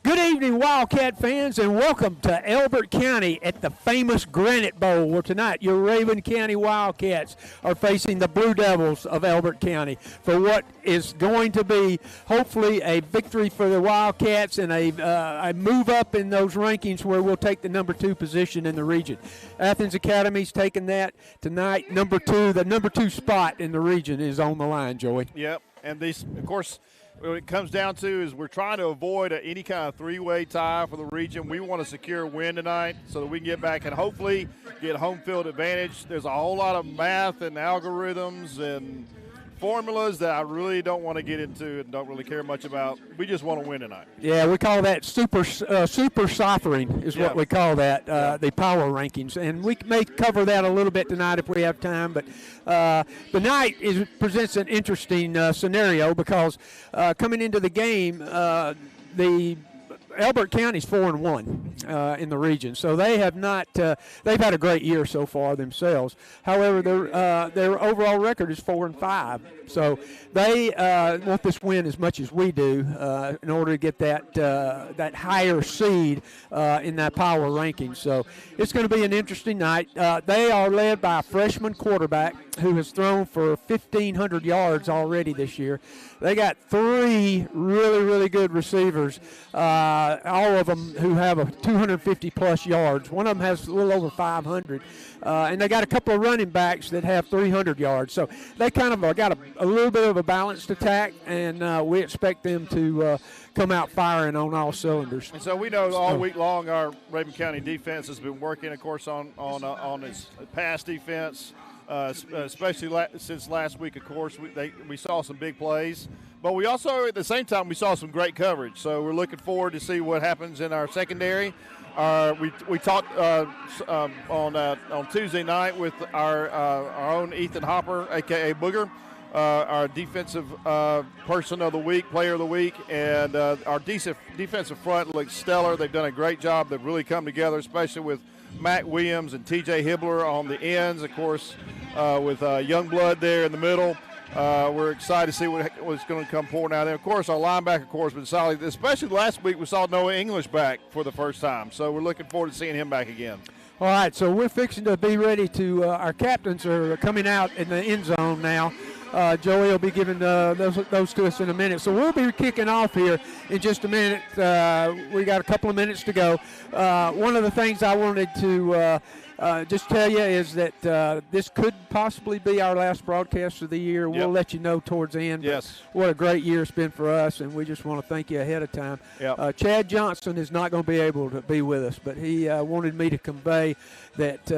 Good evening, Wildcat fans, and welcome to Elbert County at the famous Granite Bowl, where tonight your Rabun County Wildcats are facing the Blue Devils of Elbert County for what is going to be, hopefully, a victory for the Wildcats and a move up in those rankings where we'll take the number 2 position in the region. Athens Academy's taking that tonight. The number two spot in the region is on the line, Joey. Yep, and these, of course, what it comes down to is we're trying to avoid any kind of three-way tie for the region. We want to secure a win tonight so that we can get back and hopefully get home field advantage. There's a whole lot of math and algorithms and formulas that I really don't want to get into and don't really care much about. We just want to win tonight. Yeah, we call that super ciphering is what we call that, the power rankings. And we may cover that a little bit tonight if we have time. But the night presents an interesting scenario because coming into the game, the Elbert County's 4-1 in the region, so they have not. They've had a great year so far themselves. However, their overall record is 4-5. So they want this win as much as we do in order to get that higher seed in that power ranking. So it's going to be an interesting night. They are led by a freshman quarterback who has thrown for 1,500 yards already this year. They got 3 really, really good receivers, all of them who have 250-plus yards. One of them has a little over 500. And they got a couple of running backs that have 300 yards. So they kind of got a little bit of a balanced attack, and we expect them to come out firing on all cylinders. And so we know all week long our Rabun County defense has been working, of course, on its pass defense. Especially since last week, of course, we saw some big plays. But we also, at the same time, we saw some great coverage. So we're looking forward to see what happens in our secondary. We talked on Tuesday night with our own Ethan Hopper, a.k.a. Booger, our defensive person of the week, player of the week. And our defensive front looks stellar. They've done a great job. They've really come together, especially with Matt Williams and T.J. Hibbler on the ends, of course, with Youngblood there in the middle. We're excited to see what's going to come pouring out there. Of course, our linebacker corps has been solid, especially last week we saw Noah English back for the first time. So we're looking forward to seeing him back again. All right, so we're fixing to be ready to our captains are coming out in the end zone now. Joey will be giving those to us in a minute. So we'll be kicking off here in just a minute. We got a couple of minutes to go. One of the things I wanted to just tell you is that this could possibly be our last broadcast of the year. We'll let you know towards the end. Yes. What a great year it's been for us, and we just want to thank you ahead of time. Yep. Chad Johnson is not going to be able to be with us, but he wanted me to convey that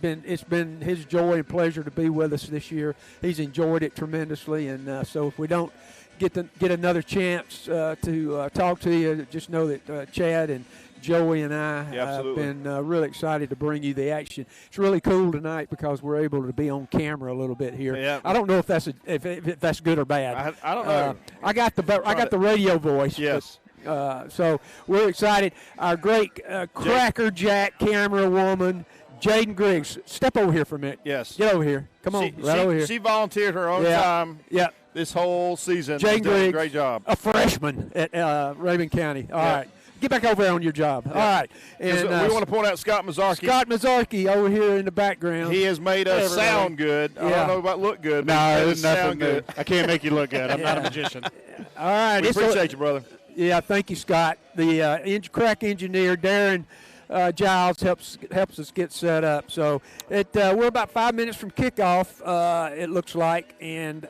it's been his joy and pleasure to be with us this year. He's enjoyed it tremendously, and so if we don't get another chance to talk to you, just know that Chad and Joey and I have been really excited to bring you the action. It's really cool tonight because we're able to be on camera a little bit here. Yeah. I don't know if that's if that's good or bad. I don't know. I got the radio voice. Yes. So we're excited. Our great Cracker Jack camera woman, Jaden Griggs, step over here for a minute. Yes. Get over here. Come on, over here. She volunteered her own time this whole season. Jaden Griggs, a great job. A freshman at Rabun County. All right. Get back over there on your job. All right. And we want to point out Scott Mazzarchi. Scott Mazzarchi over here in the background. He has made us sound good. I don't know about look good, but no, it's nothing good. I can't make you look good. I'm not a magician. All right. We appreciate you, brother. Yeah, thank you, Scott. The crack engineer, Darren Giles, helps us get set up. So we're about 5 minutes from kickoff, it looks like, and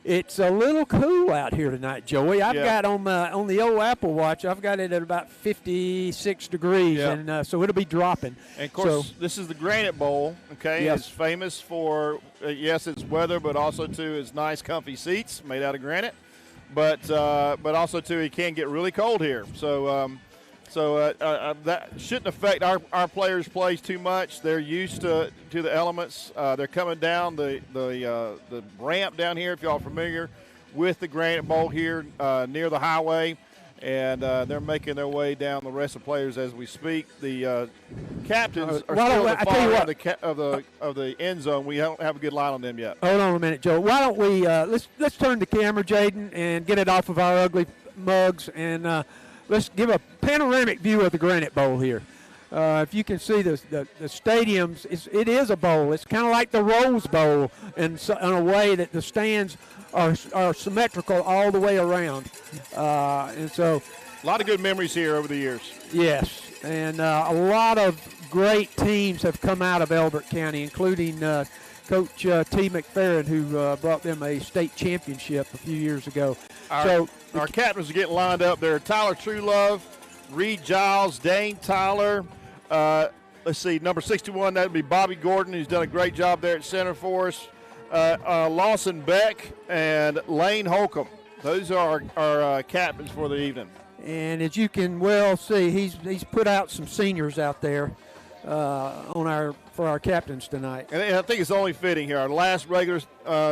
it's a little cool out here tonight, Joey. I've got on the old Apple Watch, I've got it at about 56 degrees, and so it'll be dropping. And, of course, this is the Granite Bowl, okay? Yes. It's famous for, its weather, but also, too, its nice, comfy seats made out of granite. But also, too, it can get really cold here. So that shouldn't affect our players' plays too much. They're used to the elements. They're coming down the ramp down here, if y'all are familiar with the Granite Bowl here near the highway. and they're making their way down the rest of the players as we speak. The captains are well, still I at the tell you far what. of the end zone. We don't have a good line on them yet. Hold on a minute, Joe. Why don't we let's turn the camera, Jaden, and get it off of our ugly mugs, and let's give a panoramic view of the Granite Bowl here. If you can see the stadiums, it is a bowl. It's kind of like the Rose Bowl in a way that the stands are symmetrical all the way around. And so a lot of good memories here over the years. Yes, and a lot of great teams have come out of Elbert County, including Coach T. McFerrin, who brought them a state championship a few years ago. Our captains are getting lined up there. Tyler Truelove, Reed Giles, Dane Tyler. Let's see, number 61, that would be Bobby Gordon, who's done a great job there at center for us. Lawson Beck and Lane Holcomb. Those are our captains for the evening. And as you can well see, he's put out some seniors out there for our captains tonight. And I think it's only fitting here. Our last regular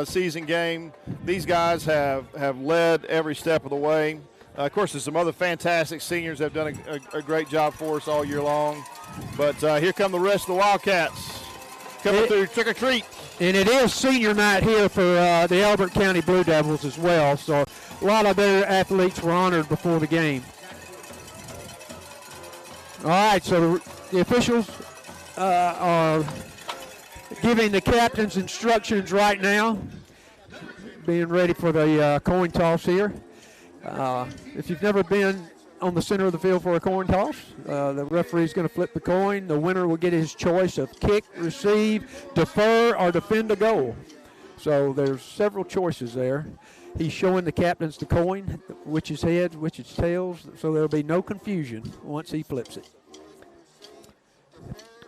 season game, these guys have led every step of the way. Of course, there's some other fantastic seniors that have done a great job for us all year long. But here come the rest of the Wildcats coming through trick or treat. And it is senior night here for the Elbert County Blue Devils as well. So a lot of their athletes were honored before the game. All right, so the officials are giving the captains instructions right now, being ready for the coin toss here. If you've never been on the center of the field for a coin toss, the referee is going to flip the coin. The winner will get his choice of kick, receive, defer, or defend a goal. So there's several choices there. He's showing the captains the coin, which is heads, which is tails, so there'll be no confusion once he flips it.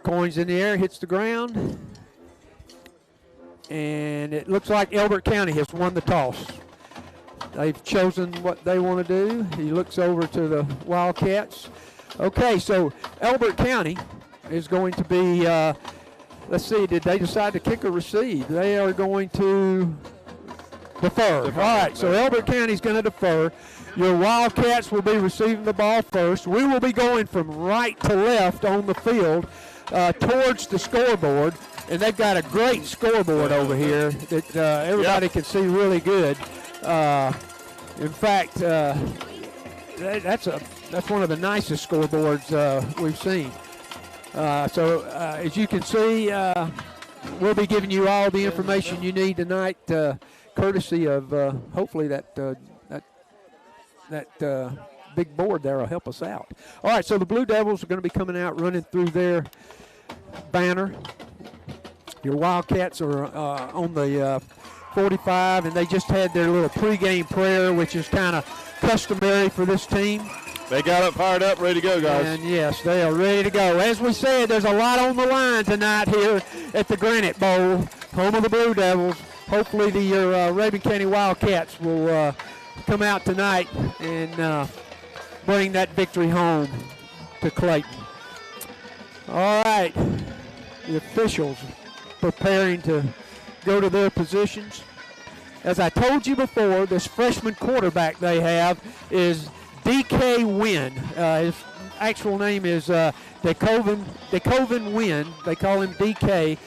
Coin's in the air, hits the ground, and it looks like Elbert County has won the toss. They've chosen what they want to do. He looks over to the Wildcats. Okay, so Elbert County is going to be, let's see, did they decide to kick or receive? They are going to defer. All right, so Elbert County's going to defer. Your Wildcats will be receiving the ball first. We will be going from right to left on the field towards the scoreboard, and they've got a great scoreboard over here that everybody can see really good. In fact, that's one of the nicest scoreboards we've seen. So as you can see, we'll be giving you all the information you need tonight, courtesy of hopefully that big board there will help us out. All right, so the Blue Devils are going to be coming out running through their banner. Your Wildcats are on the 45, and they just had their little pregame prayer, which is kind of customary for this team. They got up, fired up, ready to go, guys. And yes, they are ready to go. As we said, there's a lot on the line tonight here at the Granite Bowl, home of the Blue Devils. Hopefully your Rabun County Wildcats will come out tonight and bring that victory home to Clayton. All right, the officials preparing to go to their positions. As I told you before, this freshman quarterback they have is DK Wynn. His actual name is DeCoven Wynn. They call him DK.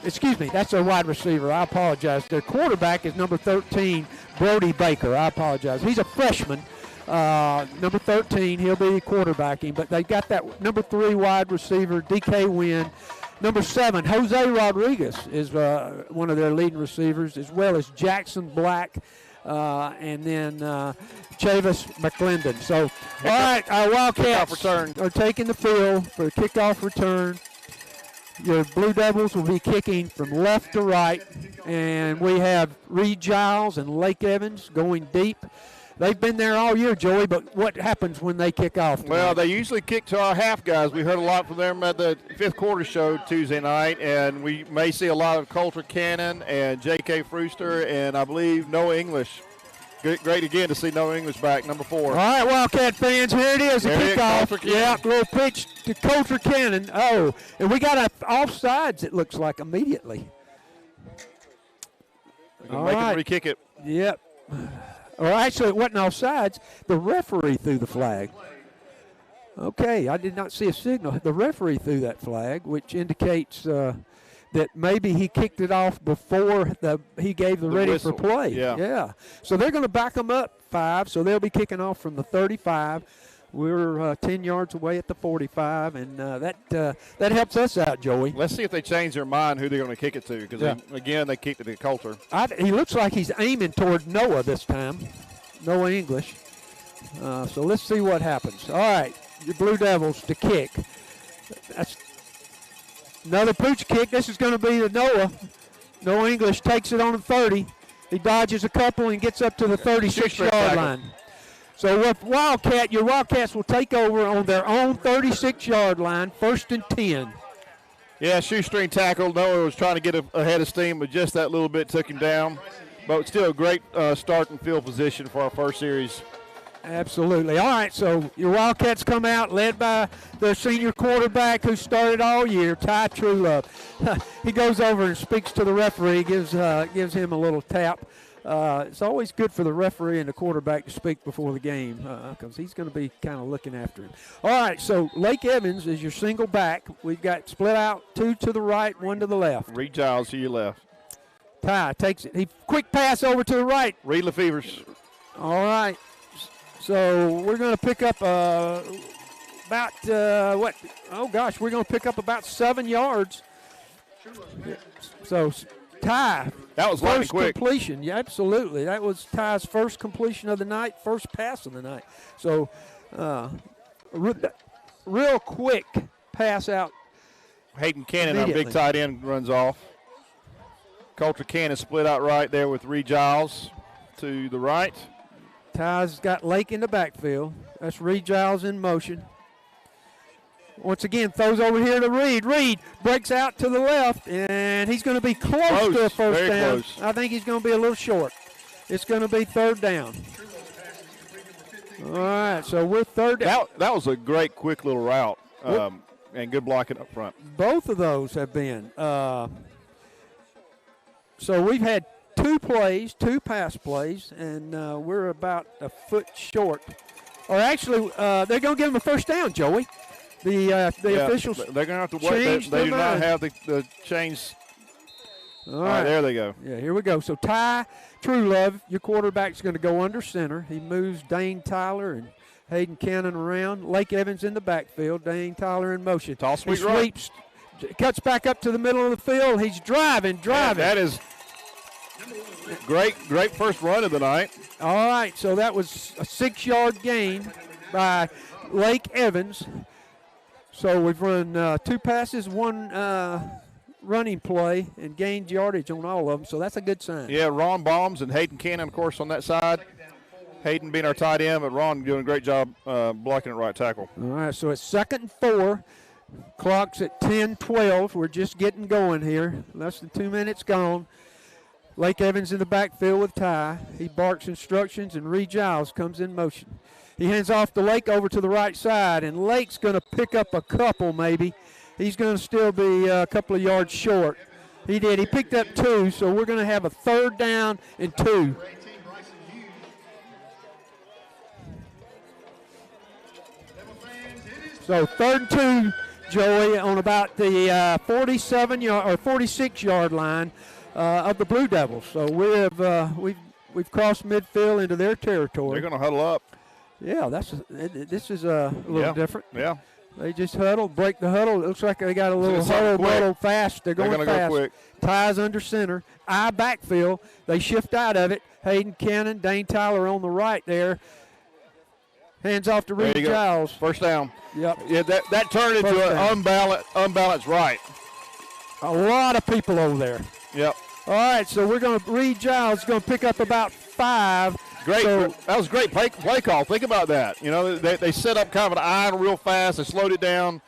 Excuse me, that's their wide receiver. I apologize. Their quarterback is number 13, Brody Baker. I apologize. He's a freshman. Number 13, he'll be quarterbacking. But they've got that number 3 wide receiver, DK Wynn. Number 7, Jose Rodriguez is one of their leading receivers, as well as Jackson Black, and then Chavis McClendon. So, all right, our Wildcats are taking the field for the kickoff return. Your Blue Devils will be kicking from left to right, and we have Reed Giles and Lake Evans going deep. They've been there all year, Joey, but what happens when they kick off tonight? Well, they usually kick to our half guys. We heard a lot from them at the fifth quarter show Tuesday night, and we may see a lot of Coulter Cannon and J.K. Frooster and I believe Noah English. Great again to see Noah English back, number 4. All right, Wildcat fans, here it is, the kickoff. Yeah, little pitch to Coulter Cannon. Oh, and we got offsides, it looks like, immediately. All right. Make him re-kick it. Yep. Or actually, it wasn't offsides. The referee threw the flag. Okay, I did not see a signal. The referee threw that flag, which indicates that maybe he kicked it off before he gave the ready whistle. for play. Yeah. So they're going to back them up 5, so they'll be kicking off from the 35. We're 10 yards away at the 45, and that helps us out, Joey. Let's see if they change their mind who they're going to kick it to, because, again, they kicked it to Coulter. He looks like he's aiming toward Noah this time, Noah English. So let's see what happens. All right, your Blue Devils to kick. That's another pooch kick. This is going to be the Noah. Noah English takes it on the 30. He dodges a couple and gets up to the 36-yard line. So with Wildcat, your Wildcats will take over on their own 36-yard line, 1st and 10. Yeah, shoestring tackle. Noah was trying to get ahead of steam, but just that little bit took him down. But still a great start and field position for our first series. Absolutely. All right, so your Wildcats come out led by their senior quarterback who started all year, Ty Truelove. He goes over and speaks to the referee, gives him a little tap. It's always good for the referee and the quarterback to speak before the game because he's going to be kind of looking after him. All right, so Lake Evans is your single back. We've got split out 2 to the right, 1 to the left. Reed Giles to your left. Ty takes it. He quick pass over to the right. Reed Lefevers. All right. So we're going to pick up we're going to pick up about 7 yards. So Ty. That was lightning first quick. Completion. Yeah, absolutely. That was Ty's first completion of the night, first pass of the night. So real quick pass out. Hayden Cannon, our big tight end, runs off. Coulter Cannon split out right there with Reed Giles to the right. Ty's got Lake in the backfield. That's Reed Giles in motion. Once again, throws over here to Reed. Reed breaks out to the left, and he's going to be close to a first down. Close. I think he's going to be a little short. It's going to be 3rd down. All right, so we're 3rd down. That was a great, quick little route, and good blocking up front. Both of those have been. So we've had 2 pass plays, and we're about a foot short. Or actually, they're going to give him a first down, Joey. The officials. They're going to have to wait. They do not have the chains. All right, there they go. Yeah, here we go. So Ty Truelove, your quarterback's going to go under center. He moves Dane Tyler and Hayden Cannon around. Lake Evans in the backfield. Dane Tyler in motion. Toss sweep he sweeps, cuts back up to the middle of the field. He's driving. Yeah, that is great first run of the night. All right, so that was a 6-yard gain by Lake Evans. So we've run 2 passes, 1 running play, and gained yardage on all of them. So that's a good sign. Yeah, Ron Baums and Hayden Cannon, of course, on that side. Hayden being our tight end, but Ron doing a great job blocking at right tackle. All right, so it's 2nd and 4. Clock's at 10-12. We're just getting going here. Less than 2 minutes gone. Lake Evans in the backfield with Ty. He barks instructions, and Reed Giles comes in motion. He hands off to Lake over to the right side, and Lake's going to pick up a couple maybe. He's going to still be a couple of yards short. He did. He picked up 2, so we're going to have a 3rd down and 2. So 3rd and 2, Joey, on about the 47-yard or 46-yard line of the Blue Devils. So we've crossed midfield into their territory. They're going to huddle up. Yeah, this is a little different. Yeah. They just huddle, break the huddle. It looks like they got a little huddle fast. They're going fast. Go quick. Ties under center. I backfield. They shift out of it. Hayden Cannon, Dane Tyler on the right there. Hands off to Reed Giles. First down. Yep. Yeah, that turned into an unbalanced right. A lot of people over there. Yep. All right, so Reed Giles is going to pick up about 5. Great. That was a great play call. Think about that. You know, they set up kind of an iron real fast. They slowed it down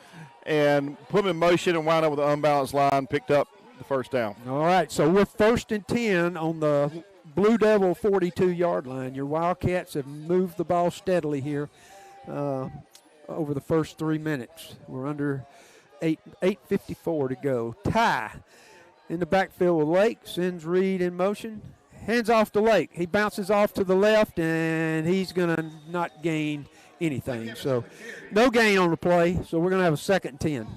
and put them in motion and wound up with an unbalanced line, picked up the first down. All right, so we're 1st and 10 on the Blue Devil 42-yard line. Your Wildcats have moved the ball steadily here over the first 3 minutes. We're under 8:54 to go. Ty in the backfield with Lake, sends Reed in motion. hands off to Lake. He bounces off to the left, and he's going to not gain anything. So no gain on the play, so we're going to have a 2nd and 10.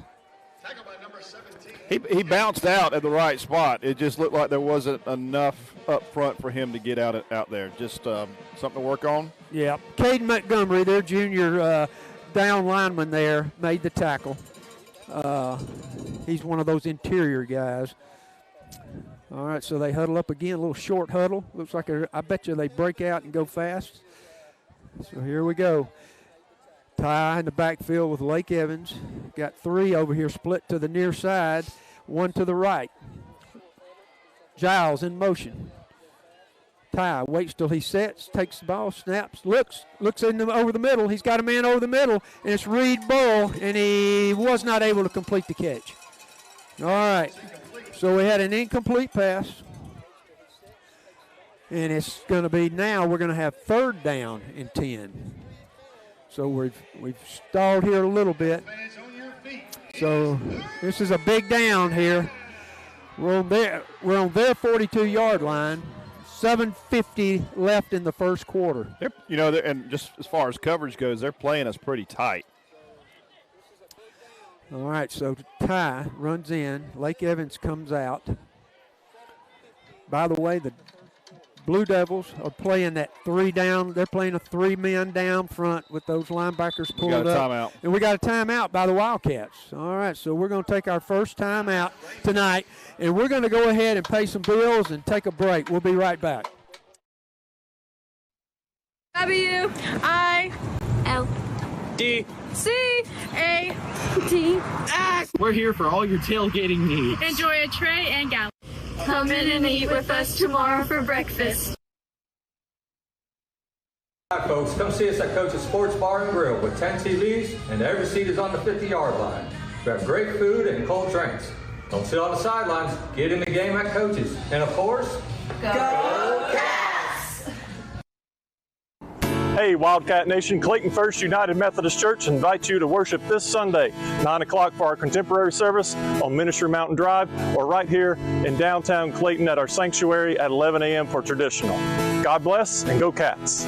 He bounced out at the right spot. It just looked like there wasn't enough up front for him to get out there. Just something to work on. Yeah. Caden Montgomery, their junior down lineman there, made the tackle. He's one of those interior guys. All right, so they huddle up again, a little short huddle. Looks like I bet you they break out and go fast. So here we go. Ty in the backfield with Lake Evans. Got 3 over here split to the near side, 1 to the right. Giles in motion. Ty waits till he sets, takes the ball, snaps, looks over the middle. He's got a man over the middle, and it's Reed Bull, and he was not able to complete the catch. All right, so we had an incomplete pass, and it's going to be now we're going to have 3rd down and 10. So we've stalled here a little bit. So this is a big down here. We're on their 42-yard line. 7:50 left in the first quarter. And just as far as coverage goes, they're playing us pretty tight. All right, so Ty runs in. Lake Evans comes out. By the way, the Blue Devils are playing that 3 down. They're playing a 3-man down front with those linebackers pulled up. We got a timeout. And we got a timeout by the Wildcats. All right, so we're going to take our first timeout tonight, and we're going to go ahead and pay some bills and take a break. We'll be right back. W-I-L-D-C-A-T-S. We're here for all your tailgating needs. Enjoy a tray and gallon. Come in and eat with us tomorrow for breakfast. Hi folks, come see us at Coach's Sports Bar and Grill with 10 TVs and every seat is on the 50-yard line. We have great food and cold drinks. Don't sit on the sidelines, get in the game at Coach's. And of course, go Cats! Hey, Wildcat Nation, Clayton First United Methodist Church invites you to worship this Sunday, 9 o'clock for our contemporary service on Ministry Mountain Drive, or right here in downtown Clayton at our sanctuary at 11 a.m. for traditional. God bless and go Cats.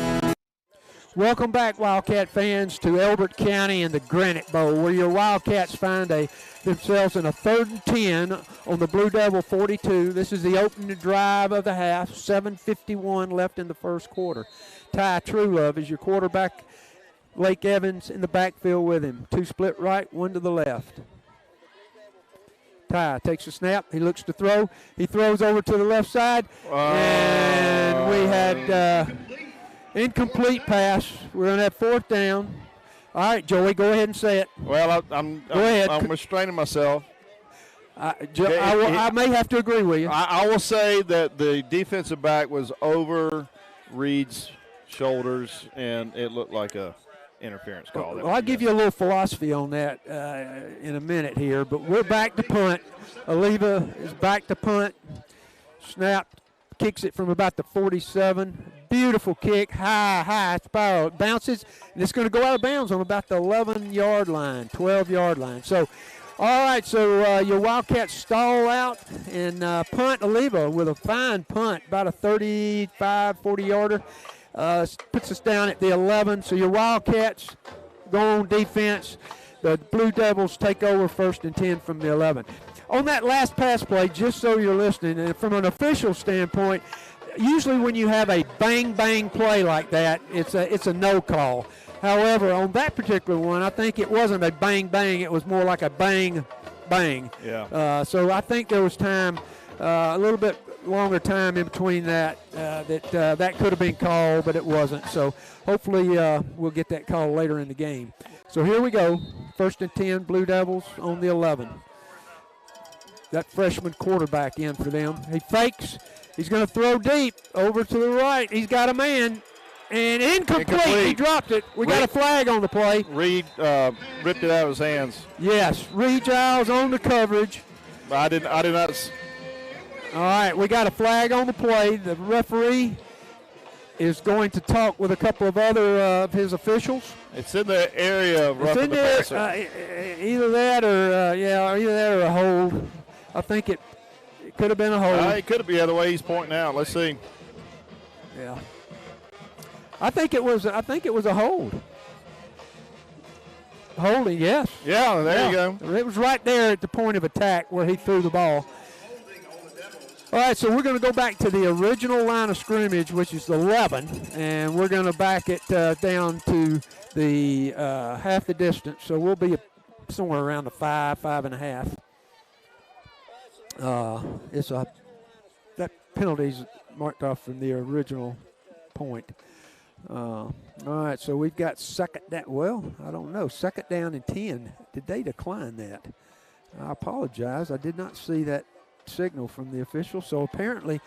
Welcome back, Wildcat fans, to Elbert County and the Granite Bowl, where your Wildcats find themselves in a 3rd and 10 on the Blue Devil 42. This is the opening drive of the half, 7:51 left in the first quarter. Ty Truelove is your quarterback. Lake Evans in the backfield with him. 2 split right, 1 to the left. Ty takes a snap. He looks to throw. He throws over to the left side. And we had incomplete pass. We're going to have 4th down. All right, Joey, go ahead and say it. Well, I'm restraining myself. I may have to agree with you. I will say that the defensive back was over Reed's shoulders, and it looked like a interference call. Well, I'll give you a little philosophy on that in a minute here, but we're back to punt. Oliva is back to punt. Snap, kicks it from about the 47. Beautiful kick, high spiral. It bounces, and it's going to go out of bounds on about the 11-yard line, 12-yard line. So, all right, so your Wildcats stall out and punt Oliva with a fine punt, about a 35, 40-yarder. Puts us down at the 11. So your Wildcats go on defense. The Blue Devils take over 1st and 10 from the 11. On that last pass play, just so you're listening, and from an official standpoint, usually when you have a bang play like that, it's a no call. However, on that particular one, I think it wasn't a bang, it was more like a bang. Yeah. So I think there was time, a little bit longer time in between that that could have been called, but it wasn't. So hopefully we'll get that call later in the game. So here we go, 1st and 10, Blue Devils on the 11. That freshman quarterback in for them. He fakes. He's going to throw deep over to the right. He's got a man. And incomplete. He dropped it. We got a flag on the play. Reed ripped it out of his hands. Yes, Reed Giles on the coverage. I did not. All right, we got a flag on the play. The referee is going to talk with a couple of other of his officials. It's in the area of roughing the passer. Either that or a hold. I think it could have been a hold. It could have been the way he's pointing out. Let's see. Yeah. I think it was a hold. Holding, yes. Yeah, there you go. It was right there at the point of attack where he threw the ball. All right, so we're going to go back to the original line of scrimmage, which is the 11, and we're going to back it down to the half the distance. So we'll be somewhere around the 5.5. That penalty's marked off from the original point. All right, so we've got second down. Well, I don't know. Second down and 10. Did they decline that? I apologize. I did not see that signal from the official. So apparently,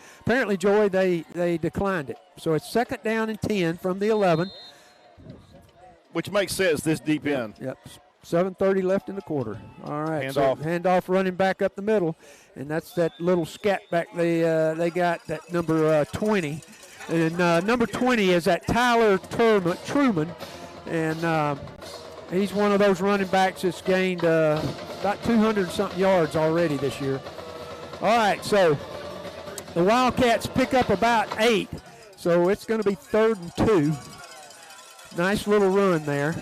Joey, they declined it. So it's second down and 10 from the 11. Which makes sense this deep in. Yep. 7:30 left in the quarter. All right. Handoff Running back up the middle, and that's that little scat back they got, that number 20. And number 20 is that Tyler Truman, and he's one of those running backs that's gained about 200-something yards already this year. All right, so the Wildcats pick up about 8, so it's going to be 3rd and 2. Nice little run there.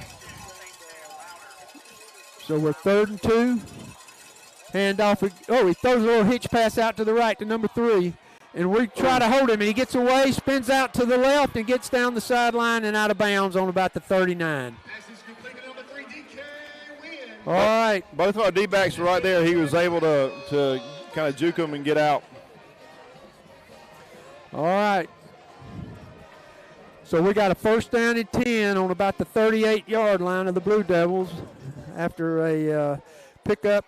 So we're 3rd and 2. Handoff. Oh, he throws a little hitch pass out to the right to number 3. And we try to hold him, and he gets away, spins out to the left, and gets down the sideline and out of bounds on about the 39. All right. Both of our D-backs are right there. He was able to kind of juke him and get out. All right. So we got a 1st down and 10 on about the 38-yard line of the Blue Devils after a pickup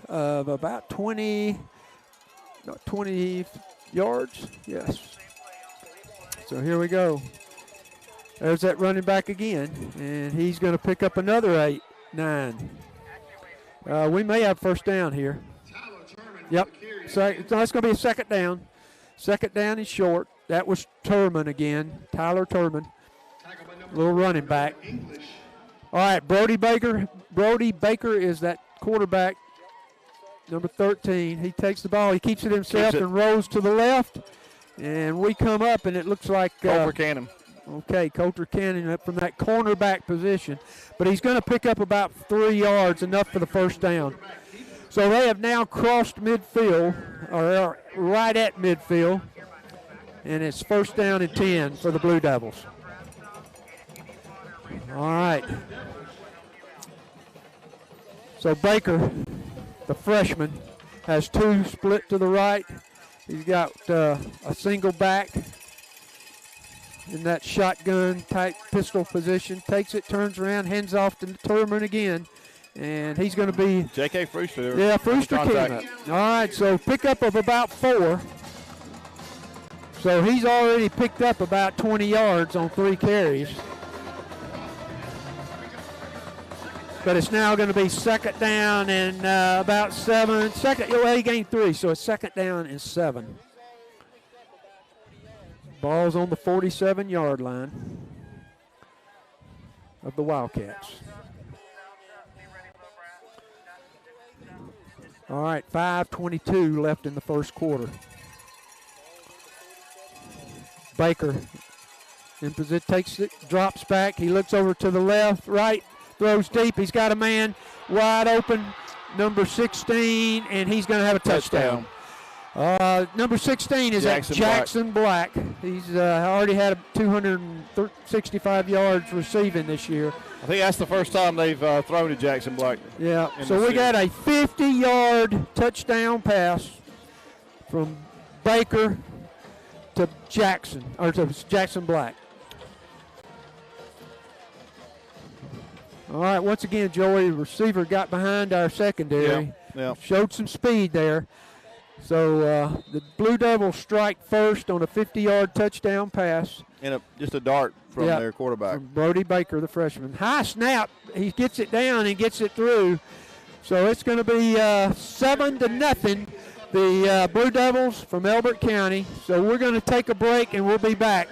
of about 20 yards. Yes. So here we go. There's that running back again, and he's going to pick up another 9. We may have 1st down here. Yep. So it's going to be a 2nd down. 2nd down is short. That was Turman again, Tyler Turman, little running back. All right, Brody Baker. Brody Baker is that quarterback, number 13. He takes the ball. He keeps it himself and rolls to the left. And we come up, and it looks like Coulter Cannon. Okay, Coulter Cannon up from that cornerback position. But he's going to pick up about 3 yards, enough for the 1st down. So they have now crossed midfield, or right at midfield. And it's 1st down and 10 for the Blue Devils. All right. So Baker, the freshman, has 2 split to the right. He's got a single back in that shotgun type pistol position. Takes it, turns around, hands off to Turman again. And he's going to be J.K. Frooster. Yeah, Frooster came up. All right, so pickup of about 4. So he's already picked up about 20 yards on 3 carries. But it's now going to be 2nd down and about 7. He gained 3, so it's 2nd down and 7. Ball's on the 47-yard line of the Wildcats. All right, 5:22 left in the 1st quarter. Baker in position, takes it, drops back. He looks over to the left, right, throws deep. He's got a man wide open, number 16, and he's going to have a touchdown. Number 16 is Jackson Black. He's already had 265 yards receiving this year. I think that's the first time they've thrown to Jackson Black. Yeah, so we got a 50-yard touchdown pass from Baker to Jackson Black. All right, once again, Joey, the receiver got behind our secondary. Yeah. Showed some speed there. So the Blue Devils strike first on a 50-yard touchdown pass. And just a dart from their quarterback. From Brody Baker, the freshman. High snap. He gets it down and gets it through. So it's going to be 7-0. The Blue Devils from Elbert County. So we're going to take a break, and we'll be back.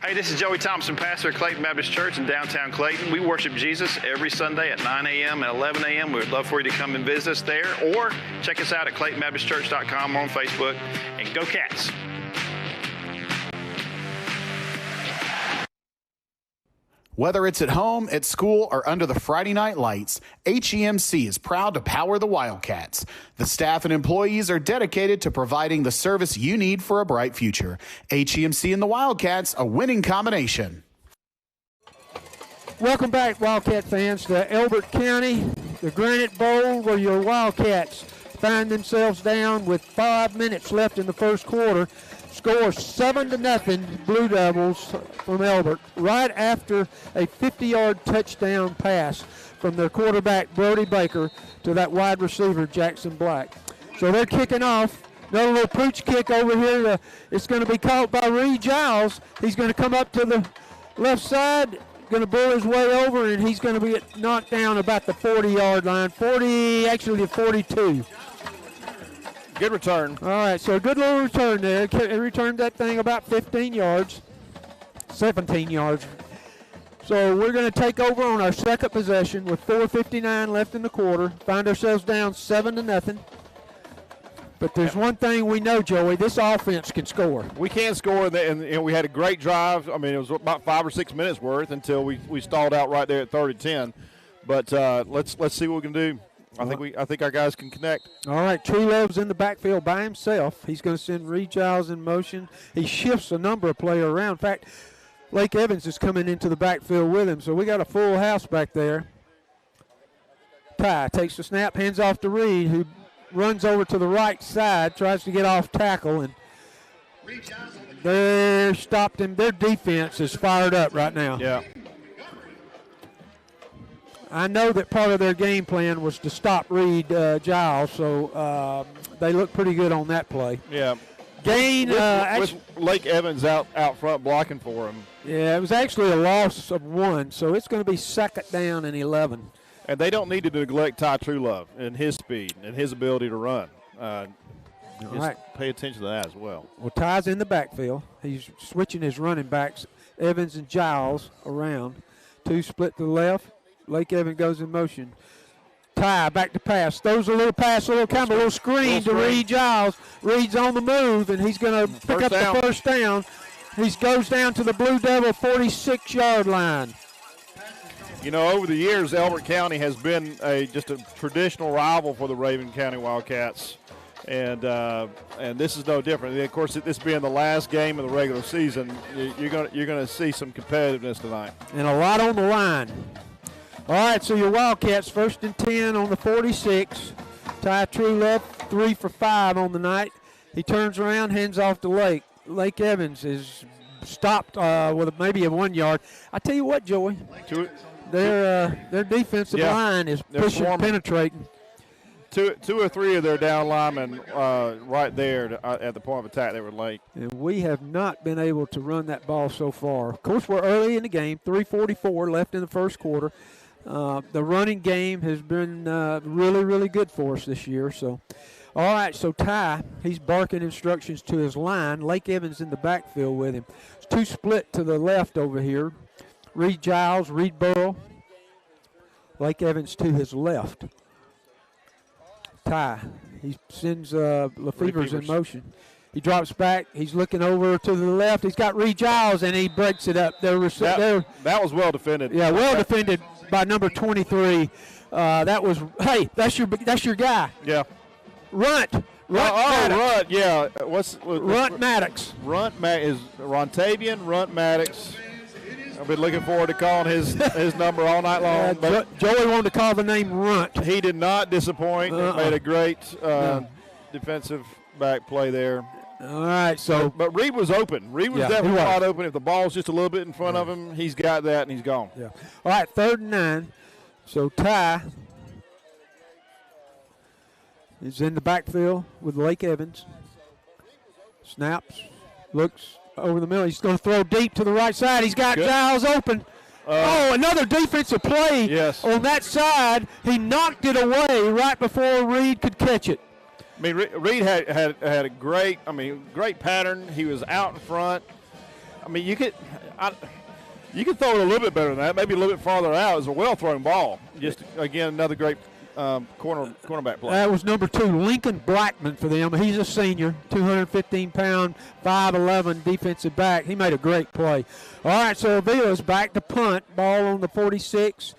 Hey, this is Joey Thompson, pastor at Clayton Baptist Church in downtown Clayton. We worship Jesus every Sunday at 9 a.m. and 11 a.m. We would love for you to come and visit us there, or check us out at ClaytonBaptistChurch.com or on Facebook. And go Cats! Whether it's at home, at school, or under the Friday night lights, HEMC is proud to power the Wildcats. The staff and employees are dedicated to providing the service you need for a bright future. HEMC and the Wildcats, a winning combination. Welcome back, Wildcat fans, to Elbert County, the Granite Bowl, where your Wildcats find themselves down with 5 minutes left in the first quarter. Score 7-0 Blue Devils from Elbert right after a 50-yard touchdown pass from their quarterback Brody Baker to that wide receiver Jackson Black. So they're kicking off. Another little pooch kick over here. It's going to be caught by Reed Giles. He's going to come up to the left side, going to bull his way over, and he's going to be knocked down about the 40-yard line. 40, actually the 42. Good return. All right, so a good little return there. He returned that thing about 15 yards, 17 yards. So we're going to take over on our second possession with 4:59 left in the quarter. Find ourselves down 7-0. But there's one thing we know, Joey, this offense can score. We can score, and we had a great drive. I mean, it was about 5 or 6 minutes worth until we stalled out right there at 30-10. But let's see what we can do. I think our guys can connect. All right, Truelove's in the backfield by himself. He's going to send Reed Giles in motion. He shifts a number of players around. In fact, Lake Evans is coming into the backfield with him, so we got a full house back there. Ty takes the snap, hands off to Reed, who runs over to the right side, tries to get off tackle, and they're stopped him. Their defense is fired up right now. Yeah. I know that part of their game plan was to stop Reed Giles, so they look pretty good on that play. Yeah. Gain. With Lake Evans out front blocking for him. Yeah, it was actually a loss of 1, so it's going to be 2nd down and 11. And they don't need to neglect Ty Truelove and his speed and his ability to run. All right. Pay attention to that as well. Well, Ty's in the backfield. He's switching his running backs, Evans and Giles, around. 2 split to the left. Lake Evans goes in motion. Ty back to pass. Throws a little pass, a little screen to Reed Giles. Reed's on the move, and he's going to pick up the first down. He goes down to the Blue Devil 46-yard line. You know, over the years, Elbert County has been just a traditional rival for the Rabun County Wildcats, and this is no different. And of course, this being the last game of the regular season, you're going to see some competitiveness tonight, and a lot on the line. All right, so your Wildcats 1st and 10 on the 46. Ty Truelove 3 for 5 on the night. He turns around, hands off to Lake. Lake Evans is stopped with maybe a 1 yard. I tell you what, Joey, their defensive line is pushing, penetrating. Two or three of their down linemen right there at the point of attack. They were late. And we have not been able to run that ball so far. Of course, we're early in the game, 3:44 left in the first quarter. The running game has been really, really good for us this year. So, all right, so Ty, he's barking instructions to his line. Lake Evans in the backfield with him. It's 2 split to the left over here. Reed Giles, Reed Burrow. Lake Evans to his left. Ty, he sends Lefevre's in motion. He drops back. He's looking over to the left. He's got Reed Giles, and he breaks it up. That was well defended. Yeah, well defended by number 23. That's your guy. Yeah. Runt. Runt, yeah. Runt Maddox. Is Rontavian Runt Maddox. I've been looking forward to calling his number all night long. But Joey wanted to call the name Runt. He did not disappoint. Made a great defensive back play there. All right, but Reed was open. Reed was definitely wide open. If the ball's just a little bit in front of him, he's got that and he's gone. Yeah. All right, 3rd and 9. So Ty is in the backfield with Lake Evans. Snaps, looks over the middle. He's going to throw deep to the right side. He's got Giles open. Another defensive play on that side. He knocked it away right before Reed could catch it. I mean, Reed had a great pattern. He was out in front. I mean, you could throw it a little bit better than that, maybe a little bit farther out. It was a well-thrown ball. Just, again, another great cornerback play? That was number 2, Lincoln Blackman for them. He's a senior, 215-pound, 5'11" defensive back. He made a great play. All right, so Avila's back to punt. Ball on the 46.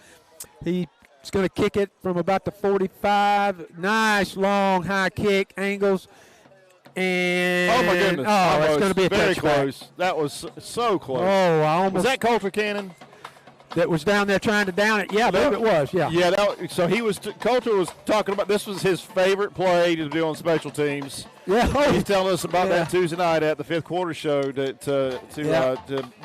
He's going to kick it from about the 45. Nice long high kick, angles. And oh my goodness! Oh, it's going to be a very touchback. close. That was so close. Oh, I almost. Was that Coulter Cannon? That was down there trying to down it. Yeah, I believe it was. Yeah. Yeah. So he was. Coulter was talking about this was his favorite play to do on special teams. Yeah. He's telling us about that Tuesday night at the fifth quarter show to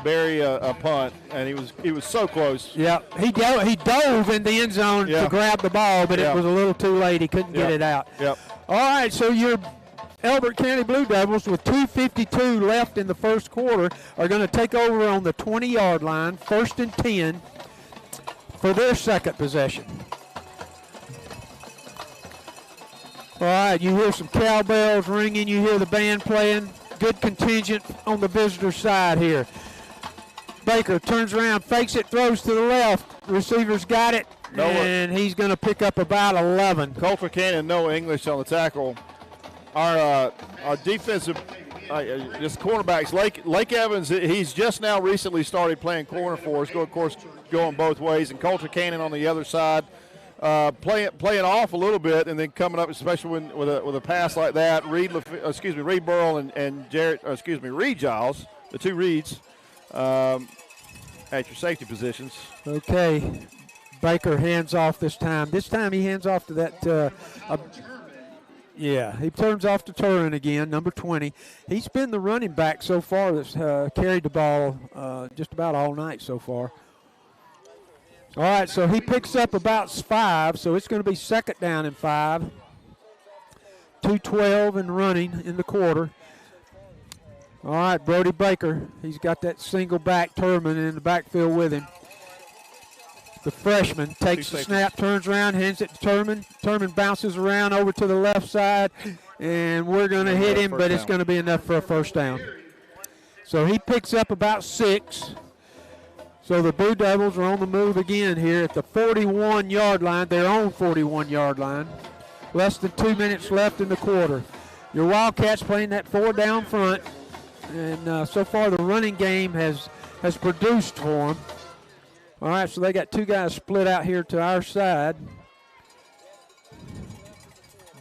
bury a punt, and he was so close. Yeah. He dove in the end zone to grab the ball, but it was a little too late. He couldn't get it out. Yep. All right. So you're. Elbert County Blue Devils, with 2:52 left in the first quarter, are going to take over on the 20-yard line, 1st and 10, for their second possession. All right, you hear some cowbells ringing, you hear the band playing. Good contingent on the visitor side here. Baker turns around, fakes it, throws to the left. The receiver's got it, and he's going to pick up about 11. Coulter Cannon, no English on the tackle. Our defensive, just cornerbacks, Lake Evans, he's just now recently started playing corner for us, of course, going both ways, and Coulter Cannon on the other side, playing off a little bit, and then coming up, especially with a pass like that. Reed Burrell and Reed Giles, the two Reeds, at your safety positions. Okay, Baker hands off this time. This time he hands off to that. He turns off to Turin again, number 20. He's been the running back so far that's carried the ball just about all night so far. All right, so he picks up about 5, so it's going to be 2nd down and 5. 2:12 and running in the quarter. All right, Brody Baker, he's got that single back Turman in the backfield with him. The freshman takes the snap, turns around, hands it to Turman. Turman bounces around over to the left side, and we're going to hit him, but it's going to be enough for a first down. So he picks up about 6. So the Blue Devils are on the move again here at the 41-yard line, their own 41-yard line. Less than 2 minutes left in the quarter. Your Wildcats playing that 4 down front, and so far the running game has produced for them. All right, so they got 2 guys split out here to our side.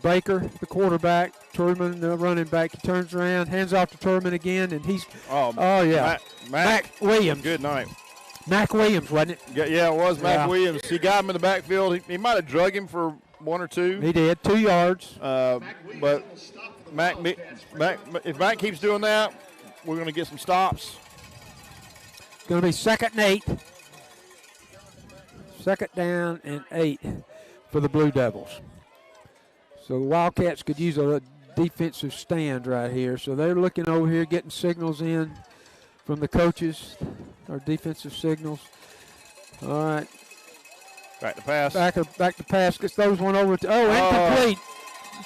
Baker, the quarterback, Turman, the running back. He turns around, hands off to Turman again, and he's Mac Williams. Good night. Mac Williams, wasn't it? Yeah, it was Mac Williams. He got him in the backfield. He might have drug him for 1 or 2. He did, 2 yards. But if Mac keeps doing that, we're going to get some stops. It's going to be 2nd and 8. 2nd down and 8 for the Blue Devils. So the Wildcats could use a defensive stand right here. So they're looking over here, getting signals in from the coaches, our defensive signals. All right. Back to pass. Back to pass. Gets those one over to, incomplete.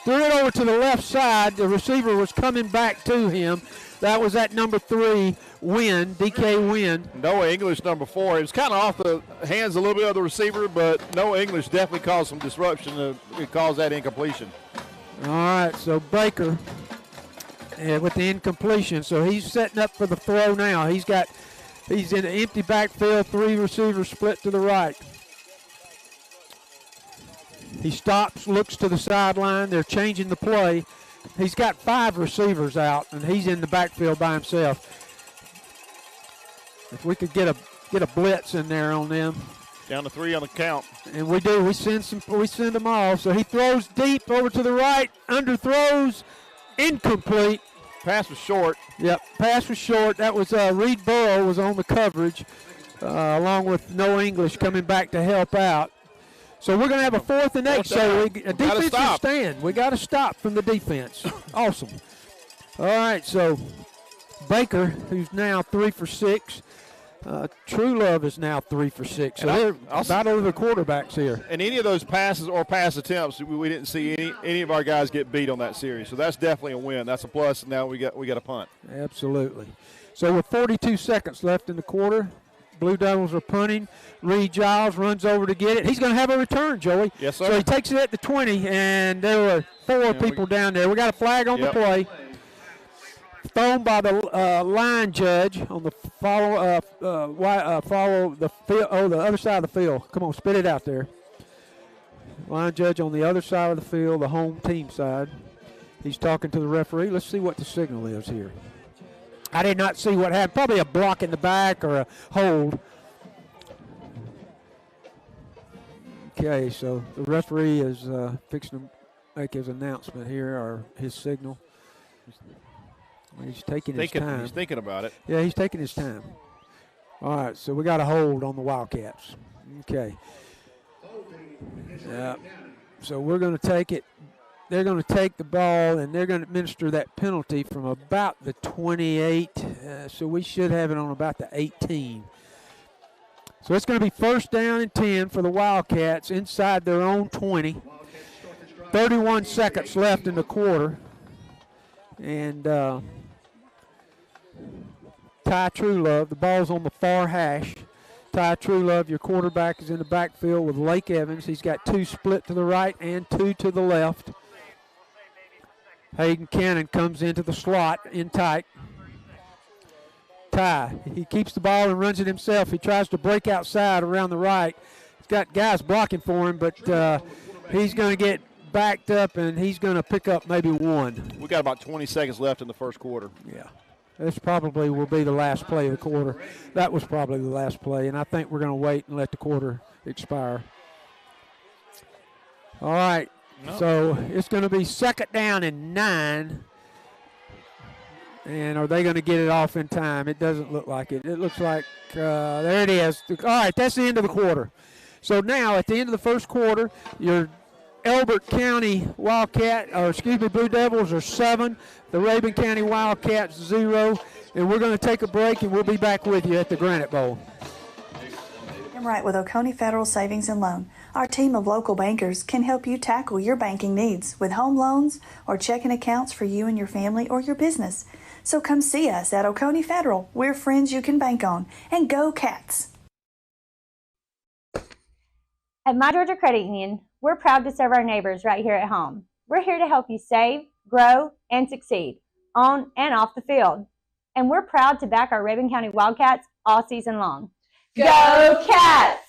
Threw it over to the left side. The receiver was coming back to him. That was at number 3, DK Wynn. Noah English, number 4. It was kind of off the hands a little bit of the receiver, but Noah English definitely caused some disruption. It caused that incompletion. All right, so Baker with the incompletion. So he's setting up for the throw now. He's in an empty backfield, 3 receivers split to the right. He stops, looks to the sideline. They're changing the play. He's got 5 receivers out, and he's in the backfield by himself. If we could get a blitz in there on them. Down to 3 on the count. And we do. We send them all. So he throws deep over to the right, underthrows, incomplete. Pass was short. Yep, pass was short. That was Reed Burrow was on the coverage, along with No English coming back to help out. So we're going to have a 4th and 8. So a defensive stand. We got to stop from the defense. Awesome. All right, so Baker, who's now 3 for 6. True Love is now 3 for 6. So they're about over the quarterbacks here. And any of those passes or pass attempts, we didn't see any of our guys get beat on that series. So that's definitely a win. That's a plus. And now we got a punt. Absolutely. So with 42 seconds left in the quarter, Blue Devils are punting. Reed Giles runs over to get it. He's going to have a return, Joey. Yes, sir. So he takes it at the 20, and there were 4 people down there. We got a flag on the play. Thrown by the line judge on the follow the field. Oh, the other side of the field. Come on, spit it out there. Line judge on the other side of the field, the home team side. He's talking to the referee. Let's see what the signal is here. I did not see what happened. Probably a block in the back or a hold. Okay, so the referee is fixing to make his announcement here, or his signal. He's taking his time. He's thinking about it. Yeah, he's taking his time. All right, so we got a hold on the Wildcats. Okay. Yeah. So we're going to take it. They're going to take the ball, and they're going to administer that penalty from about the 28. So we should have it on about the 18. So it's going to be first down and 10 for the Wildcats inside their own 20. 31 seconds left in the quarter. And Ty Truelove, the ball's on the far hash. Ty Truelove, your quarterback, is in the backfield with Lake Evans. He's got 2 split to the right and 2 to the left. Hayden Cannon comes into the slot in tight. Ty, he keeps the ball and runs it himself. He tries to break outside around the right. He's got guys blocking for him, but he's going to get backed up, and he's going to pick up maybe 1. We got about 20 seconds left in the first quarter. Yeah. This probably will be the last play of the quarter. That was probably the last play, and I think we're going to wait and let the quarter expire. All right. No. So it's going to be second down and 9. And are they going to get it off in time? It doesn't look like it. It looks like, there it is. All right, that's the end of the quarter. So now at the end of the first quarter, your Elbert County Blue Devils are 7. The Rabun County Wildcats 0. And we're going to take a break, and we'll be back with you at the Granite Bowl. I'm right with Oconee Federal Savings and Loan. Our team of local bankers can help you tackle your banking needs with home loans or checking accounts for you and your family or your business. So come see us at Oconee Federal. We're friends you can bank on. And go Cats! At My Georgia Credit Union, we're proud to serve our neighbors right here at home. We're here to help you save, grow, and succeed on and off the field. And we're proud to back our Rabun County Wildcats all season long. Go Cats!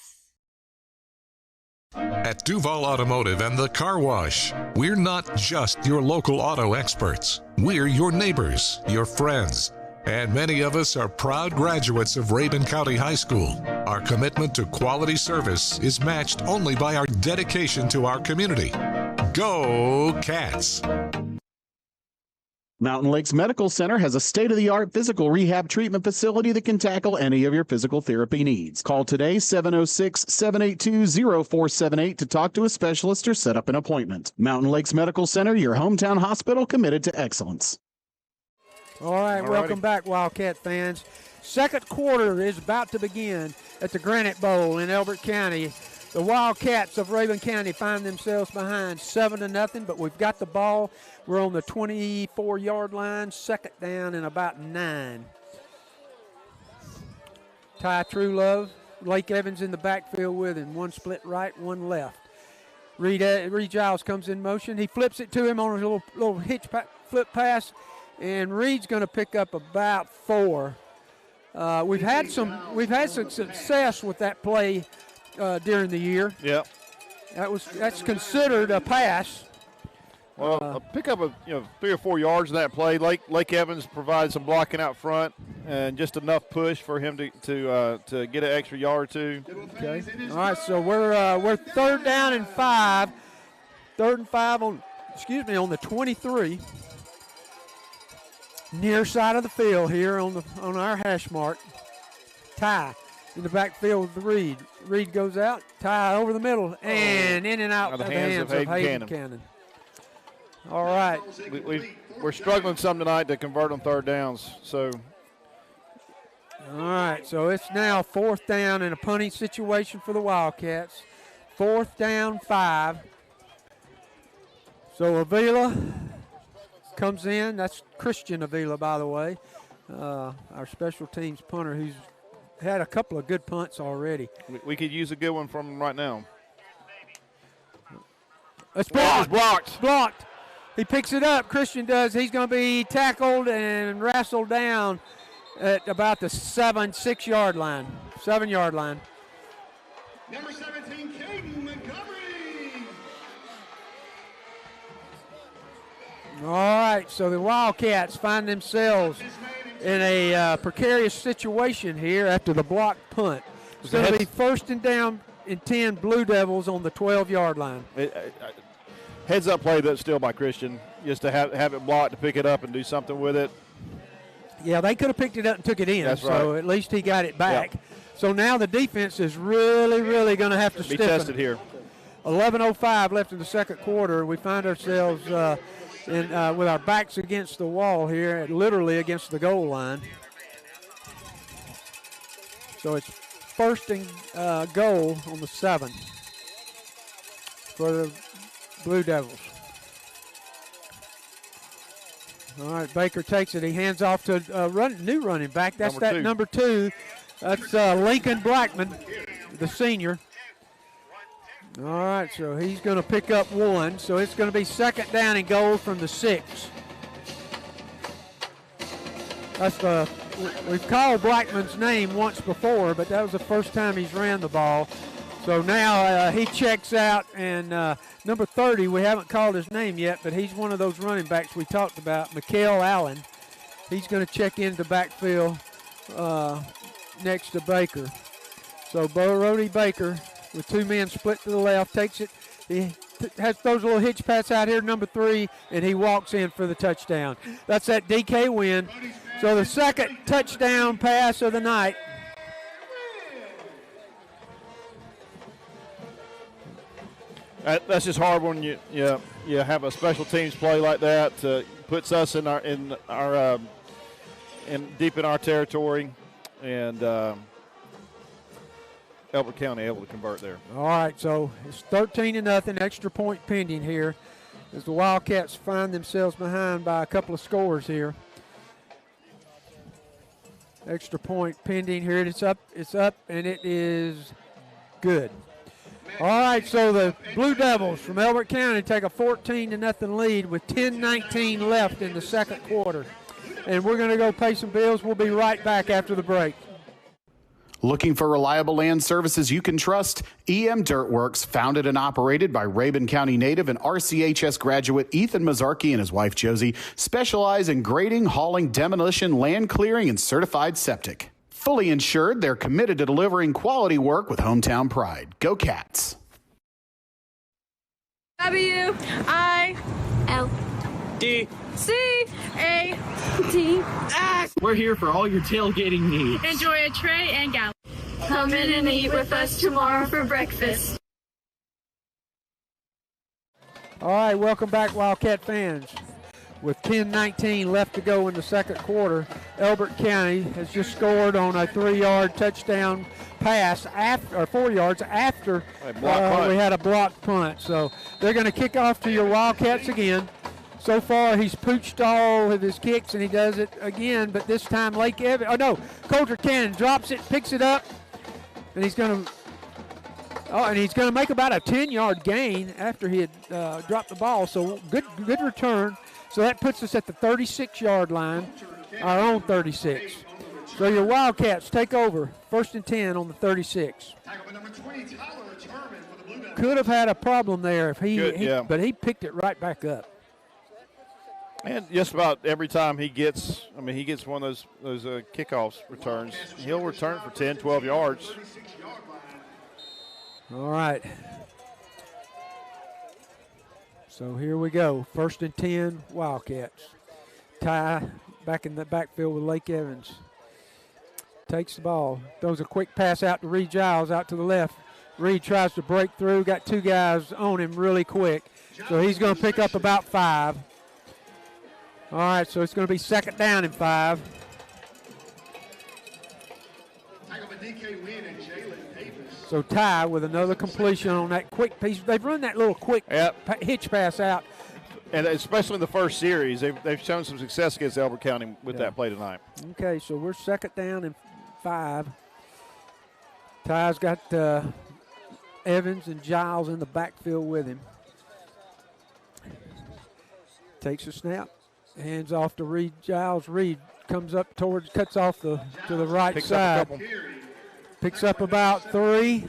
At Duval Automotive and the Car Wash, we're not just your local auto experts. We're your neighbors, your friends, and many of us are proud graduates of Rabun County High School. Our commitment to quality service is matched only by our dedication to our community. Go Cats! Mountain Lakes Medical Center has a state-of-the-art physical rehab treatment facility that can tackle any of your physical therapy needs. Call today, 706-782-0478 to talk to a specialist or set up an appointment. Mountain Lakes Medical Center, your hometown hospital committed to excellence. All right, welcome back, Wildcat fans. Second quarter is about to begin at the Granite Bowl in Elbert County. The Wildcats of Rabun County find themselves behind 7-0, but we've got the ball. We're on the 24-yard line, second down and about 9. Ty Truelove, Lake Evans in the backfield with him. 1 split right, 1 left. Reed Giles comes in motion. He flips it to him on a little hitch flip pass, and Reed's going to pick up about 4. We've had some success with that play during the year. Yeah, that's considered a pass. Well, a pickup of 3 or 4 yards in that play. Lake Evans provides some blocking out front and just enough push for him to get an extra yard or 2. Okay. All right. So we're third down and 5. Third and 5 on the 23. Near side of the field here on our hash mark. Ty in the backfield with Reed. Reed goes out. Ty over the middle and in and out of the hands of Hayden Cannon. All right. We're struggling some tonight to convert on third downs. So. All right. So it's now 4th down in a punting situation for the Wildcats. 4th down, 5. So Avila comes in. That's Christian Avila, by the way, our special teams punter who's had a couple of good punts already. We could use a good one from him right now. It's blocked. Blocked. Blocked. He picks it up. Christian does. He's going to be tackled and wrestled down at about the 7-6-yard line. 7-yard line. Number 17, Caden Montgomery. All right, so the Wildcats find themselves in a precarious situation here after the blocked punt. It's going to be 1st and down and 10 Blue Devils on the 12-yard line. Heads up play that's still by Christian, just to have it blocked, to pick it up and do something with it. Yeah, they could have picked it up and took it in. That's so right. At least he got it back. Yep. So now the defense is really going to have to be stiffen. tested here. 11:05 left in the second quarter. We find ourselves with our backs against the wall here, literally against the goal line. So it's 1st and goal on the 7 for the Blue Devils. All right, Baker takes it. He hands off to new running back. That's number 2. That's Lincoln Blackman, the senior. All right, so he's going to pick up 1. So it's going to be 2nd down and goal from the 6. We've called Blackman's name once before, but that was the first time he's ran the ball. So now he checks out, and number 30, we haven't called his name yet, but he's one of those running backs we talked about, Mikael Allen. He's going to check into backfield next to Baker. So Brody Baker, with 2 men split to the left, takes it. He throws a little hitch pass out here, number 3, and he walks in for the touchdown. That's that DK win. So the 2nd touchdown pass of the night. That's just hard when you have a special teams play like that. Puts us in deep in our territory, and Elbert County able to convert there. All right, so it's 13-0, extra point pending here as the Wildcats find themselves behind by a couple of scores here. Extra point pending here. It's up, and it is good. All right, so the Blue Devils from Elbert County take a 14-0 lead with 10:19 left in the second quarter. And we're going to go pay some bills. We'll be right back after the break. Looking for reliable land services you can trust? EM Dirtworks, founded and operated by Rabun County native and RCHS graduate Ethan Mazzarki and his wife Josie, specialize in grading, hauling, demolition, land clearing, and certified septic. Fully insured, they're committed to delivering quality work with hometown pride. Go Cats! W-I-L-D-C-A-T-X. We're here for all your tailgating needs. Enjoy a tray and gallon. Come in and eat with us tomorrow for breakfast. All right, welcome back, Wildcat fans. With 10:19 left to go in the second quarter, Elbert County has just scored on a 3-yard touchdown pass, or 4 yards after we had a blocked punt. So they're going to kick off to your Wildcats again. So far, he's pooched all of his kicks, and he does it again, but this time Coulter Cannon drops it, picks it up, and he's going to make about a 10-yard gain after he had dropped the ball. So good return. So that puts us at the 36-yard line, our own 36. So your Wildcats take over, 1st and 10 on the 36. Could have had a problem there if but he picked it right back up. And just about every time he gets one of those kickoffs returns, he'll return for 10, 12 yards. All right. So here we go. 1st and 10, Wildcats. Ty back in the backfield with Lake Evans. Takes the ball. Throws a quick pass out to Reed Giles out to the left. Reed tries to break through. Got 2 guys on him really quick. So he's going to pick up about 5. All right, so it's going to be 2nd down and 5. So Ty with another completion on that quick piece. They've run that little quick hitch pass out. And especially in the first series, they've shown some success against Elbert County with that play tonight. Okay, so we're 2nd down and 5. Ty's got Evans and Giles in the backfield with him. Takes a snap, hands off to Reed. Giles. Reed comes up towards, cuts off to the right side. Picks up about 3.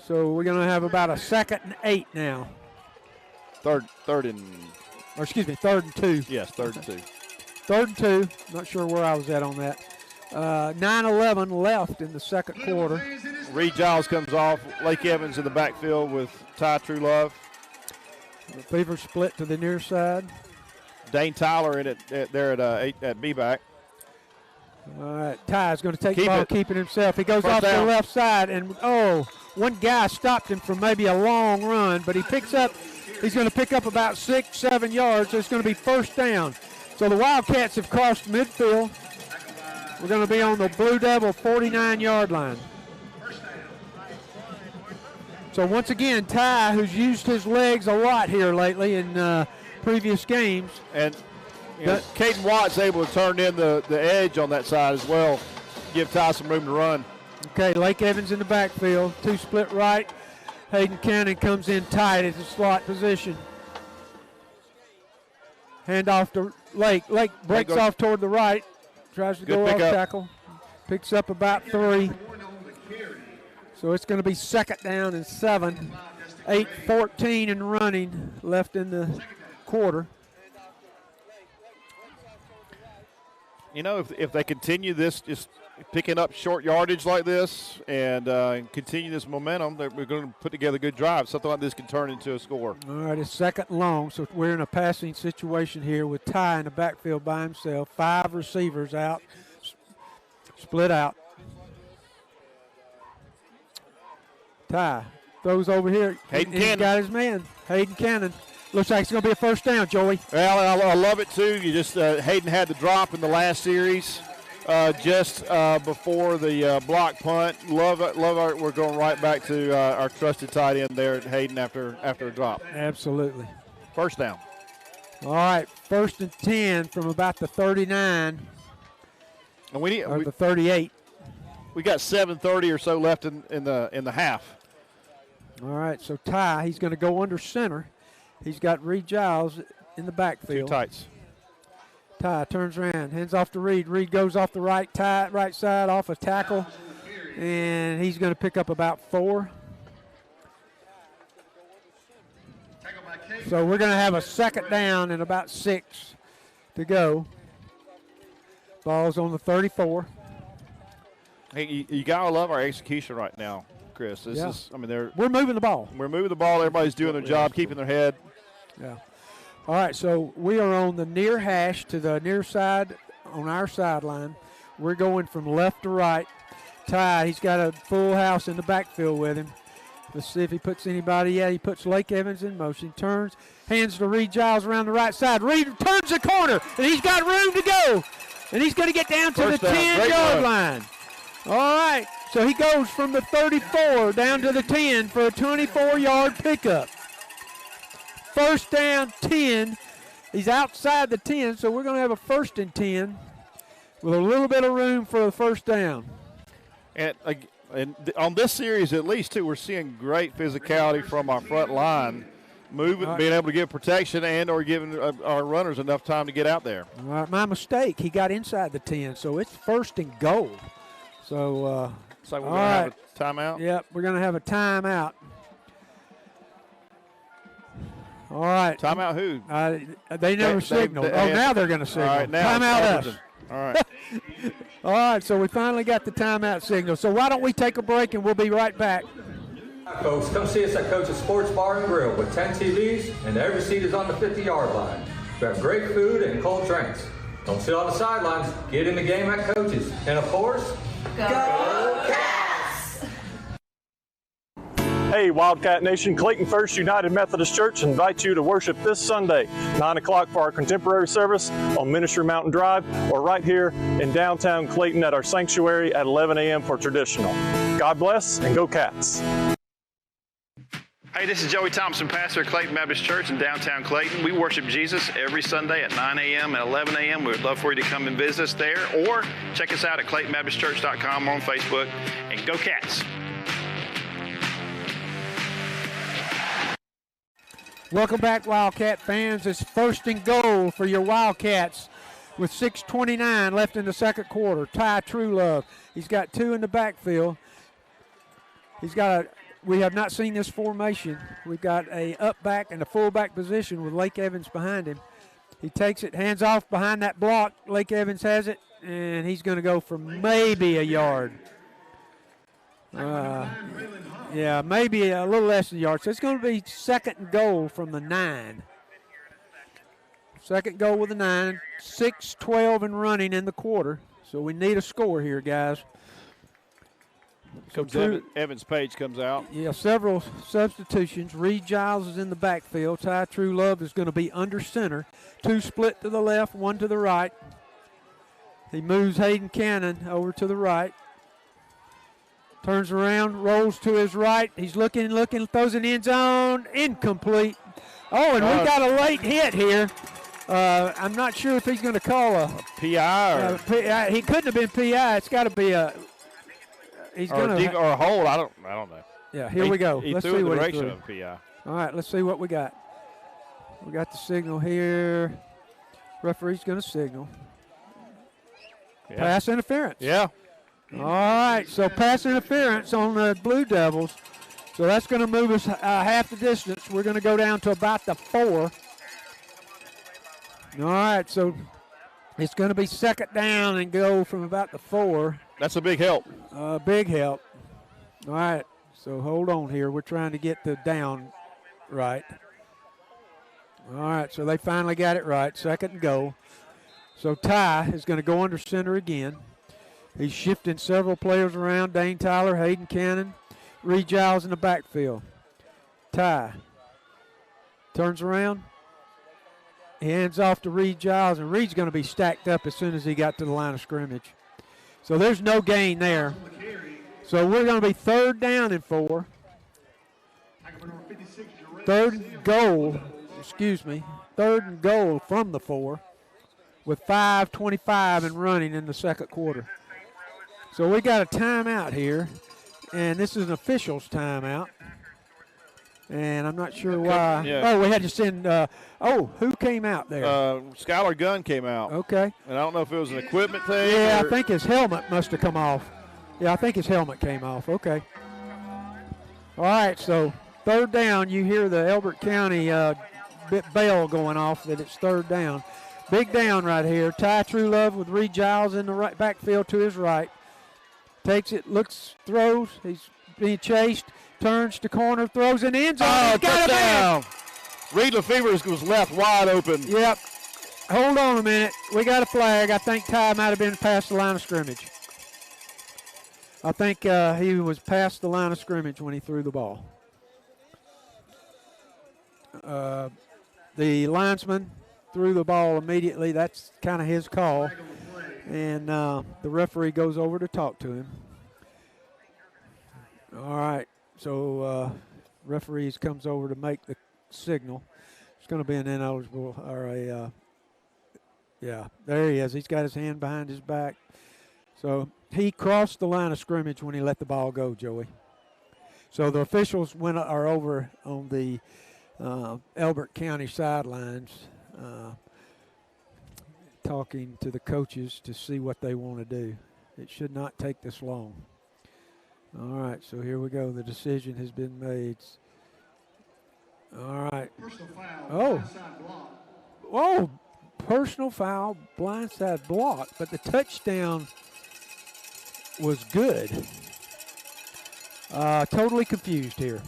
So we're going to have about a 2nd and 8 now. Third and 2. Yes, 3rd and 2. 3rd and 2. Not sure where I was at on that. 9:11 left in the second quarter. Reed Giles comes off. Lake Evans in the backfield with Ty Truelove. The Beaver split to the near side. Dane Tyler in it there at B-back. All right, Ty's going to take the ball, keeping himself. He goes off to the left side, and one guy stopped him from maybe a long run, but he's going to pick up about 6-7 yards, so it's going to be 1st down. So the Wildcats have crossed midfield. We're going to be on the Blue Devil 49-yard line. So once again, Ty, who's used his legs a lot here lately in previous games. And Caden Watt's able to turn in the edge on that side as well, give Ty some room to run. Okay, Lake Evans in the backfield, 2 split right. Hayden Cannon comes in tight at the slot position. Hand off to Lake. Lake breaks off toward the right, tries to go off tackle. Picks up about 3. So it's going to be 2nd down and 7. 8:14 and running left in the quarter. You know, if they continue this, just picking up short yardage like this and continue this momentum, we're going to put together a good drive. Something like this can turn into a score. All right, it's 2nd and long, so we're in a passing situation here with Ty in the backfield by himself. 5 receivers out, split out. Ty throws over here. Hayden Cannon. He's got his man, Hayden Cannon. Looks like it's going to be a 1st down, Joey. Well, I love it, too. You just Hayden had the drop in the last series just before the block punt. Love it. We're going right back to our trusted tight end there at Hayden after a drop. Absolutely. 1st down. All right, 1st and 10 from about the 39 and the 38. We got 7:30 or so left in the half. All right, so Ty, he's going to go under center. He's got Reed Giles in the backfield. 2 tights. Ty turns around, hands off to Reed. Reed goes off the right side, off a tackle, and he's going to pick up about 4. So we're going to have a 2nd down and about 6 to go. Ball's on the 34. Hey, you got to love our execution right now, Chris. We're moving the ball. We're moving the ball. Everybody's doing their job, keeping their head. Yeah. All right, so we are on the near hash to the near side on our sideline. We're going from left to right. Ty, he's got a full house in the backfield with him. Let's see if he puts anybody. Yeah, he puts Lake Evans in motion. Turns, hands to Reed Giles around the right side. Reed turns the corner, and he's got room to go. And he's going to get down to the 10-yard line. All right, so he goes from the 34 down to the 10 for a 24-yard pickup. 1st down, 10. He's outside the 10, so we're going to have a 1st and 10 with a little bit of room for a 1st down. And on this series at least, too, we're seeing great physicality from our front line, moving, being able to get protection and or giving our runners enough time to get out there. All right, my mistake. He got inside the 10, so it's 1st and goal. So, looks like we're going to have a timeout. Yep, we're going to have a timeout. All right. Timeout who? They never signaled. Now they're going to signal. All right, now timeout us. All right. All right, so we finally got the timeout signal. So why don't we take a break and we'll be right back. Folks, come see us at Coach's Sports Bar and Grill with 10 TVs and every seat is on the 50-yard line. We have great food and cold drinks. Don't sit on the sidelines. Get in the game at Coach's. And of course, Go Cats! Hey, Wildcat Nation, Clayton First United Methodist Church invites you to worship this Sunday, 9 o'clock for our contemporary service on Ministry Mountain Drive, or right here in downtown Clayton at our sanctuary at 11 a.m. for traditional. God bless and go Cats. Hey, Hey, this is Joey Thompson, pastor at Clayton Baptist Church in downtown Clayton. We worship Jesus every Sunday at 9 a.m. and 11 a.m. We would love for you to come and visit us there, or check us out at ClaytonBaptistChurch.com or on Facebook. And go Cats! Welcome back, Wildcat fans. It's 1st and goal for your Wildcats with 6:29 left in the second quarter. Ty Truelove, he's got 2 in the backfield. We have not seen this formation. We've got a up back and a fullback position with Lake Evans behind him. He takes it, hands off behind that block. Lake Evans has it, and he's going to go for maybe a yard. Yeah, maybe a little less than a yard. So it's going to be 2nd and goal from the 9. 2nd goal with the 9. 6:12 and running in the quarter. So we need a score here, guys. Evans Page comes out. Yeah, several substitutions. Reed Giles is in the backfield. Ty Truelove is going to be under center. 2 split to the left, 1 to the right. He moves Hayden Cannon over to the right. Turns around, rolls to his right. He's looking, throws an end zone. Incomplete. Oh, and we got a late hit here. I'm not sure if he's going to call a PI. He couldn't have been PI. It's got to be a. He's or a hold. I don't know. Yeah, here we go. Let's see what he threw. of PI. All right, let's see what we got. We got the signal here. Referee's going to signal. Yeah. Pass interference. Yeah. All right, so pass interference on the Blue Devils. So that's going to move us half the distance. We're going to go down to about the 4. All right, so it's going to be 2nd down and go from about the 4. That's a big help. Big help. All right, so hold on here. We're trying to get the down right. All right, so they finally got it right. 2nd and goal. So Ty is going to go under center again. He's shifting several players around. Dane Tyler, Hayden Cannon, Reed Giles in the backfield. Ty turns around. He hands off to Reed Giles, and Reed's going to be stacked up as soon as he got to the line of scrimmage. So there's no gain there. So we're going to be 3rd down and 4. 3rd and goal from the 4 with 5:25 and running in the second quarter. So we got a timeout here, and this is an official's timeout. And I'm not sure why. Yeah. Oh, we had to send who came out there? Skylar Gunn came out. Okay. And I don't know if it was an equipment thing. Yeah, I think his helmet must have come off. Yeah, I think his helmet came off. Okay. All right, so 3rd down. You hear the Elbert County bell going off that it's 3rd down. Big down right here. Ty Truelove with Reed Giles in the right backfield to his right. Takes it, looks, throws. He's being chased. Turns to corner, throws an end zone. Oh, touchdown. Reed Lefevre was left wide open. Yep. Hold on a minute. We got a flag. I think Ty might have been past the line of scrimmage. I think he was past the line of scrimmage when he threw the ball. The linesman threw the ball immediately. That's kind of his call. And the referee goes over to talk to him. All right. So referees comes over to make the signal. It's going to be an ineligible or a there he is. He's got his hand behind his back. So he crossed the line of scrimmage when he let the ball go, Joey. So the officials are over on the Elbert County sidelines talking to the coaches to see what they want to do. It should not take this long. All right, so here we go. The decision has been made. All right. Personal foul, blindside block, but the touchdown was good. Totally confused here.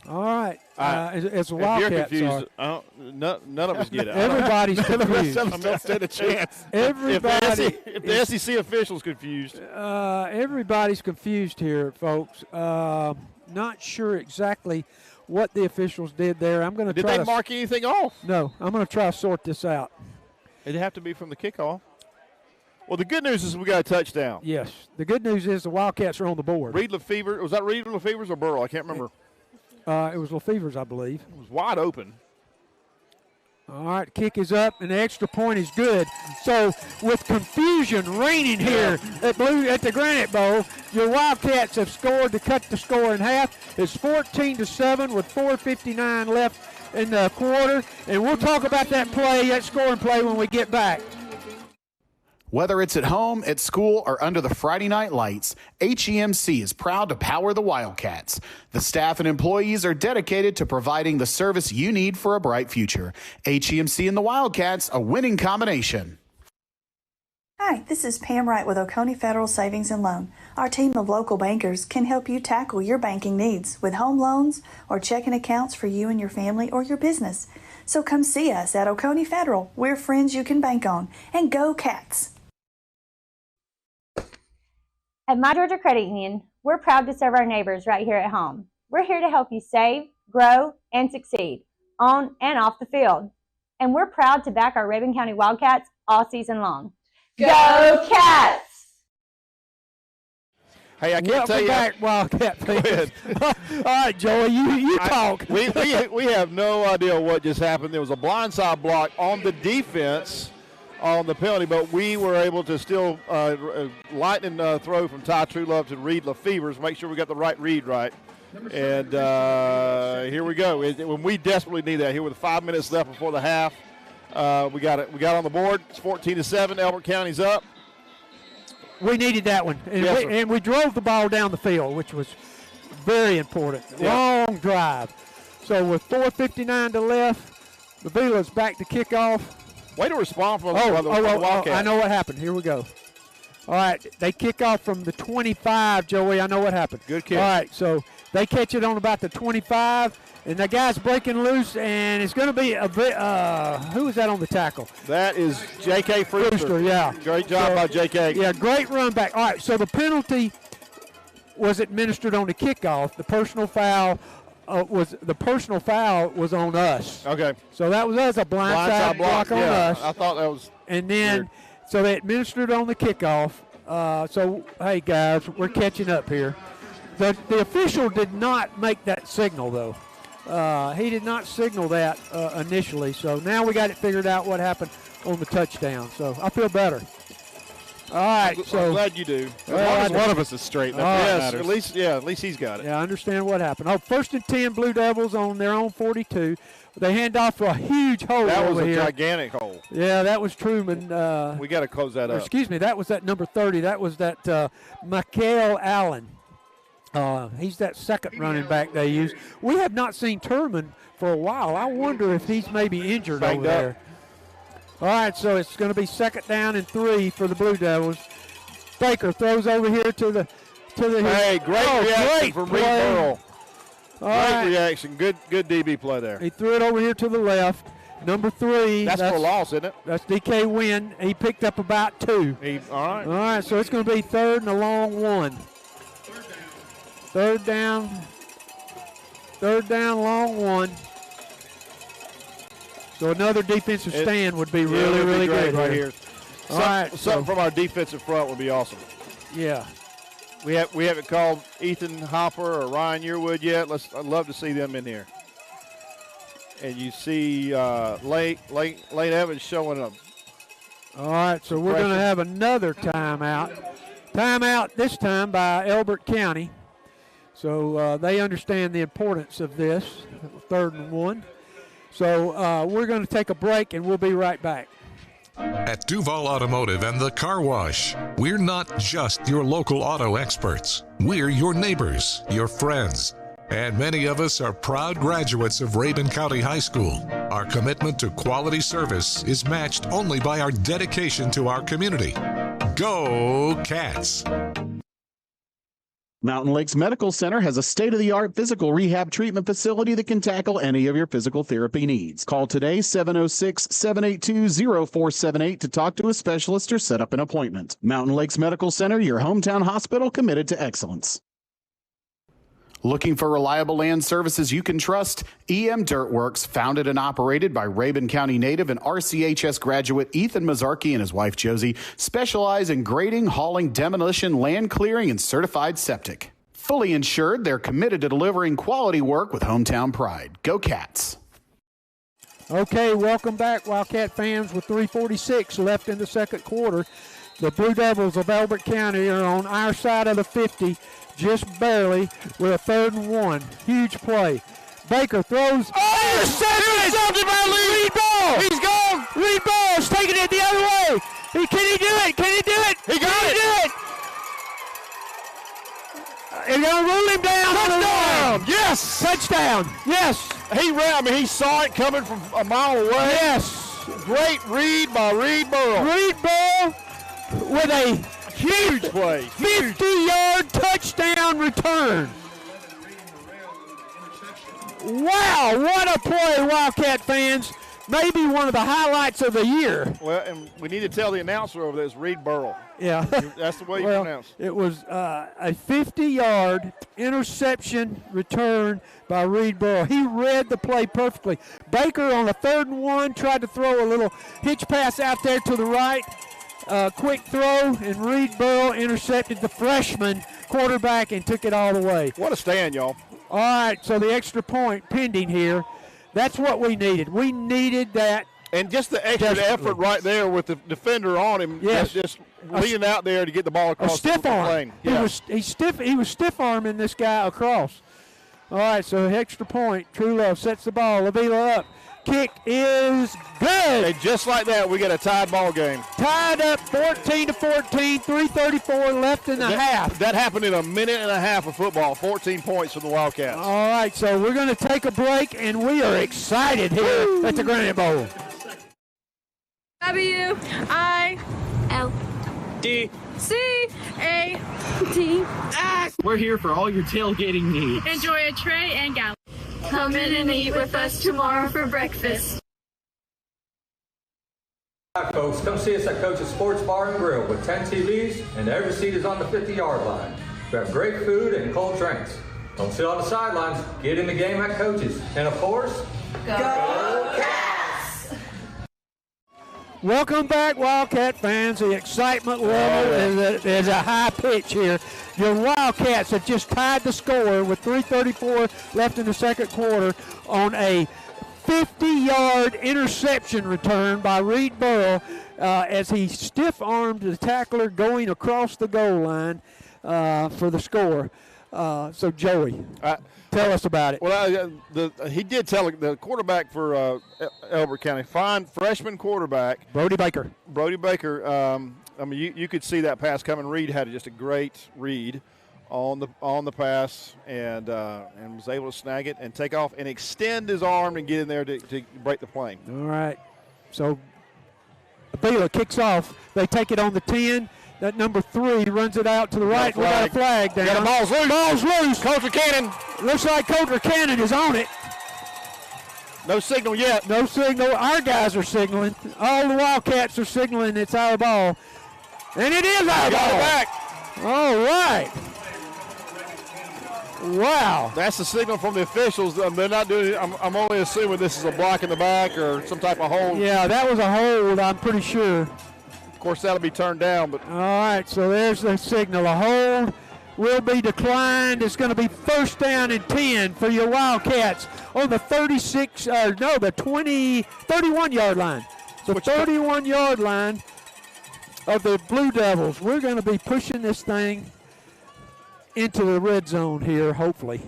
All right. As a Wildcats confused, none of us get it. Everybody's confused. None of us don't stand a chance. Everybody. If the SEC official's confused. Everybody's confused here, folks. Not sure exactly what the officials did there. I'm going to try. Did they mark anything off? No. I'm going to try to sort this out. It'd have to be from the kickoff. Well, the good news is we got a touchdown. Yes. The good news is the Wildcats are on the board. Reed Lefevre. Was that Reed Lefevre's or Burrow? I can't remember. It was Lefevre's, I believe. It was wide open. All right, kick is up, and the extra point is good. So with confusion reigning here at the Granite Bowl, your Wildcats have scored to cut the score in half. It's 14-7 with 4:59 left in the quarter, and we'll talk about that scoring play when we get back. Whether it's at home, at school, or under the Friday night lights, HEMC is proud to power the Wildcats. The staff and employees are dedicated to providing the service you need for a bright future. HEMC and the Wildcats, a winning combination. Hi, this is Pam Wright with Oconee Federal Savings and Loan. Our team of local bankers can help you tackle your banking needs with home loans or checking accounts for you and your family or your business. So come see us at Oconee Federal. We're friends you can bank on. And go Cats! At My Georgia Credit Union, we're proud to serve our neighbors right here at home. We're here to help you save, grow, and succeed on and off the field. And we're proud to back our Rabun County Wildcats all season long. Go Cats! Hey, I can't tell you. Welcome back, Wildcat. Go ahead. All right, Joey, you talk. We have no idea what just happened. There was a blindside block on the defense on the penalty, but we were able to still lightning throw from Ty Truelove to Reed Lefevre's, make sure we got the right read right. And here we go. When we desperately need that, here with 5 minutes left before the half, we got it. We got on the board. It's 14-7. Elbert County's up. We needed that one, and we drove the ball down the field, which was very important. Yeah. Long drive. So with 4:59 to left, the Vila's back to kickoff. Way to respond from the Wildcats. I know what happened. Here we go. All right, they kick off from the 25, Joey. I know what happened. Good kick. All right, so they catch it on about the 25, and the guy's breaking loose, and it's going to be who is that on the tackle? That is J.K. Brewster. Yeah. Great job by J.K. Yeah, great run back. All right, so the penalty was administered on the kickoff. The personal foul was on us. Okay. So that was us, a blindside block on us. I thought that was And then, weird. So they administered on the kickoff. So, hey, guys, we're catching up here. The official did not make that signal, though. He did not signal that initially. So now we got it figured out what happened on the touchdown. So I feel better. All right, so I'm glad you do. As long as one of us is straight, that matters. At least he's got it. Yeah, I understand what happened. Oh, 1st and 10, Blue Devils on their own 42. They hand off for a huge hole That over was a here. gigantic hole. Yeah, that was Truman. We got to close that up. Excuse me, that was that number 30. That was that Mikael Allen. He's that second running back they use. We have not seen Turman for a while. I wonder if he's maybe injured over there. All right, so it's going to be 2nd down and 3 for the Blue Devils. Baker throws over here to the. Hey, great reaction from Reed Burrell. Great reaction. Good DB play there. He threw it over here to the left. Number 3. That's for loss, isn't it? That's DK Wynn. He picked up about 2. All right. All right, so it's going to be 3rd and a long 1. 3rd down, long 1. So another defensive stand would be really good right here. All right, something from our defensive front would be awesome. Yeah. We haven't called Ethan Hopper or Ryan Yearwood yet. I'd love to see them in here. And you see Lane Evans showing up. All right, so we're going to have another timeout. Timeout this time by Elbert County. So they understand the importance of this, 3rd and 1. So we're going to take a break, and we'll be right back. At Duval Automotive and the Car Wash, we're not just your local auto experts. We're your neighbors, your friends. And many of us are proud graduates of Rabun County High School. Our commitment to quality service is matched only by our dedication to our community. Go Cats! Mountain Lakes Medical Center has a state-of-the-art physical rehab treatment facility that can tackle any of your physical therapy needs. Call today, 706-782-0478 to talk to a specialist or set up an appointment. Mountain Lakes Medical Center, your hometown hospital committed to excellence. Looking for reliable land services you can trust? EM Dirtworks, founded and operated by Rabun County native and RCHS graduate Ethan Mazzarki and his wife Josie, specialize in grading, hauling, demolition, land clearing, and certified septic. Fully insured, they're committed to delivering quality work with hometown pride. Go Cats! Okay, welcome back, Wildcat fans, with 3:46 left in the second quarter. The Blue Devils of Elbert County are on our side of the 50, just barely, with a 3rd and 1. Huge play. Baker throws. Oh, intercepted by Reed Ball. He's gone. Reed Ball is taking it the other way. Can he do it? Can he do it? He got it. They're going to rule him down. Touchdown. Yes. Touchdown. Yes. He ran. I mean, he saw it coming from a mile away. Yes. Great read by Reed Ball. Reed Ball with a huge play. 50-yard touchdown return. Wow, what a play, Wildcat fans. Maybe one of the highlights of the year. Well, and we need to tell the announcer over there, it's Reed Burrell. Yeah. That's the way you pronounce it. It was a 50-yard interception return by Reed Burrell. He read the play perfectly. Baker on a 3rd and 1 tried to throw a little hitch pass out there to the right. Quick throw, and Reed Burrell intercepted the freshman quarterback and took it all the way. What a stand, y'all. All right, so the extra point pending here. That's what we needed. We needed that. And just the extra effort right there with the defender on him. Yes. Just leaning out there to get the ball across. A stiff the arm. lane. He was stiff arming this guy across. All right, so extra point. True Love sets the ball. Avila up. Kick is good. And just like that, we got a tied ball game. Tied up 14-14, 3:34 left in the half. That happened in a minute and a half of football. 14 points for the Wildcats. All right, so we're going to take a break, and we are excited here at the Granite Bowl. W-I-L-D-C-A-T-S. We're here for all your tailgating needs. Enjoy a tray and gallon. Come in and eat with us tomorrow for breakfast. Hi, folks. Come see us at Coach's Sports Bar and Grill with 10 TVs, and every seat is on the 50-yard line. We have great food and cold drinks. Don't sit on the sidelines. Get in the game at Coach's. And, of course, go Cats! Welcome back, Wildcat fans. The excitement level is a high pitch here. Your Wildcats have just tied the score with 3:34 left in the second quarter on a 50-yard interception return by Reed Burrell as he stiff-armed the tackler going across the goal line for the score. So, Joey, tell us about it. Well, he did tell the quarterback for Elbert County, fine freshman quarterback. Brody Baker. I mean, you could see that pass coming. Reed had just a great read on the pass and was able to snag it and take off and extend his arm and get in there to break the plane. All right. So, Avila kicks off. They take it on the 10. That number 3 runs it out to the right. We got a flag down. Got a ball's loose. Ball's loose. Coulter Cannon. Looks like Coulter Cannon is on it. No signal yet. No signal. Our guys are signaling. All the Wildcats are signaling it's our ball. And it is our ball. Back. All right. Wow. That's the signal from the officials. They're not doing it. I'm only assuming this is a block in the back or some type of hold. Yeah, that was a hold, I'm pretty sure. Of course, that'll be turned down. But all right, so there's the signal. A hold will be declined. It's going to be 1st down and 10 for your Wildcats on the 31-yard line. The 31-yard line of the Blue Devils. We're going to be pushing this thing into the red zone here, hopefully.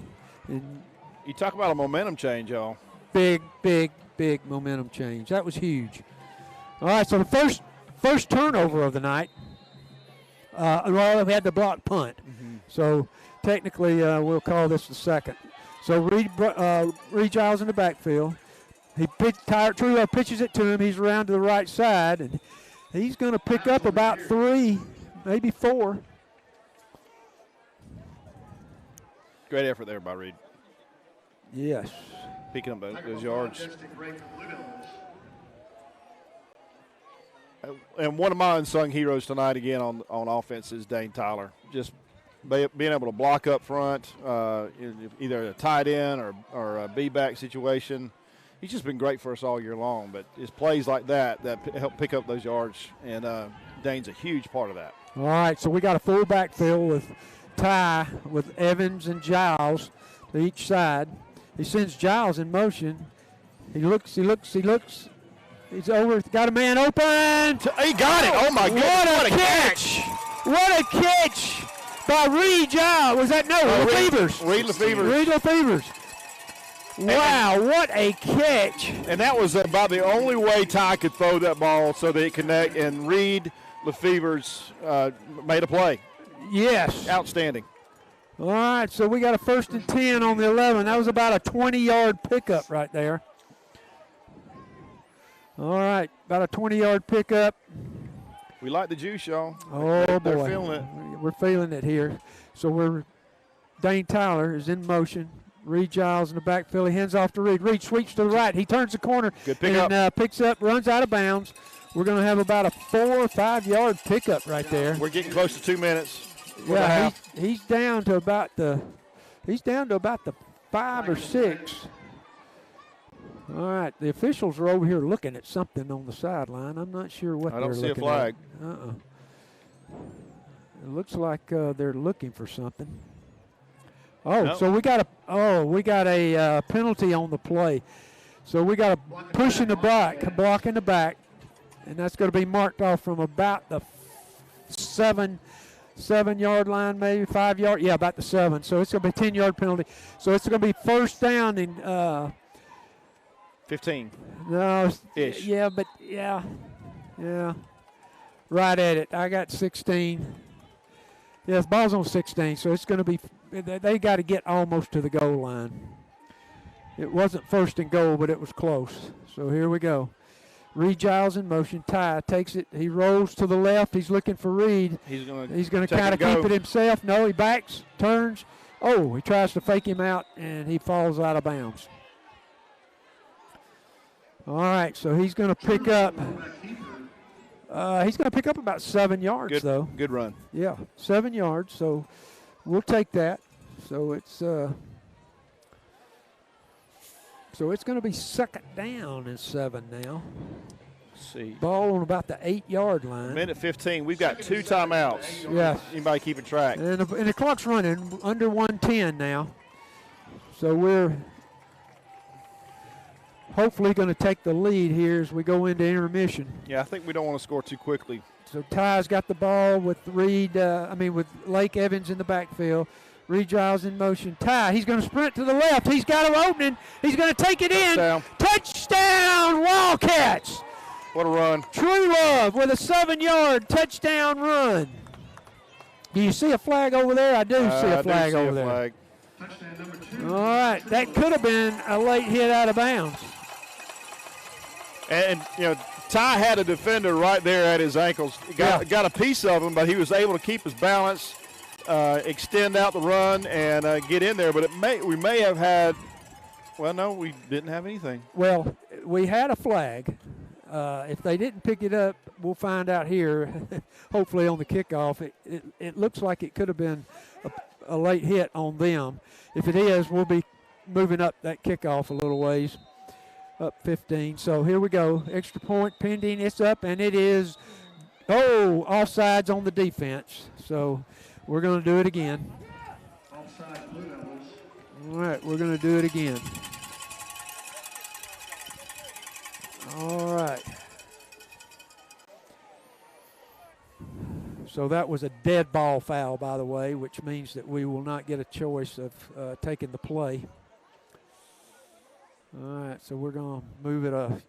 And you talk about a momentum change, y'all. Big momentum change. That was huge. All right, so the first turnover of the night. Well, we had the block punt. Mm-hmm. So technically we'll call this the second. So Reed Giles in the backfield. True Love pitches it to him. He's around to the right side, and he's going to pick up about 3, maybe 4. Great effort there by Reed. Yes. Picking up those yards. And one of my unsung heroes tonight again on offense is Dane Tyler. Just being able to block up front, either a tight end or a B-back situation. He's just been great for us all year long. But it's plays like that help pick up those yards, and Dane's a huge part of that. All right, so we got a full backfield with tie with Evans and Giles to each side. He sends Giles in motion. He looks. He's over. Got a man open. He got it. Oh, my goodness. What a catch. What a catch by Reed Giles. Was that Lefevers? Reed Lefevers. Reed Lefevers. Wow, what a catch. And that was about the only way Ty could throw that ball so that it connect, and Reed Lefevers made a play. Yes. Outstanding. All right, so we got a 1st and 10 on the 11. That was about a 20-yard pickup right there. All right, about a 20-yard pickup. We like the juice, y'all. Oh, boy. They're feeling it. We're feeling it here. So Dane Tyler is in motion. Reed Giles in the backfield. He hands off to Reed. Reed sweeps to the right. He turns the corner. Good pickup. And picks up, runs out of bounds. We're going to have about a 4 or 5 yard pickup right there. We're getting close to 2 minutes. Yeah, he's down to about the 5 or 6. All right, the officials are over here looking at something on the sideline. I'm not sure what they're looking at. I don't see a flag. It looks like they're looking for something. Oh, nope. So we got a penalty on the play. So we got a push in the back, block in the back, and that's going to be marked off from about the 7-yard line, maybe 5 yard. Yeah, about the 7. So it's going to be a 10-yard penalty. So it's going to be first down in 15. No. Ish. Yeah, but yeah. Right at it. I got 16. Yeah, the ball's on 16, so it's going to be. They got to get almost to the goal line. It wasn't 1st and goal, but it was close. So here we go. Reed Giles in motion. Ty takes it. He rolls to the left. He's looking for Reed. He's going to kind of keep it himself. No, he backs, turns. Oh, he tries to fake him out, and he falls out of bounds. All right, so he's going to pick up. He's going to pick up about 7 yards, though. Good run. Yeah, 7 yards. So we'll take that. So it's going to be 2nd down and 7 now. Let's see. Ball on about the 8-yard line. Minute 15. We've got 2 timeouts. Yes. Anybody keeping track? And the clock's running under 1:10 now. So we're hopefully going to take the lead here as we go into intermission. Yeah, I think we don't want to score too quickly. So Ty's got the ball with with Lake Evans in the backfield. Reed Giles in motion. Ty, he's going to sprint to the left. He's got an opening. He's going to take it in. Touchdown, Wildcats. What a run. True Love with a 7-yard touchdown run. Do you see a flag over there? I do see a flag over there. All right, that could have been a late hit out of bounds. And Ty had a defender right there at his ankles. Got a piece of him, but he was able to keep his balance, extend out the run, and get in there. But we may have had – well, no, we didn't have anything. Well, we had a flag. If they didn't pick it up, we'll find out here, hopefully on the kickoff. It looks like it could have been a late hit on them. If it is, we'll be moving up that kickoff a little ways, up 15. So here we go. Extra point pending. It's up, and it is, offsides on the defense. So we're going to do it again. All right, we're going to do it again. All right. So that was a dead ball foul, by the way, which means that we will not get a choice of taking the play. All right, so we're going to move it 1.5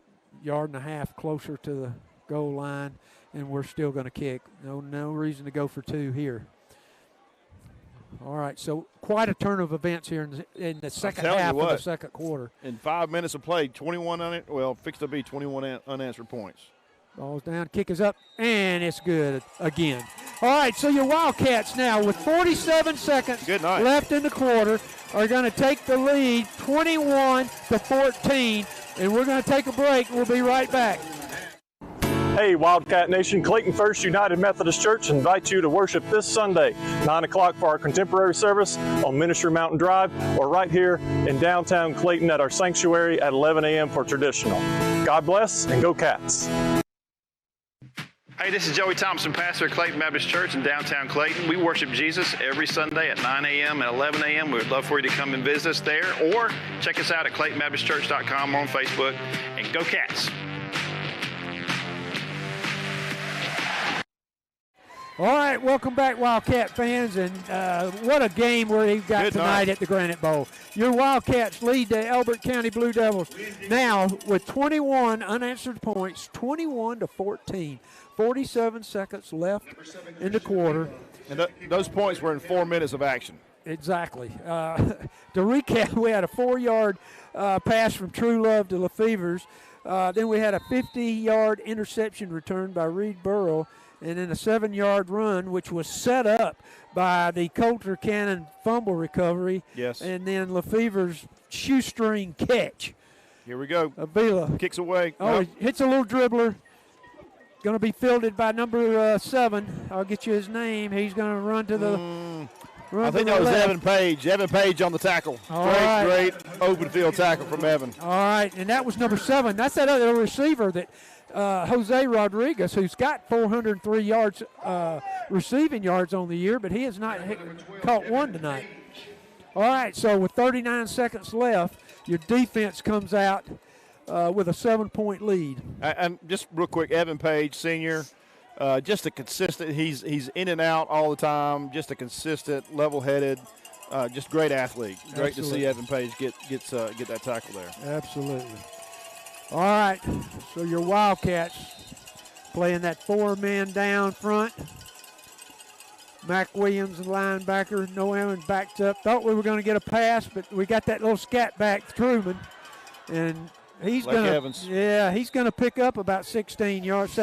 yards closer to the goal line, and we're still going to kick. No reason to go for 2 here. All right, so quite a turn of events here in the second half of the second quarter. In 5 minutes of play, 21 fixed to be 21 unanswered points. Ball's down, kick is up, and it's good again. All right, so your Wildcats now with 47 seconds left in the quarter are going to take the lead 21-14, and we're going to take a break. We'll be right back. Hey, Wildcat Nation, Clayton First United Methodist Church invites you to worship this Sunday, 9 o'clock for our contemporary service on Ministry Mountain Drive, or right here in downtown Clayton at our sanctuary at 11 a.m. for traditional. God bless and go Cats. Hey, this is Joey Thompson, pastor at Clayton Baptist Church in downtown Clayton. We worship Jesus every Sunday at 9 a.m. and 11 a.m. We would love for you to come and visit us there, or check us out at ClaytonBaptistChurch.com or on Facebook. And go Cats! All right, welcome back, Wildcat fans, and what a game we've got tonight at the Granite Bowl. Your Wildcats lead the Elbert County Blue Devils now with 21 unanswered points, 21-14. 47 seconds left in the quarter. And those points were in 4 minutes of action. Exactly. To recap, we had a 4-yard pass from True Love to Lefevers. Then we had a 50-yard interception return by Reed Burrow, and then a 7-yard run, which was set up by the Coulter Cannon fumble recovery. Yes. And then Lefevers' shoestring catch. Here we go. Avila kicks away. Oh, he hits a little dribbler. Going to be fielded by number 7. I'll get you his name. He's going to run to the I think that was left. Evan Page. Evan Page on the tackle. Great open field tackle from Evan. All right, and that was number 7. That's that other receiver that Jose Rodriguez, who's got 403 yards receiving yards on the year, but he has not caught one tonight. All right, so with 39 seconds left, your defense comes out with a 7-point lead. And just real quick, Evan Page, senior, just a consistent. He's in and out all the time. Just a consistent, level-headed, just great athlete. Great to see Evan Page get that tackle there. Absolutely. All right, so your Wildcats playing that 4-man down front. Mac Williams, the linebacker. Nolan backed up. Thought we were going to get a pass, but we got that little scat back Truman, and he's going to pick up about 17 yards.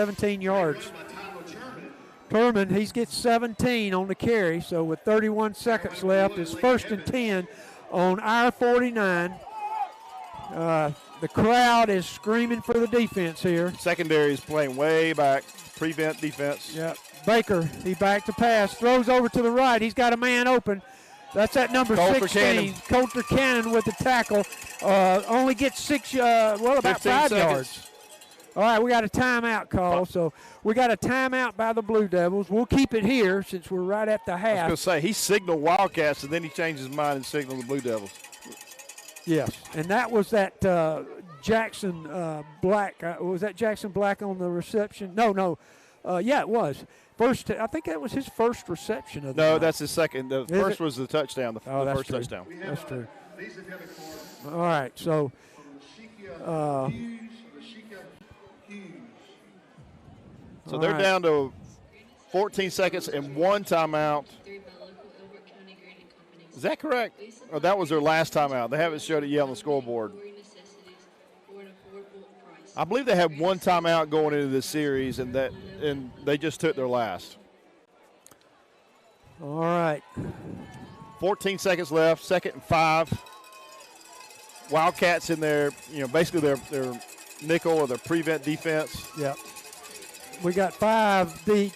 Turman, he gets 17 on the carry, so with 31 seconds left, it's 1st and 10 on our 49. The crowd is screaming for the defense here. Secondary is playing way back, prevent defense. Yep. Baker, he backed to pass, throws over to the right. He's got a man open. That's at number 16. Coulter Cannon with the tackle. Only gets about 5 yards. All right, we got a timeout call. So we got a timeout by the Blue Devils. We'll keep it here since we're right at the half. I was going to say, he signaled Wildcats, and then he changed his mind and signaled the Blue Devils. Yes, and that was that Jackson Black. Was that Jackson Black on the reception? No. Yeah, it was. I think that was his first reception of the night. That's his second. The first was the touchdown, the first true. touchdown. That's true. All right, so they're down to 14 seconds and 1 timeout. Is that correct? Oh, that was their last timeout. They haven't showed it yet on the scoreboard. I believe they had 1 timeout going into this series, and they just took their last. All right. 14 seconds left, 2nd and 5. Wildcats in their, basically their nickel or their prevent defense. Yep. We got 5 deep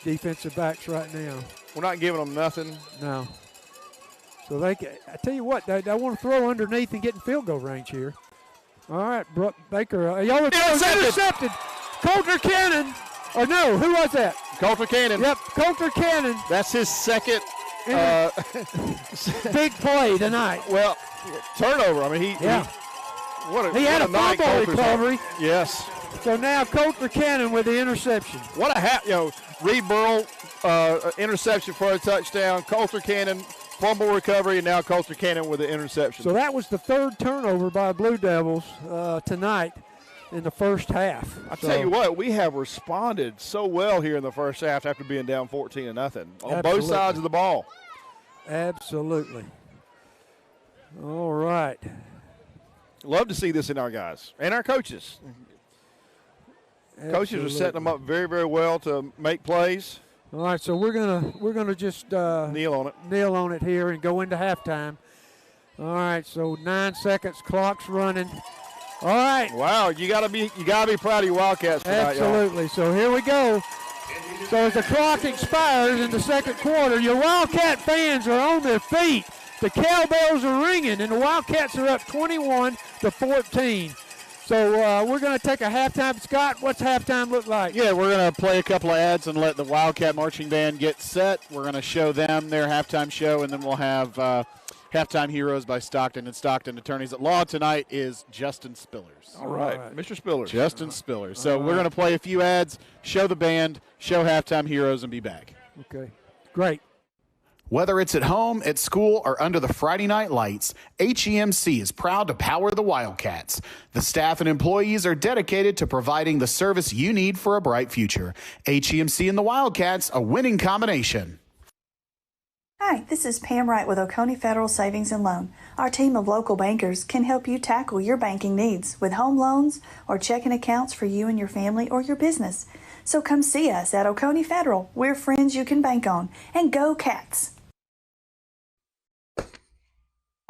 defensive backs right now. We're not giving them nothing. No. So I tell you what, they want to throw underneath and get in field goal range here. All right, Baker. Intercepted. Coulter Cannon. Or no, who was that? Coulter Cannon. Yep, Coulter Cannon. That's his second big play tonight. Well, turnover. I mean, he had a fumble recovery. Yes. So now Coulter Cannon with the interception. What a Reed Burrow interception for a touchdown. Coulter Cannon fumble recovery, and now Coulter Cannon with the interception. So that was the 3rd turnover by Blue Devils tonight in the first half. I tell you what, we have responded so well here in the first half after being down 14-0 on both sides of the ball. Absolutely. All right. Love to see this in our guys and our coaches. Absolutely. Coaches are setting them up very, very well to make plays. All right, so we're gonna just kneel on it here and go into halftime. All right, so 9 seconds, clock's running. All right. Wow, you gotta be proud of your Wildcats tonight, absolutely. Y'all. So here we go. So as the clock expires in the 2nd quarter, your Wildcat fans are on their feet. The cowbells are ringing, and the Wildcats are up 21-14. So we're going to take a halftime. Scott, what's halftime look like? Yeah, we're going to play a couple of ads and let the Wildcat Marching Band get set. We're going to show them their halftime show, and then we'll have Halftime Heroes by Stockton and Stockton Attorneys at Law. Tonight is Justin Spillers. All right. Mr. Spillers. Justin Spillers. So we're going to play a few ads, show the band, show Halftime Heroes, and be back. Okay, great. Whether it's at home, at school, or under the Friday night lights, HEMC is proud to power the Wildcats. The staff and employees are dedicated to providing the service you need for a bright future. HEMC and the Wildcats, a winning combination. Hi, this is Pam Wright with Oconee Federal Savings and Loan. Our team of local bankers can help you tackle your banking needs with home loans or checking accounts for you and your family or your business. So come see us at Oconee Federal. We're friends you can bank on. And go Cats!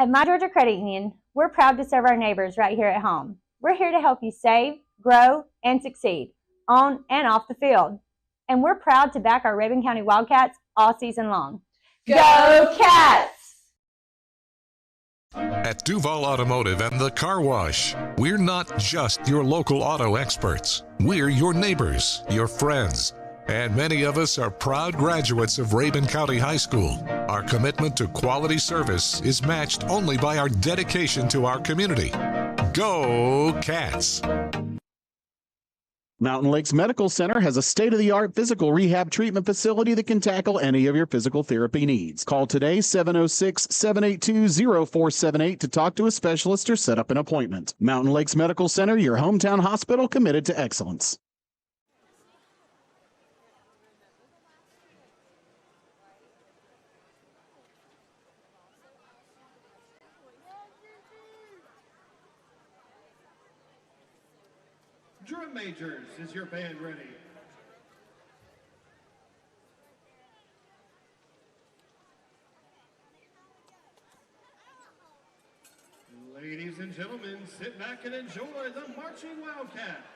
At My Georgia Credit Union, we're proud to serve our neighbors right here at home. We're here to help you save, grow, and succeed on and off the field. And we're proud to back our Rabun County Wildcats all season long. Go Cats! At Duval Automotive and the Car Wash, we're not just your local auto experts. We're your neighbors, your friends, and many of us are proud graduates of Rabun County High School. Our commitment to quality service is matched only by our dedication to our community. Go Cats! Mountain Lakes Medical Center has a state-of-the-art physical rehab treatment facility that can tackle any of your physical therapy needs. Call today 706-782-0478 to talk to a specialist or set up an appointment. Mountain Lakes Medical Center, your hometown hospital committed to excellence. Drum Majors, is your band ready? Ladies and gentlemen, sit back and enjoy the Marching Wildcats.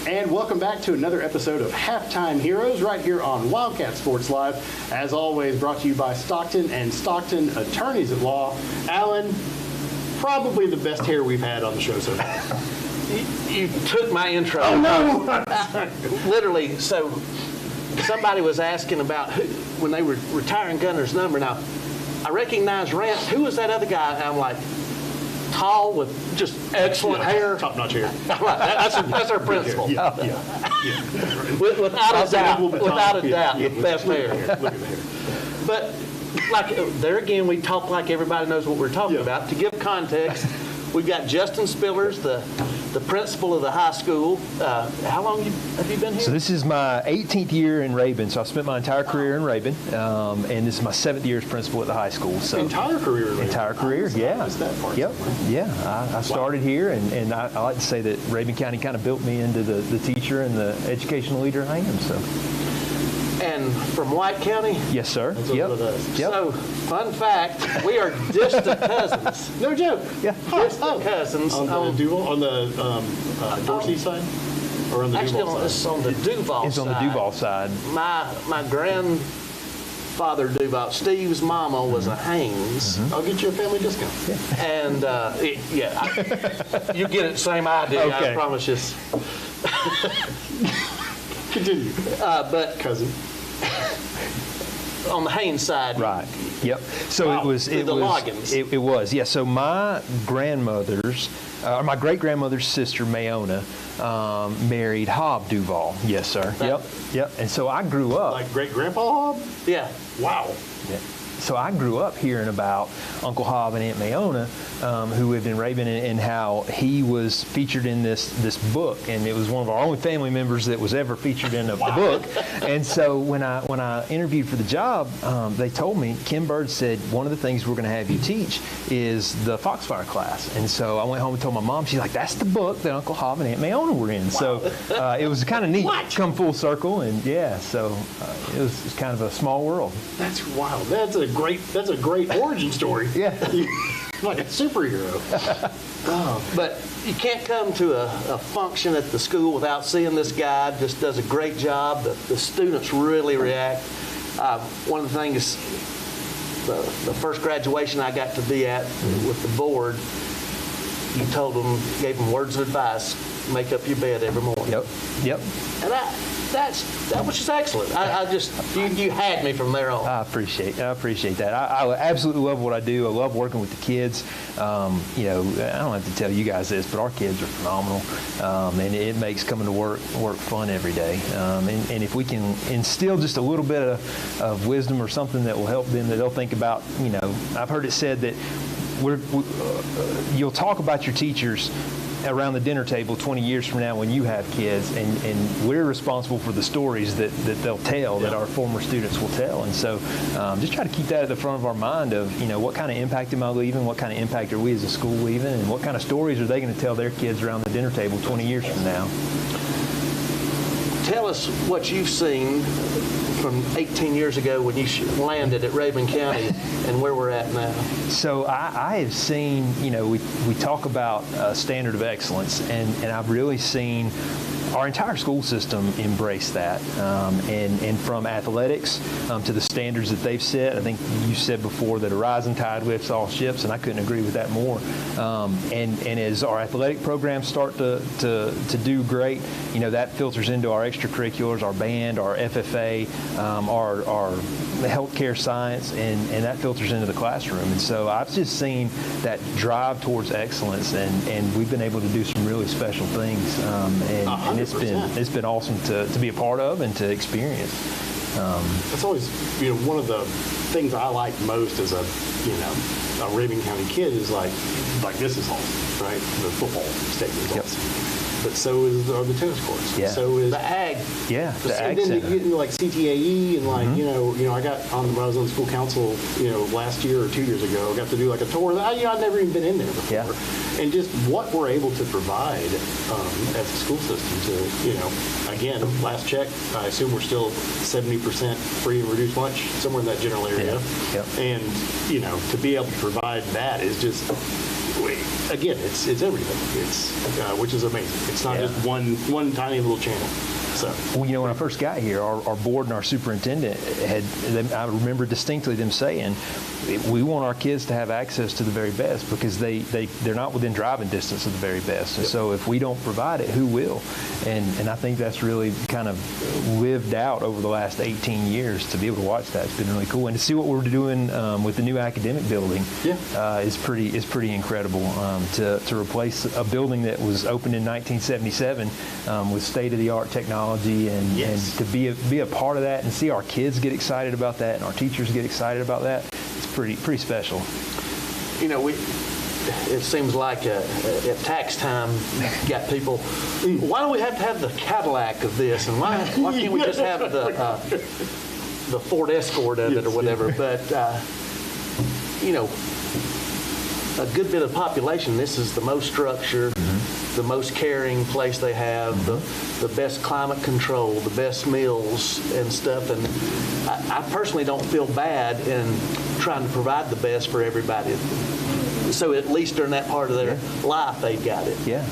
And welcome back to another episode of Halftime Heroes right here on Wildcat Sports Live. As always, brought to you by Stockton and Stockton Attorneys at Law. Alan, probably the best hair we've had on the show so far. You took my intro. Oh, no! Literally, so somebody was asking about when they were retiring Gunner's number. Now, I recognized Rance. Who was that other guy? And I'm like, tall with just excellent hair. Top-notch hair. That's our principal. Yeah. Without a doubt. Without a doubt, the best hair. Look at the hair. But, like, there again, we talk like everybody knows what we're talking about. To give context, we've got Justin Spillers, the principal of the high school. How long have you been here? So this is my 18th year in Rabun. So I spent my entire career in Rabun, and this is my 7th year as principal at the high school. So entire career in Rabun? Entire career, yeah. That part yep. Yeah, I started here, and I like to say that Rabun County kind of built me into the teacher and the educational leader I am. So. And from White County? Yes, sir. Yep. So, fun fact, we are distant cousins. No joke. Yeah. Distant cousins. On the Duval, on the Dorsey side? Or on the Duval side? It's on the Duval side. It's on the Duval side. My grandfather Duval, Steve's mama was a Haynes. I'll get you a family discount. And, you get it, same idea, okay. I promise you. Continue. But cousin. On the Haynes side. Right. Yep. So wow. it was Loggins. It was. Yeah. So my grandmother's, my great grandmother's sister Mayona, married Hob Duval. Yes, sir. Yep. And so I grew up. Like great grandpa Hob? Yeah. Wow. Yeah. So I grew up hearing about Uncle Hob and Aunt Mayona, who lived in Rabun, and how he was featured in this book, and it was one of our only family members that was ever featured in a book. And so when I interviewed for the job, they told me, Kim Bird said, one of the things we're going to have you teach is the Foxfire class. And so I went home and told my mom. She's like, that's the book that Uncle Hob and Aunt Mayona were in. Wow. So it was kind of neat, come full circle, and yeah, so it was kind of a small world. That's wild. That's a great origin story. Yeah. Like a superhero. But you can't come to a function at the school without seeing this guy. Just does a great job. The students really react. One of the things, the first graduation I got to be at with the board, you told them, gave them words of advice, make up your bed every morning. Yep. And that was just excellent. You had me from there on. I appreciate that. I absolutely love what I do. I love working with the kids. I don't have to tell you guys this, but our kids are phenomenal, and it makes coming to work fun every day. And if we can instill just a little bit of wisdom or something that will help them, that they'll think about. I've heard it said that you'll talk about your teachers around the dinner table 20 years from now when you have kids, and we're responsible for the stories that they'll tell, that our former students will tell. And so just try to keep that at the front of our mind of, what kind of impact am I leaving, what kind of impact are we as a school leaving, and what kind of stories are they going to tell their kids around the dinner table 20 years from now. Tell us what you've seen from 18 years ago when you landed at Rabun County and where we're at now. So I have seen, we talk about a standard of excellence, and I've really seen our entire school system embrace that, and from athletics to the standards that they've set. I think you said before that a rising tide lifts all ships, and I couldn't agree with that more. And as our athletic programs start to do great, that filters into our extracurriculars, our band, our FFA, our healthcare science, and that filters into the classroom. And so I've just seen that drive towards excellence, and we've been able to do some really special things. And it's been awesome to be a part of and to experience. That's always one of the things I like most as a Rabun County kid is like this is awesome, right? The football stadium is awesome. But so are the tennis courts. Yeah. So is the ag. Yeah, the ag and then center. like CTAE and like I got on when I was on school council last year or 2 years ago. I got to do like a tour that I'd never even been in there before. Yeah. And just what we're able to provide as a school system to again, last check, I assume we're still 70% free and reduced lunch, somewhere in that general area. Yeah. And to be able to provide that is just again, it's everything. It's which is amazing. It's not just one tiny little channel. So, well, when I first got here, our board and our superintendent I remember distinctly them saying, we want our kids to have access to the very best because they're not within driving distance of the very best. And so if we don't provide it, who will? And I think that's really kind of lived out over the last 18 years to be able to watch that. It's been really cool. And to see what we're doing with the new academic building is pretty incredible. To replace a building that was opened in 1977 with state-of-the-art technology and to be a part of that and see our kids get excited about that and our teachers get excited about that, it's pretty special. It seems like at tax time, you got people, why do we have to have the Cadillac of this, and why can't we just have the Ford Escort of it or whatever? But a good bit of the population, this is the most structured, the most caring place they have, the best climate control, the best meals and stuff. And I personally don't feel bad in trying to provide the best for everybody. So at least during that part of their life, they've got it. Yeah.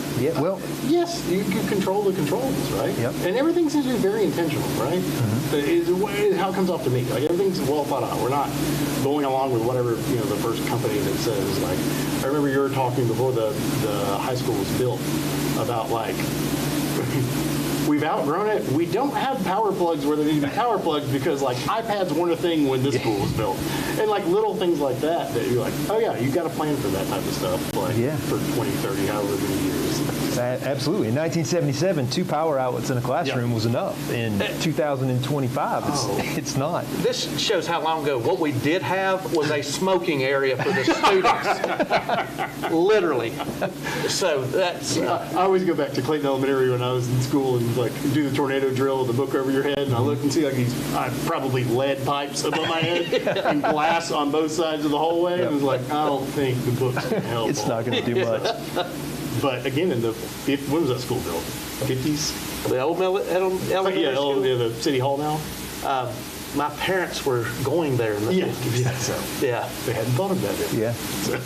Well, yes, you can control the controls, right? Yep. And everything seems to be very intentional, right? It's how it comes off to me. Like, everything's well thought out. We're not going along with whatever the first company that says. Like, I remember you were talking before the high school was built about like. We've outgrown it. We don't have power plugs where there need to be power plugs because like iPads weren't a thing when this school was built. And like little things like that you're like, oh yeah, you got to plan for that type of stuff like for 20, 30, however many years. Absolutely. In 1977, 2 power outlets in a classroom was enough. In 2025, it's not. This shows how long ago what we did have was a smoking area for the students. Literally. So that's... I always go back to Clayton Elementary when I was in school and like do the tornado drill with the book over your head, and I look and see like these probably lead pipes above my head and glass on both sides of the hallway. And I was like, I don't think the book's going to help. It's not going to do much. But again, when was that school built? 50s? The old elementary school? The city hall now? My parents were going there in the 50s. Yeah. They hadn't thought of that yet. Yeah.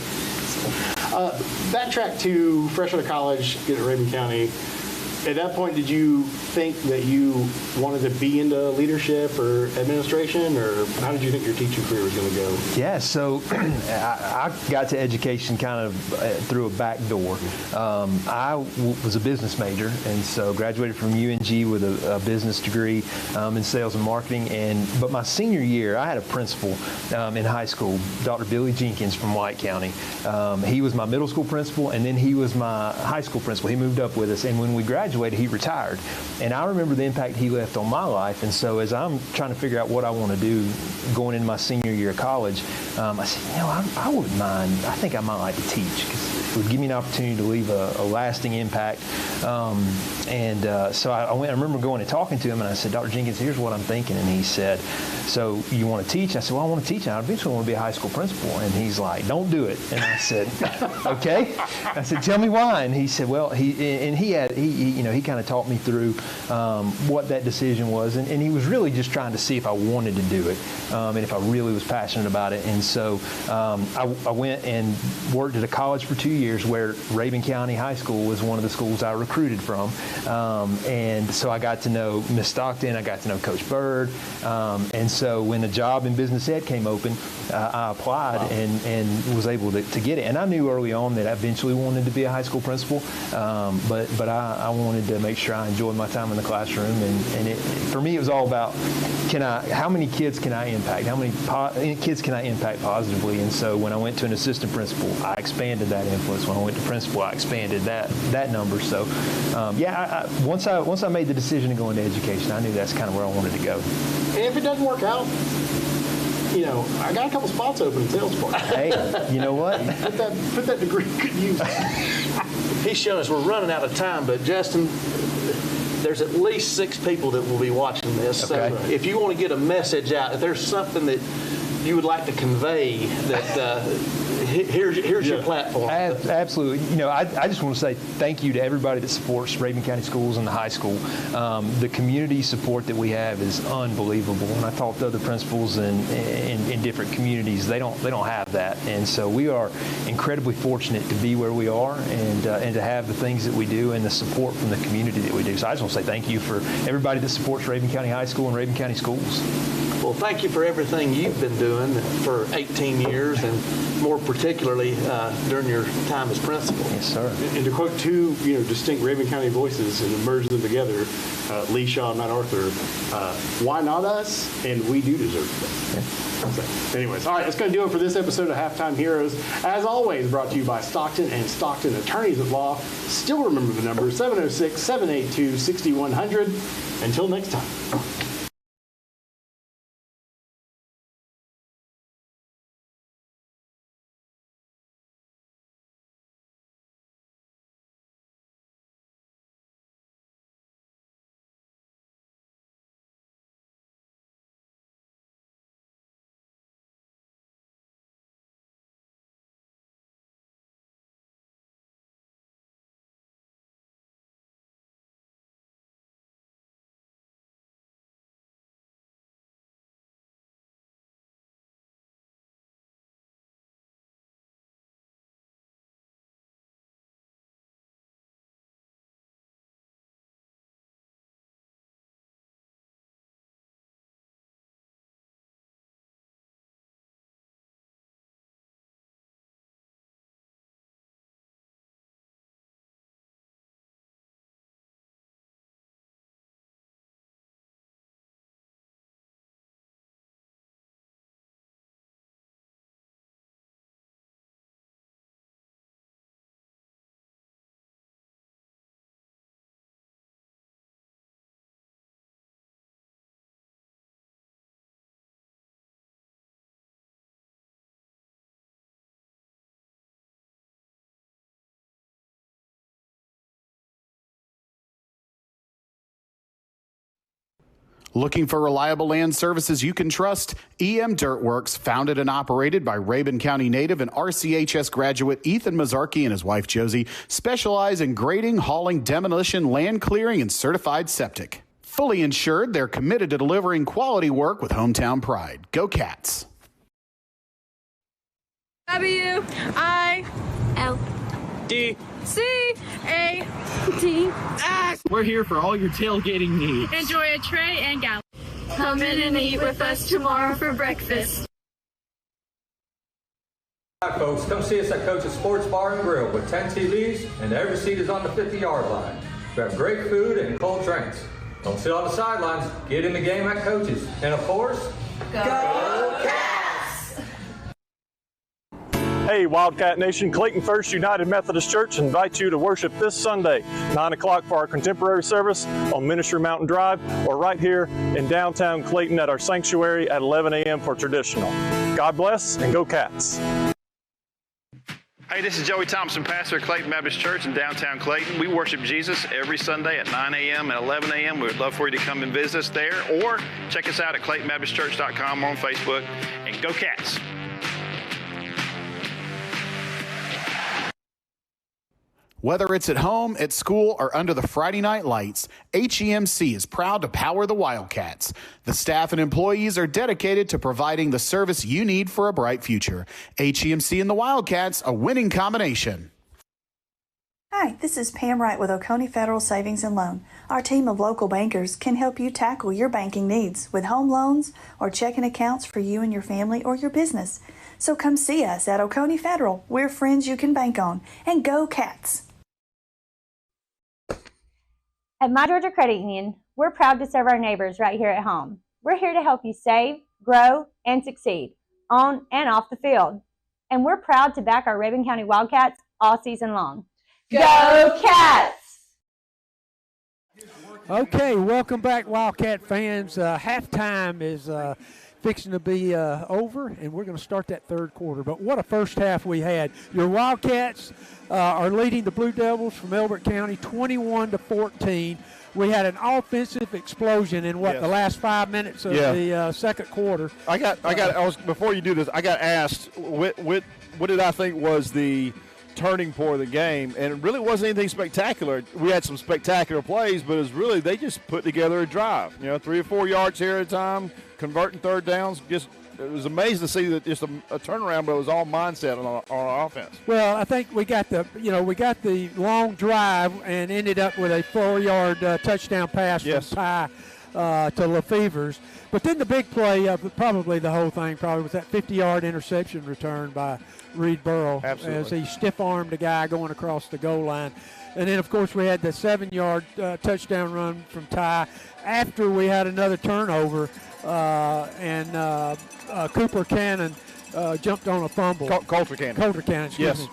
Backtrack to fresh out of college, get at Rabun County. At that point, did you think that you wanted to be into leadership or administration, or how did you think your teaching career was going to go? Yeah, so I got to education kind of through a back door. I was a business major, and so graduated from UNG with a business degree in sales and marketing. But my senior year, I had a principal in high school, Dr. Billy Jenkins from White County. He was my middle school principal, and then he was my high school principal. He moved up with us, and when we graduated, he retired. And I remember the impact he left on my life. And so as I'm trying to figure out what I want to do going into my senior year of college, I said, I wouldn't mind. I think I might like to teach because it would give me an opportunity to leave a lasting impact. So I remember going and talking to him, and I said, Dr. Jenkins, here's what I'm thinking. And he said, so you want to teach? I said, well, I want to teach. I eventually want to be a high school principal. And he's like, don't do it. And I said, okay. I said, tell me why. And he said, well, he kind of taught me through what that decision was. And he was really just trying to see if I wanted to do it and if I really was passionate about it. And so I went and worked at a college for 2 years where Rabun County High School was one of the schools I recruited from. And so I got to know Miss Stockton. I got to know Coach Bird. And so when a job in business ed came open, I applied and was able to get it. And I knew early on that I eventually wanted to be a high school principal, but I wanted to make sure I enjoyed my time in the classroom. And for me, it was all about how many kids can I impact? How many kids can I impact positively? And so when I went to an assistant principal, I expanded that influence. When I went to principal, I expanded that number. So once I made the decision to go into education, I knew that's kind of where I wanted to go. And if it doesn't work out, I got a couple spots open in Salesforce. Hey, you know what? Put that degree to good use. He's showing us we're running out of time, but Justin, there's at least 6 people that will be watching this. Okay. So if you want to get a message out, if there's something that you would like to convey that here's your platform. Absolutely. You know, I just want to say thank you to everybody that supports Rabun County Schools and the high school. The community support that we have is unbelievable. When I talk to other principals in different communities, they don't have that, and so we are incredibly fortunate to be where we are and to have the things that we do and the support from the community that we do. So I just want to say thank you for everybody that supports Rabun County High School and Rabun County Schools. Well, thank you for everything you've been doing for 18 years, and more particularly during your time as principal. Yes, sir. And to quote two distinct Rabun County voices and merge them together, Lee Shaw and Matt Arthur, why not us? And we do deserve it. Yeah. So, anyways, all right, that's going to do it for this episode of Halftime Heroes. As always, brought to you by Stockton and Stockton Attorneys at Law. Still remember the number, 706-782-6100. Until next time. Looking for reliable land services you can trust? EM Dirtworks, founded and operated by Rabun County native and RCHS graduate Ethan Mazzarki and his wife Josie, specialize in grading, hauling, demolition, land clearing, and certified septic. Fully insured, they're committed to delivering quality work with hometown pride. Go Cats! W-I-L-D-C-A-T-S. We're here for all your tailgating needs. Enjoy a tray and gallon. Come in and eat with us tomorrow for breakfast. Hi folks, come see us at Coach's Sports Bar and Grill with 10 TVs and every seat is on the 50-yard line. We have great food and cold drinks. Don't sit on the sidelines, get in the game at Coach's. And of course, Go Cats! Hey, Wildcat Nation, Clayton First United Methodist Church invites you to worship this Sunday, 9 o'clock for our contemporary service on Ministry Mountain Drive, or right here in downtown Clayton at our sanctuary at 11 a.m. for traditional. God bless and go Cats. Hey, this is Joey Thompson, pastor at Clayton Baptist Church in downtown Clayton. We worship Jesus every Sunday at 9 a.m. and 11 a.m. We would love for you to come and visit us there, or check us out at ClaytonBaptistChurch.com or on Facebook, and go Cats. Whether it's at home, at school, or under the Friday night lights, HEMC is proud to power the Wildcats. The staff and employees are dedicated to providing the service you need for a bright future. HEMC and the Wildcats, a winning combination. Hi, this is Pam Wright with Oconee Federal Savings and Loan. Our team of local bankers can help you tackle your banking needs with home loans or checking accounts for you and your family or your business. So come see us at Oconee Federal. We're friends you can bank on. And go Cats! At My Georgia Credit Union, we're proud to serve our neighbors right here at home. We're here to help you save, grow, and succeed on and off the field. And we're proud to back our Rabun County Wildcats all season long. Go Cats! Okay, welcome back, Wildcat fans. Halftime is fixing to be over, and we're going to start that third quarter. But what a first half we had. Your Wildcats are leading the Blue Devils from Elbert County 21-14. we had an offensive explosion in Yes. the last 5 minutes of the second quarter. Before you do this, I got asked what did I think was the turning point of the game, and it really wasn't anything spectacular. We had some spectacular plays, but it was really they just put together a drive. 3 or 4 yards here at a time, converting third downs. Just it was amazing to see that just a turnaround, but it was all mindset on our offense. Well, I think we got the long drive and ended up with a 4-yard touchdown pass from Ty to Lefevre's. But then the big play of probably the whole thing was that 50-yard interception return by Reed Burrow. Absolutely. As he stiff-armed a guy going across the goal line. And then, of course, we had the 7-yard touchdown run from Ty after we had another turnover, and Cooper Cannon jumped on a fumble. Coulter Cannon, excuse me.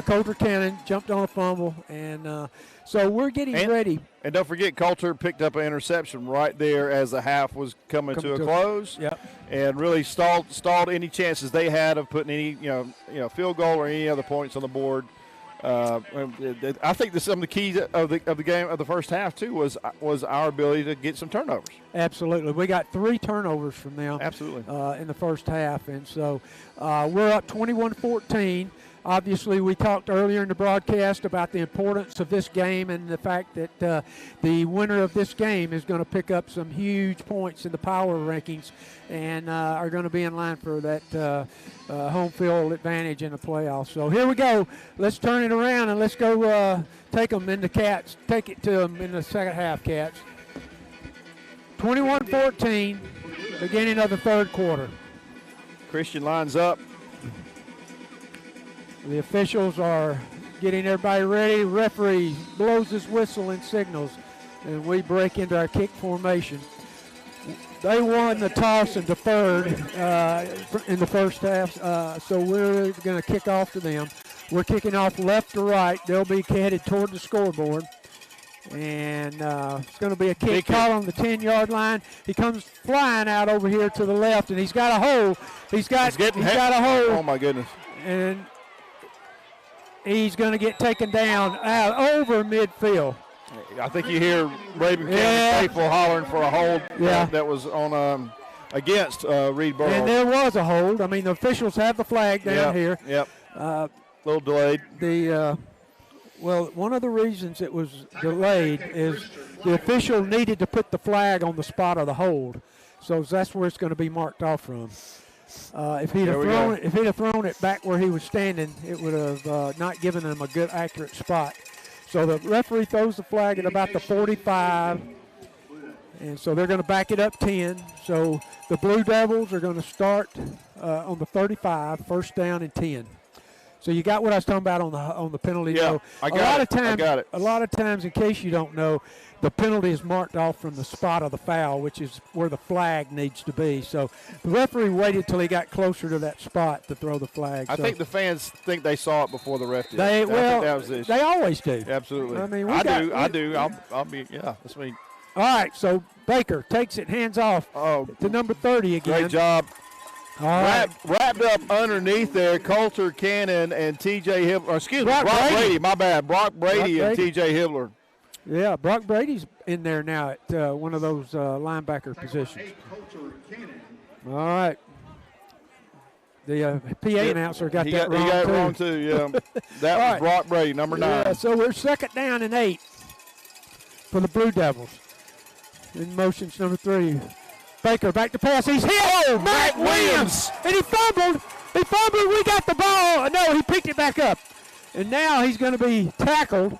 Coulter Cannon jumped on a fumble, and so we're getting ready. And don't forget, Coulter picked up an interception right there as the half was coming to a close. Yep. And really stalled any chances they had of putting any field goal or any other points on the board. I think some of the keys of the game of the first half too was our ability to get some turnovers. Absolutely, we got 3 turnovers from them. Absolutely, in the first half, and so we're up 21-14. Obviously, we talked earlier in the broadcast about the importance of this game and the fact that the winner of this game is going to pick up some huge points in the power rankings and are going to be in line for that home field advantage in the playoffs. So here we go. Let's turn it around and let's go take them in the Cats. Take it to them in the second half, Cats. 21-14, beginning of the third quarter. Christian lines up. The officials are getting everybody ready. Referee blows his whistle and signals, and we break into our kick formation. They won the toss and deferred in the first half, so we're going to kick off to them. We're kicking off left to right. They'll be headed toward the scoreboard. And it's going to be a kick call on the 10-yard line. He comes flying out over here to the left, and he's got a hole. He's got a hole. Oh, my goodness. And he's going to get taken down out over midfield. I think you hear Rabun County faithful hollering for a hold that was on against Reed Burrow. And there was a hold. I mean, the officials have the flag down here. Yep. A little delayed. Well, one of the reasons it was delayed is the official needed to put the flag on the spot of the hold. So that's where it's going to be marked off from. If he'd have thrown it back where he was standing, it would have not given him a good, accurate spot. So the referee throws the flag at about the 45, and so they're going to back it up 10. So the Blue Devils are going to start on the 35, first down and 10. So you got what I was talking about on the penalty. Yeah, I got it. A lot of times, in case you don't know, the penalty is marked off from the spot of the foul, which is where the flag needs to be. So the referee waited till he got closer to that spot to throw the flag. I think the fans think they saw it before the ref did. I think that was the issue. They always do. Absolutely. I mean, I do. I'll be. Yeah, that's me. All right. So Baker takes it, hands off to number 30 again. Great job. All right. Wrapped up underneath there, Coulter Cannon and T.J. Hibbler. Brock Brady. My bad. Brock Brady and T.J. Hibbler. Yeah, Brock Brady's in there now at one of those linebacker positions. All right. The PA announcer got that wrong, He got it wrong, too, yeah. That was Brock Brady, number 9. Yeah, so we're second down and 8 for the Blue Devils. In motion's number 3. Baker back to pass. He's hit. Oh, Matt Williams. And he fumbled. We got the ball. No, he picked it back up. And now he's going to be tackled.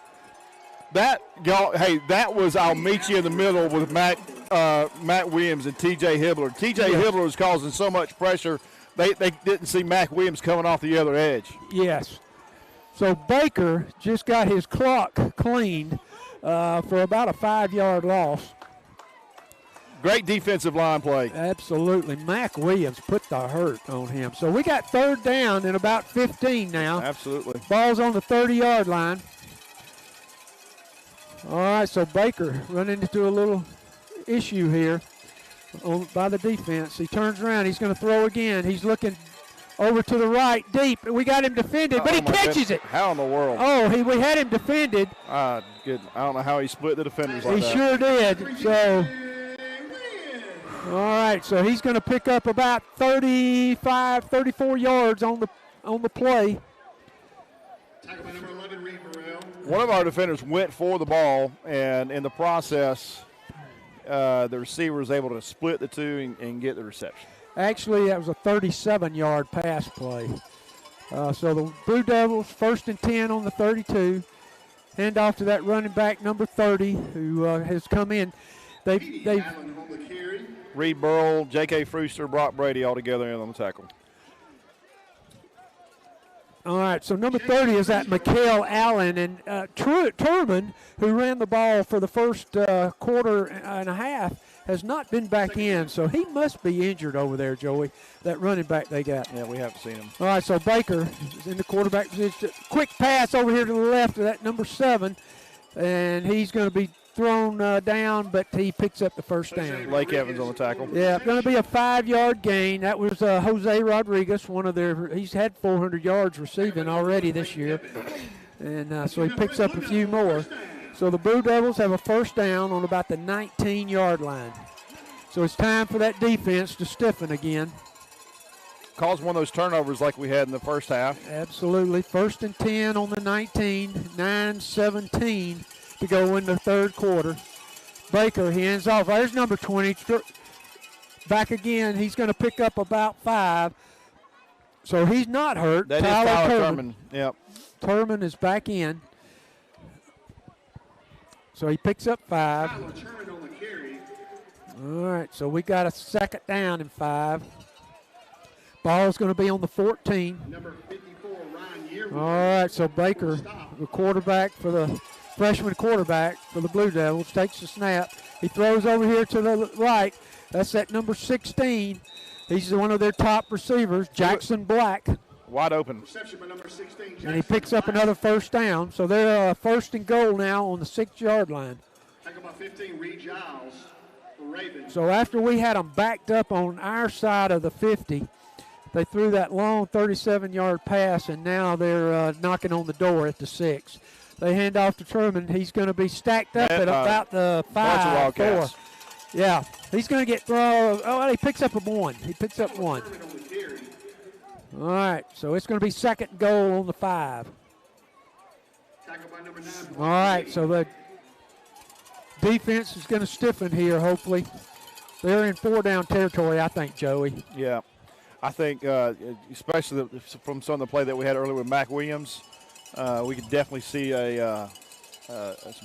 That was I'll meet you in the middle with Matt Williams and T.J. Hibbler. T.J. Hibbler was causing so much pressure, they didn't see Matt Williams coming off the other edge. Yes. So Baker just got his clock cleaned for about a 5-yard loss. Great defensive line play. Absolutely. Mac Williams put the hurt on him. So we got third down and about 15 now. Absolutely. Ball's on the 30-yard line. All right, so Baker running into a little issue here by the defense. He turns around. He's going to throw again. He's looking over to the right, deep. We got him defended, but he catches it. How in the world? Oh, we had him defended. Good. I don't know how he split the defenders like that. He sure did. So, all right. So he's going to pick up about 35, 34 yards on the play. One of our defenders went for the ball, and in the process, the receiver was able to split the two and get the reception. Actually, that was a 37-yard pass play. So the Blue Devils, 1st and 10 on the 32. Hand off to that running back, number 30, who has come in. They've Reed Burrell, J.K. Frewster, Brock Brady all together in on the tackle. All right, so number 30 is that Mikael Allen, and Turman, who ran the ball for the first quarter and a half, has not been back in, so he must be injured over there, Joey, that running back they got. Yeah, we haven't seen him. All right, so Baker is in the quarterback position. Quick pass over here to the left of that number 7, and he's going to be thrown down, but he picks up the first down. Blake Evans on the tackle. Yeah, going to be a 5-yard gain. That was Jose Rodriguez, he's had 400 yards receiving already this year, and so he picks up a few more. So the Blue Devils have a first down on about the 19-yard line. So it's time for that defense to stiffen again. Cause one of those turnovers like we had in the first half. Absolutely. 1st and 10 on the 19, 9:17 to go in the third quarter. Baker, he hands off. There's number 20. Back again. He's going to pick up about 5. So he's not hurt. That is Tyler Turman. Yep. Turman is back in. So he picks up 5. All right, so we got a second down and 5. Ball's going to be on the 14. Number 54, Ryan All right, so Baker, the quarterback for the freshman quarterback for the Blue Devils, takes the snap. He throws over here to the right. That's that number 16. He's one of their top receivers, Jackson Black. Wide open. And he picks up another first down. So they're 1st and goal now on the 6-yard line. So after we had them backed up on our side of the 50, they threw that long 37-yard pass, and now they're knocking on the door at the 6. They hand off to Truman. He's going to be stacked up at about the 5, 4. Yeah, he's going to get thrown. Oh, he picks up a 1. He picks up 1. All right, so it's going to be 2nd and goal on the 5. All right, so the defense is going to stiffen here, hopefully. They're in 4-down territory, I think, Joey. Yeah, I think especially from some of the play that we had earlier with Mac Williams, we could definitely see some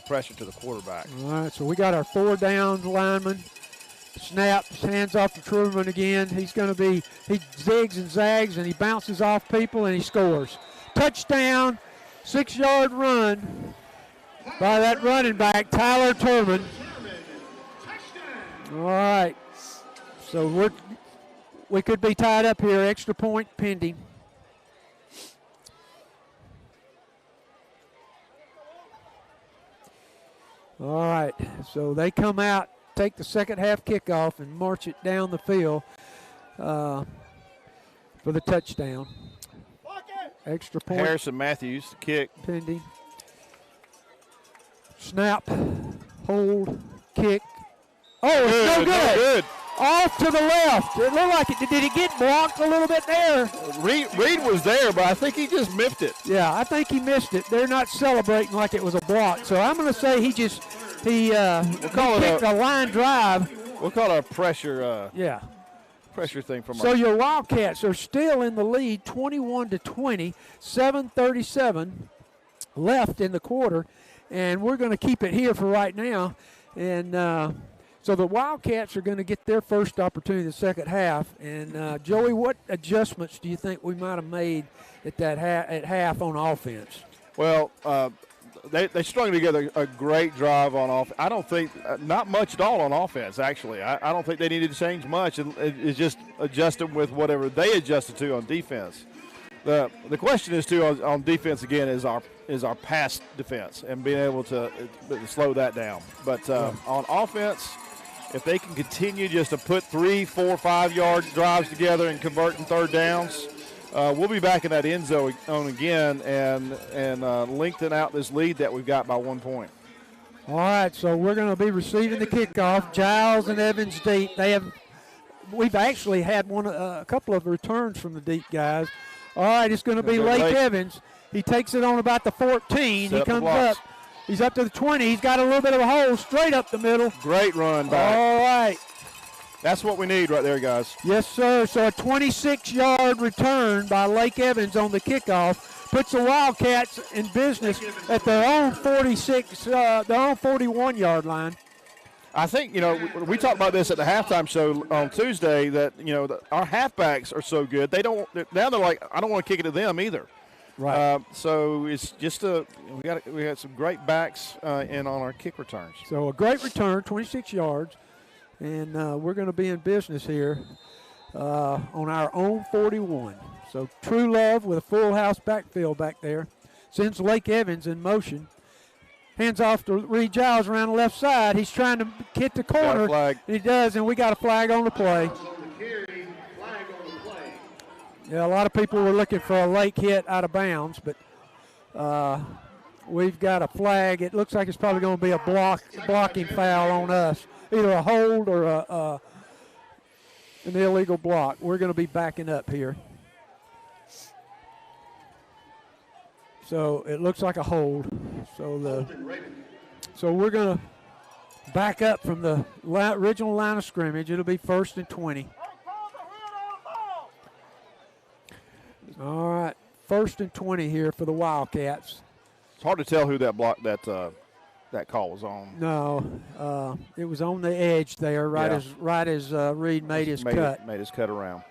pressure to the quarterback. All right, so we got our 4-down lineman. Snaps, hands off to Truman again. He zigs and zags, and he bounces off people, and he scores. Touchdown, 6-yard run by that running back, Tyler Turman. All right, so we could be tied up here, extra point pending. All right, so they come out, take the second half kickoff and march it down the field for the touchdown. Extra point. Harrison Matthews, kick. Pending. Snap, hold, kick. Oh, it's no good. Off to the left. It looked like it. Did he get blocked a little bit there? Reed was there, but I think he just miffed it. Yeah, I think he missed it. They're not celebrating like it was a block. So I'm going to say he kicked a line drive. We'll call it a pressure. Pressure thing from. So your Wildcats are still in the lead, 21-20, 7:37 left in the quarter, and we're going to keep it here for right now. And so the Wildcats are going to get their first opportunity in the second half. And Joey, what adjustments do you think we might have made at half on offense? Well, they strung together a great drive on offense. I don't think not much at all on offense. Actually, I don't think they needed to change much. It's just adjusting with whatever they adjusted to on defense. The question is too on defense again is our pass defense and being able to slow that down. But on offense, if they can continue just to put 3, 4, 5 yard drives together and convert in third downs, we'll be back in that end zone again and lengthen out this lead that we've got by 1 point. All right, so we're going to be receiving the kickoff. Giles and Evans deep. We've actually had a couple of returns from the deep guys. All right, it's going to be Lake Evans. He takes it on about the 14. He comes up. He's up to the 20. He's got a little bit of a hole straight up the middle. Great run back. All right. That's what we need right there, guys. Yes, sir. So a 26-yard return by Lake Evans on the kickoff puts the Wildcats in business at their own 41-yard line. I think, we talked about this at the halftime show on Tuesday that, our halfbacks are so good. Now they're like, I don't want to kick it to them either. Right. So it's just we got some great backs in on our kick returns. So a great return, 26 yards, and we're going to be in business here on our own 41. So True Love with a full house backfield back there sends Lake Evans in motion. Hands off to Reed Giles around the left side. He's trying to hit the corner. And he does, and we got a flag on the play. Yeah, a lot of people were looking for a Lake hit out of bounds, but we've got a flag. It looks like it's probably going to be a blocking foul on us, either a hold or an illegal block. We're going to be backing up here. So it looks like a hold. So we're going to back up from the original line of scrimmage. It'll be 1st and 20. All right, 1st and 20 here for the Wildcats. It's hard to tell who that call was on. No, it was on the edge there, right as Reed made his cut. Made his cut around.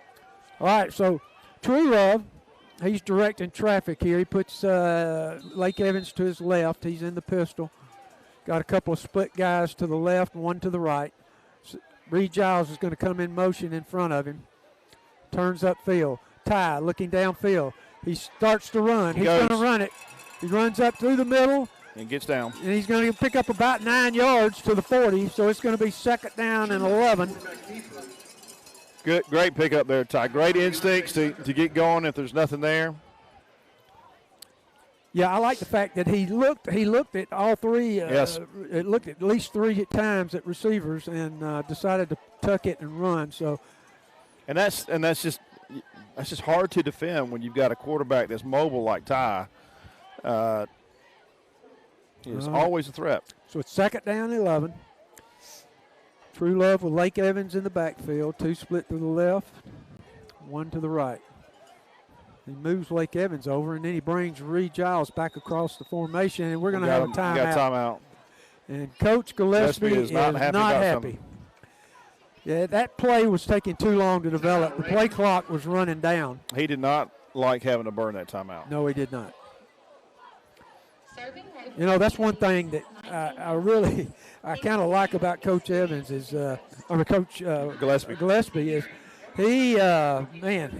All right, so True Love, he's directing traffic here. He puts Lake Evans to his left. He's in the pistol. Got a couple of split guys to the left, one to the right. Reed Giles is going to come in motion in front of him. Turns upfield. Ty looking downfield. He starts to run. He's going to run it. He runs up through the middle. And gets down. And he's going to pick up about 9 yards to the 40, so it's going to be 2nd down and 11. Great pickup there, Ty. Great instincts to get going if there's nothing there. Yeah, I like the fact that he looked at all three. Yes. It looked at least 3 times at receivers and decided to tuck it and run. So, and that's just hard to defend when you've got a quarterback that's mobile like Ty. It's always a threat. So it's 2nd down, 11. True Love with Lake Evans in the backfield. 2 split to the left, 1 to the right. He moves Lake Evans over, and then he brings Reed Giles back across the formation, and we're going to have a timeout. Got timeout. And Coach Gillespie is not happy. Yeah, that play was taking too long to develop. The play clock was running down. He did not like having to burn that timeout. No, he did not. That's one thing that I kind of like about Coach Evans is, Coach Gillespie is he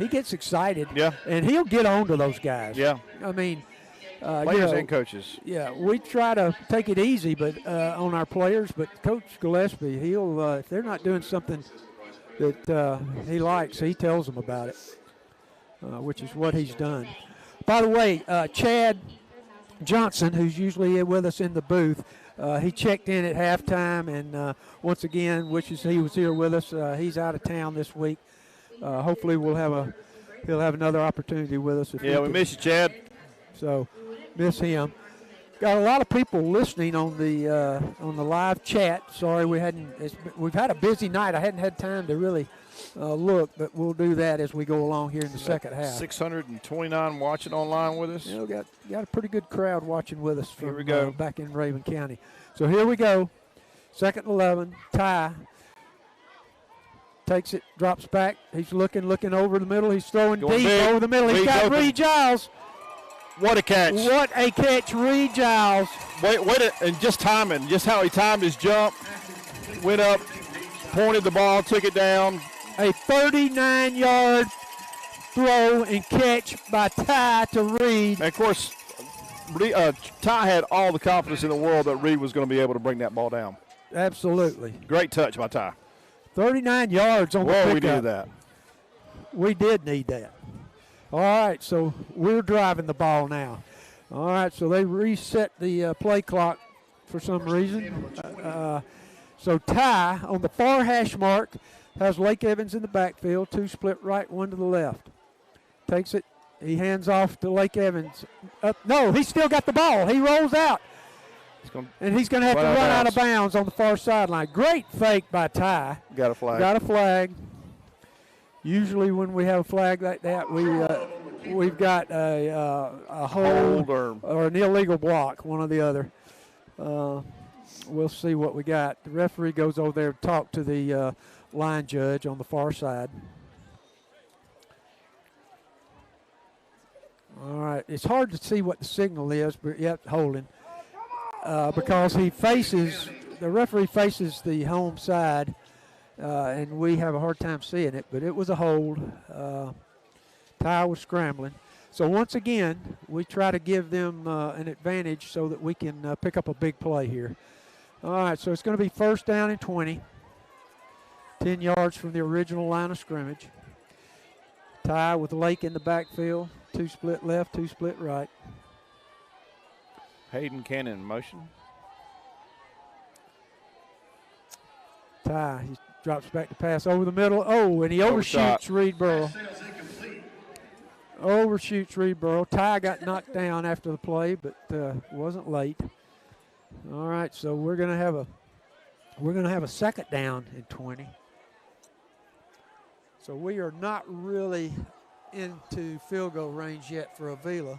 gets excited. Yeah. And he'll get on to those guys. Yeah. I mean, players and coaches. Yeah, we try to take it easy, but on our players. But Coach Gillespie, he'll if they're not doing something that he likes, he tells them about it, which is what he's done. By the way, Chad Johnson, who's usually with us in the booth, he checked in at halftime, and once again wishes he was here with us. He's out of town this week. Hopefully, he'll have another opportunity with us. We miss you, Chad. So, miss him. Got a lot of people listening on the live chat. Sorry, we've had a busy night. I hadn't had time to really look, but we'll do that as we go along here in the second half. 629 watching online with us. We got a pretty good crowd watching with us from here we go. Back in Rabun County. So here we go. 2nd and 11. Ty takes it, drops back. He's looking over the middle. He's throwing deep over the middle. He's got Reed Giles. What a catch. What a catch, Reed Giles. And just timing, just how he timed his jump. Went up, pointed the ball, took it down. A 39-yard throw and catch by Ty to Reed. And, of course, Ty had all the confidence in the world that Reed was going to be able to bring that ball down. Absolutely. Great touch by Ty. 39 yards on the pickup. We needed that. We did need that. All right, so we're driving the ball now. All right, so they reset the play clock for some reason. So Ty on the far hash mark has Lake Evans in the backfield, 2 split right, 1 to the left. Takes it. He hands off to Lake Evans. No, he's still got the ball. He rolls out. And he's going to have to run out of bounds on the far sideline. Great fake by Ty. Got a flag. Got a flag. Usually when we have a flag like that, we've got a hold or an illegal block, one or the other. We'll see what we got. The referee goes over there to talk to the line judge on the far side. All right, it's hard to see what the signal is, but yet holding. Because the referee faces the home side, and we have a hard time seeing it, but it was a hold. Ty was scrambling. So once again, we try to give them an advantage so that we can pick up a big play here. All right, so it's going to be 1st down and 20, 10 yards from the original line of scrimmage. Ty with Lake in the backfield, 2 split left, 2 split right. Hayden Cannon in motion. Ty, he drops back to pass over the middle. Oh, and he overshoots Reed Burrow. Overshoots Reed Burrow. Ty got knocked down after the play, but wasn't late. All right, so we're gonna have a 2nd down and 20. So we are not really into field goal range yet for Avila.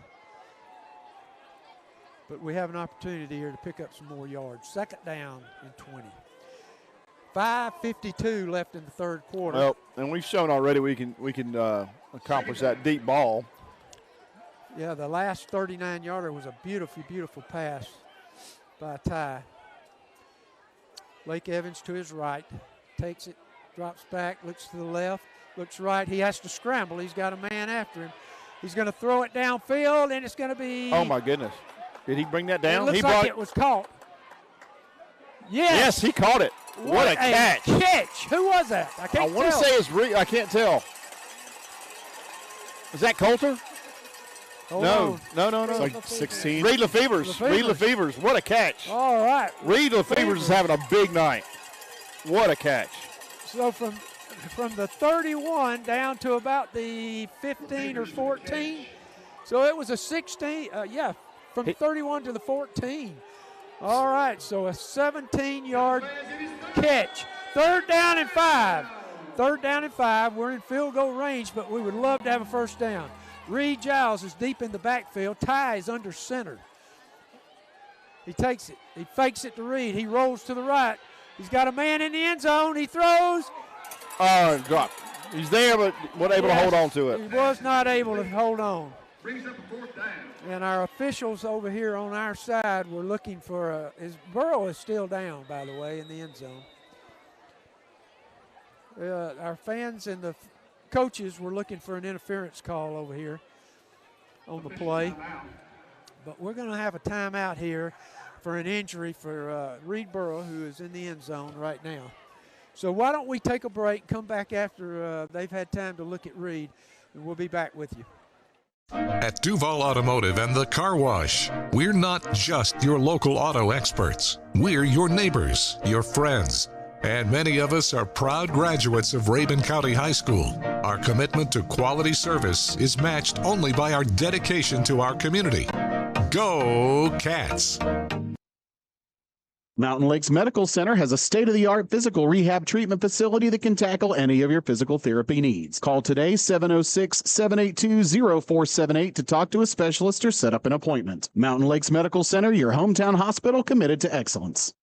But we have an opportunity here to pick up some more yards. 2nd down and 20. 5:52 left in the 3rd quarter. Well, and we've shown already we can accomplish that deep ball. Yeah, the last 39-yarder was a beautiful, beautiful pass by Ty. Lake Evans to his right, takes it, drops back, looks to the left, looks right. He has to scramble. He's got a man after him. He's going to throw it downfield, and it's going to be. Oh my goodness! Did he bring that down? It looks like it was caught. Yes. Yes, he caught it. What a catch. Who was that? I can't tell. I want to say it's I can't tell. Is that Coulter? No. It's like 16. Reed Lefevers. Reed Lefevers. What a catch. All right. Reed Lefevers is having a big night. What a catch. So from the 31 down to about the 15 or 14. So it was a 16. From 31 to the 14. All right, so a 17-yard catch. 3rd down and 5. 3rd down and 5. We're in field goal range, but we would love to have a 1st down. Reed Giles is deep in the backfield. Ty is under center. He takes it. He fakes it to Reed. He rolls to the right. He's got a man in the end zone. He throws. Drop. He's there, but wasn't able to hold on to it. He was not able to hold on. And our officials over here on our side were looking for his Burrow is still down, by the way, in the end zone. Our fans and the coaches were looking for an interference call over here on the play. But we're going to have a timeout here for an injury for Reed Burrow, who is in the end zone right now. So why don't we take a break, come back after they've had time to look at Reed, and we'll be back with you. At Duval Automotive and the Car Wash, we're not just your local auto experts. We're your neighbors, your friends, and many of us are proud graduates of Rabun County High School. Our commitment to quality service is matched only by our dedication to our community. Go Cats! Mountain Lakes Medical Center has a state-of-the-art physical rehab treatment facility that can tackle any of your physical therapy needs. Call today 706-782-0478 to talk to a specialist or set up an appointment. Mountain Lakes Medical Center, your hometown hospital committed to excellence.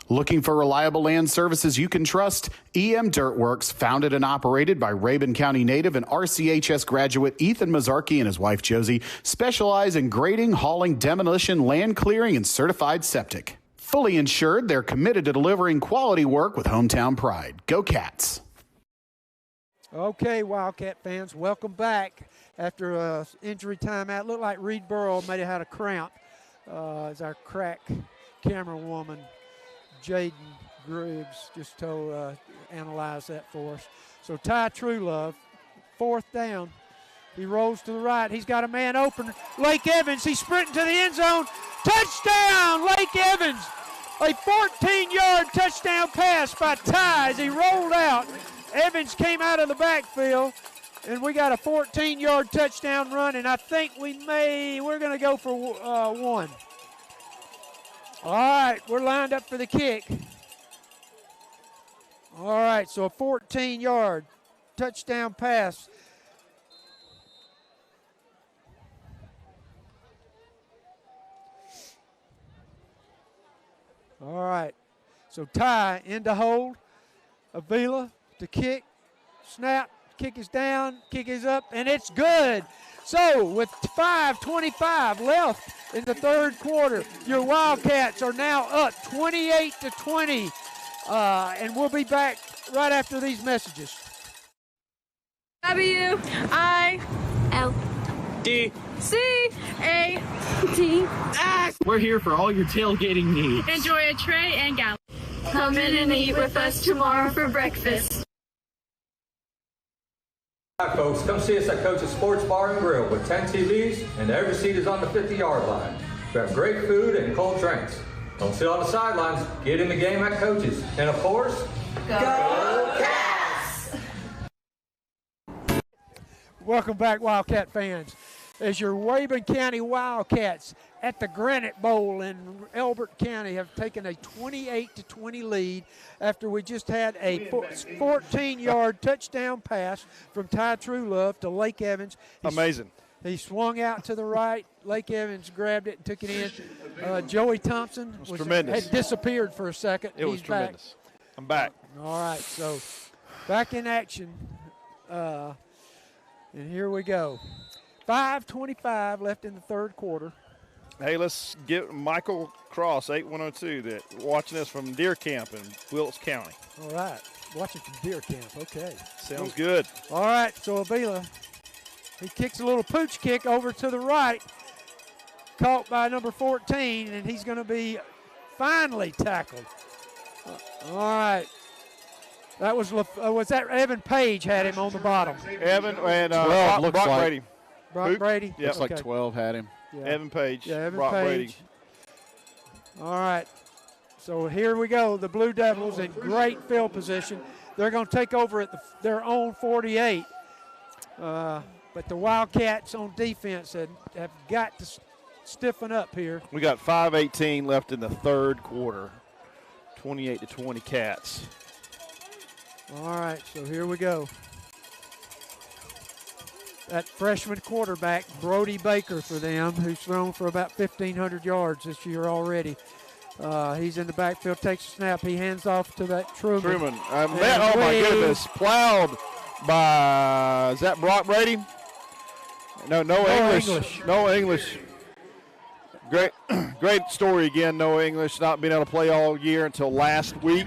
Looking for reliable land services you can trust? EM Dirtworks, founded and operated by Rabun County native and RCHS graduate Ethan Mazzarki and his wife Josie, specialize in grading, hauling, demolition, land clearing, and certified septic. Fully insured, they're committed to delivering quality work with hometown pride. Go Cats! Okay, Wildcat fans, welcome back after an injury timeout. Looked like Reed Burrow may have had a cramp as our crack camera woman Jaden Griggs just analyze that for us. So Ty Truelove, 4th down. He rolls to the right. He's got a man open. Lake Evans, he's sprinting to the end zone. Touchdown, Lake Evans. A 14-yard touchdown pass by Ty as he rolled out. Evans came out of the backfield, and we got a 14-yard touchdown run, and I think we're going to go for one. All right, we're lined up for the kick. All right, so a 14-yard touchdown pass. All right, so Ty into hold. Avila to kick, snap, kick is down, kick is up, and it's good. So with 5:25 left in the third quarter, your Wildcats are now up 28-20, and we'll be back right after these messages. WILCAT. We're here for all your tailgating needs. Enjoy a tray and gallon. Come in and eat with us tomorrow for breakfast. Hi folks, come see us at Coach's Sports Bar and Grill with 10 TVs and every seat is on the 50-yard line. We have great food and cold drinks. Don't sit on the sidelines, get in the game at Coach's. And of course, go Cats! Welcome back, Wildcat fans. As your Rabun County Wildcats at the Granite Bowl in Elbert County have taken a 28-20 lead after we just had a 14-yard touchdown pass from Ty Truelove to Lake Evans. Amazing. He swung out to the right. Lake Evans grabbed it and took it in. Joey Thompson had disappeared for a second. It was tremendous. Back. I'm back. All right, so back in action. And here we go. 5:25 left in the third quarter. Hey, let's get Michael Cross, 8102, that watching us from Deer Camp in Wilkes County. All right, watching from Deer Camp. Okay. Sounds good. All right, so Avila, he kicks a little pooch kick over to the right, caught by number 14, and he's going to be finally tackled. All right. That was that Evan Page had him on the bottom. Evan and Brock Brady. Brock Brady? Yep. Looks like 12 had him. Yeah. Evan Page. Yeah, Evan Brock Page. Brady. All right. So here we go. The Blue Devils in great field position. They're going to take over at their own 48. But the Wildcats on defense have got to stiffen up here. We got 5:18 left in the third quarter. 28-20 Cats. All right, so here we go. That freshman quarterback, Brody Baker for them, who's thrown for about 1,500 yards this year already. He's in the backfield, takes a snap. He hands off to that Truman. Oh, my goodness. Plowed by, is that Brock Brady? No English. No English. Great story again, no English, not being able to play all year until last week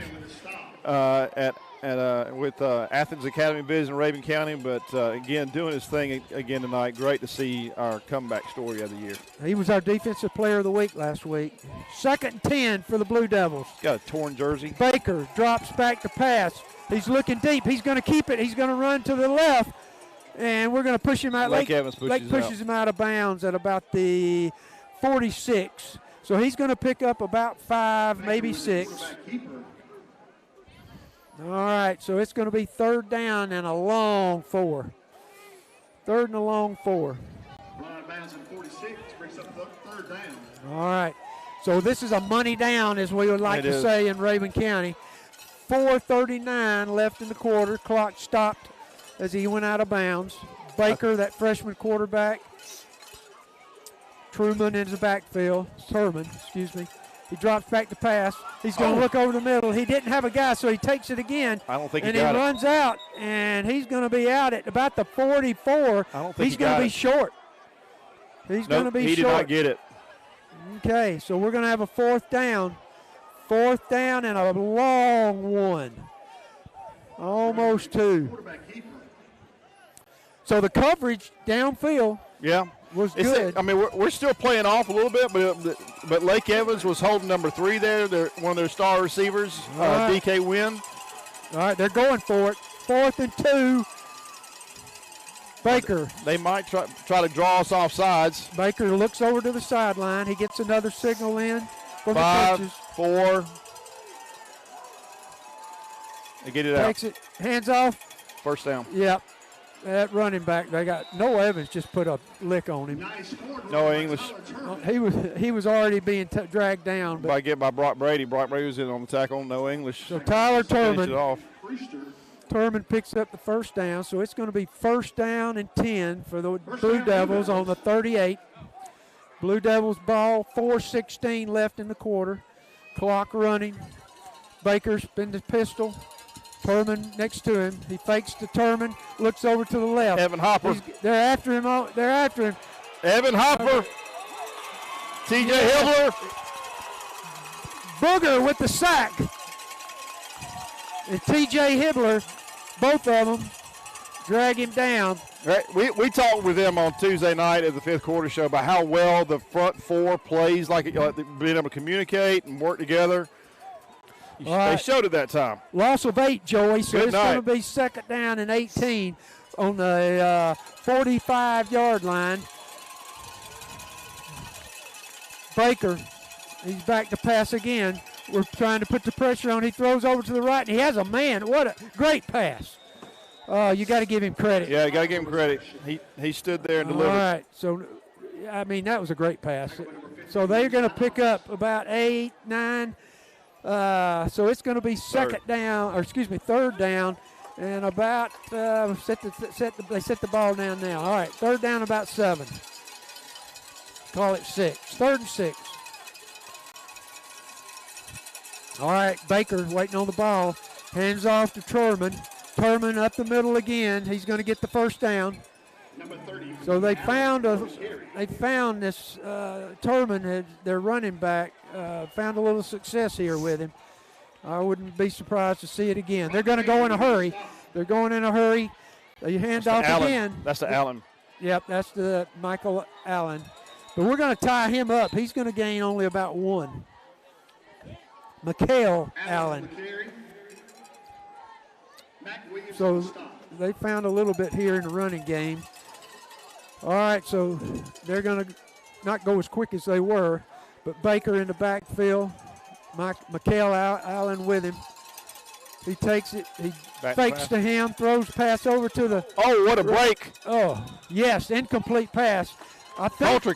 with Athens Academy Biz in Rabun County, but again, doing his thing again tonight. Great to see our comeback story of the year. He was our defensive player of the week last week. 2nd and 10 for the Blue Devils. Got a torn jersey. Baker drops back to pass. He's looking deep. He's going to keep it. He's going to run to the left, and we're going to push him out. Lake Evans pushes him out of bounds at about the 46. So he's going to pick up about 5, maybe 6. All right, so it's going to be 3rd down and a long 4. 3rd and a long 4. All right, so this is a money down, as we would like to say in Rabun County. 4:39 left in the quarter. Clock stopped as he went out of bounds. Baker, that freshman quarterback. Truman in the backfield. Turman, excuse me. He drops back to pass. He's going to look over the middle. He didn't have a guy, so he takes it again. I don't think he runs out, and he's going to be out at about the 44. I don't think he's going to be short. He's going to be short. He did not get it. Okay, so we're going to have a 4th down. 4th down and a long 1. Almost 2. So the coverage downfield. Yeah. Was good. We're still playing off a little bit, but Lake Evans was holding number 3 there. They're one of their star receivers, DK Wynn. All right, they're going for it. 4th and 2. Baker. They might try to draw us off sides. Baker looks over to the sideline. He gets another signal in from 5, the coaches. 4. They get it out. Takes it. Hands off. First down. Yep. That running back, they got Noah Evans just put a lick on him. No English. He was already being dragged down. By Brock Brady. Brock Brady was in on the tackle. No English. So Tyler Turman picks up the first down. So it's going to be first down and 10 for the Blue Devils on the 38. Blue Devils ball, 4:16 left in the quarter. Clock running. Baker's been the pistol. Turman next to him. He fakes to Turman, looks over to the left. Evan Hopper. They're after him. They're after him. Evan Hopper. TJ Hibbler. Booger with the sack. And TJ Hibbler, both of them, drag him down. Right. We talked with them on Tuesday night at the fifth quarter show about how well the front four plays, like being able to communicate and work together. They showed it that time. Loss of 8, Joey, so Good it's night. going to be second down and 18 on the 45-yard line. Baker, he's back to pass again. We're trying to put the pressure on. He throws over to the right, and he has a man. What a great pass. You got to give him credit. Yeah, you got to give him credit. He stood there and delivered. All right, so, I mean, that was a great pass. So they're going to pick up about 8, 9. So it's going to be third down, and about they set the ball down now. All right, third down about 7. Call it 6. 3rd and 6. All right, Baker waiting on the ball. Hands off to Turman. Turman up the middle again. He's going to get the first down. So they found this Turman, their running back, found a little success here with him. I wouldn't be surprised to see it again. They're going to go in a hurry. They're going in a hurry. They hand off again. That's the Allen. Yep, that's the Michael Allen. But we're going to tie him up. He's going to gain only about 1. Mikhail Allen. So they found a little bit here in the running game. All right, so they're going to not go as quick as they were, but Baker in the backfield, Mikhail Allen with him. He takes it, he fakes to him, throws pass over to the... Oh, what a break. Oh, yes, incomplete pass. I think Coulter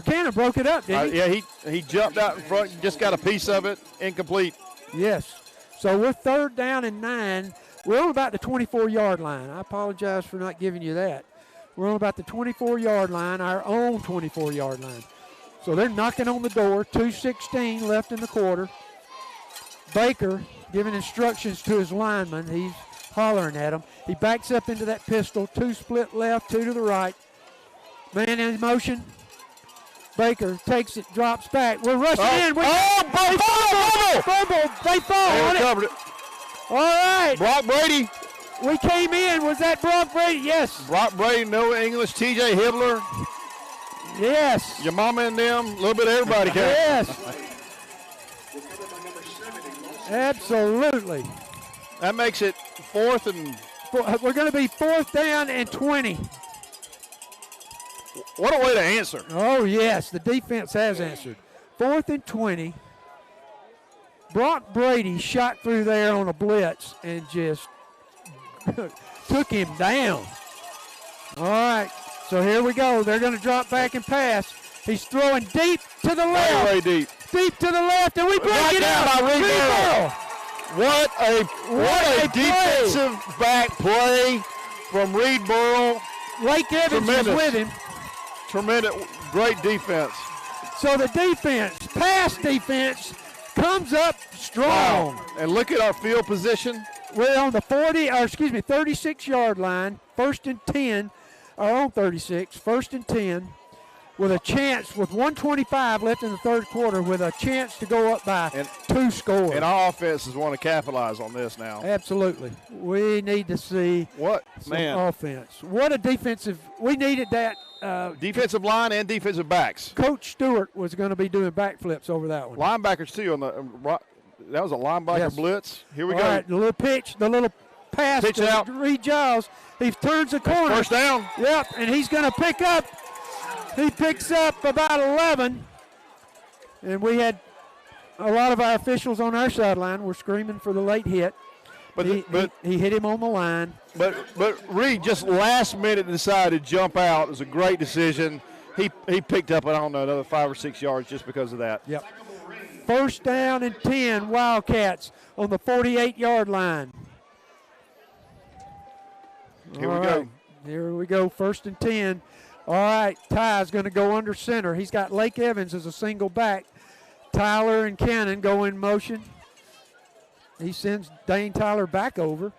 Cannon broke it up, didn't he? Yeah, he jumped out in front, just got a piece of it, incomplete. Yes. So we're third down and 9. We're on about the 24-yard line. I apologize for not giving you that. We're on about the 24-yard line, our own 24-yard line. So they're knocking on the door. 2:16 left in the quarter. Baker giving instructions to his lineman. He's hollering at him. He backs up into that pistol. 2 split left, 2 to the right. Man in motion. Baker takes it, drops back. We're rushing in. Fumble. They fall on it. Covered it. All right. Brock Brady. We came in. Was that Brock Brady? Yes. Brock Brady, no English. TJ Hibbler. Yes. Your mama and them. A little bit of everybody came. Yes. Absolutely. That makes it 4th and... We're going to be 4th down and 20. What a way to answer. Oh, yes. The defense has answered. 4th and 20. Brock Brady shot through there on a blitz and just took him down. All right. So here we go. They're going to drop back and pass. He's throwing deep to the left. Way deep. Deep to the left, and we break it out. What a defensive back play from Reed Burrell. Lake Evans is with him. Tremendous. Great defense. So the defense, pass defense, comes up strong. Wow. And look at our field position. We're on the 36-yard line, 1st and 10, our own 36, 1st and 10, with a chance, with 1:25 left in the third quarter, with a chance to go up by 2 scores. And our offense is want to capitalize on this now. Absolutely. We need to see some offense. What a defensive, we needed that. Defensive line and defensive backs. Coach Stewart was going to be doing backflips over that one. Linebackers too on the that was a linebacker blitz. Here we go. All right, the little pitch, the little pass Pitch to out. Reed Giles. He turns the corner. First down. Yep, and he's going to pick up. He picks up about 11. And we had a lot of our officials on our sideline were screaming for the late hit. But he hit him on the line. But Reed just last minute decided to jump out. It was a great decision. He picked up, I don't know, another 5 or 6 yards just because of that. Yep. First down and 10, Wildcats on the 48-yard line. Here we go. Here we go, first and 10. All right, Ty's going to go under center. He's got Lake Evans as a single back. Tyler and Cannon go in motion. He sends Dane Tyler back over.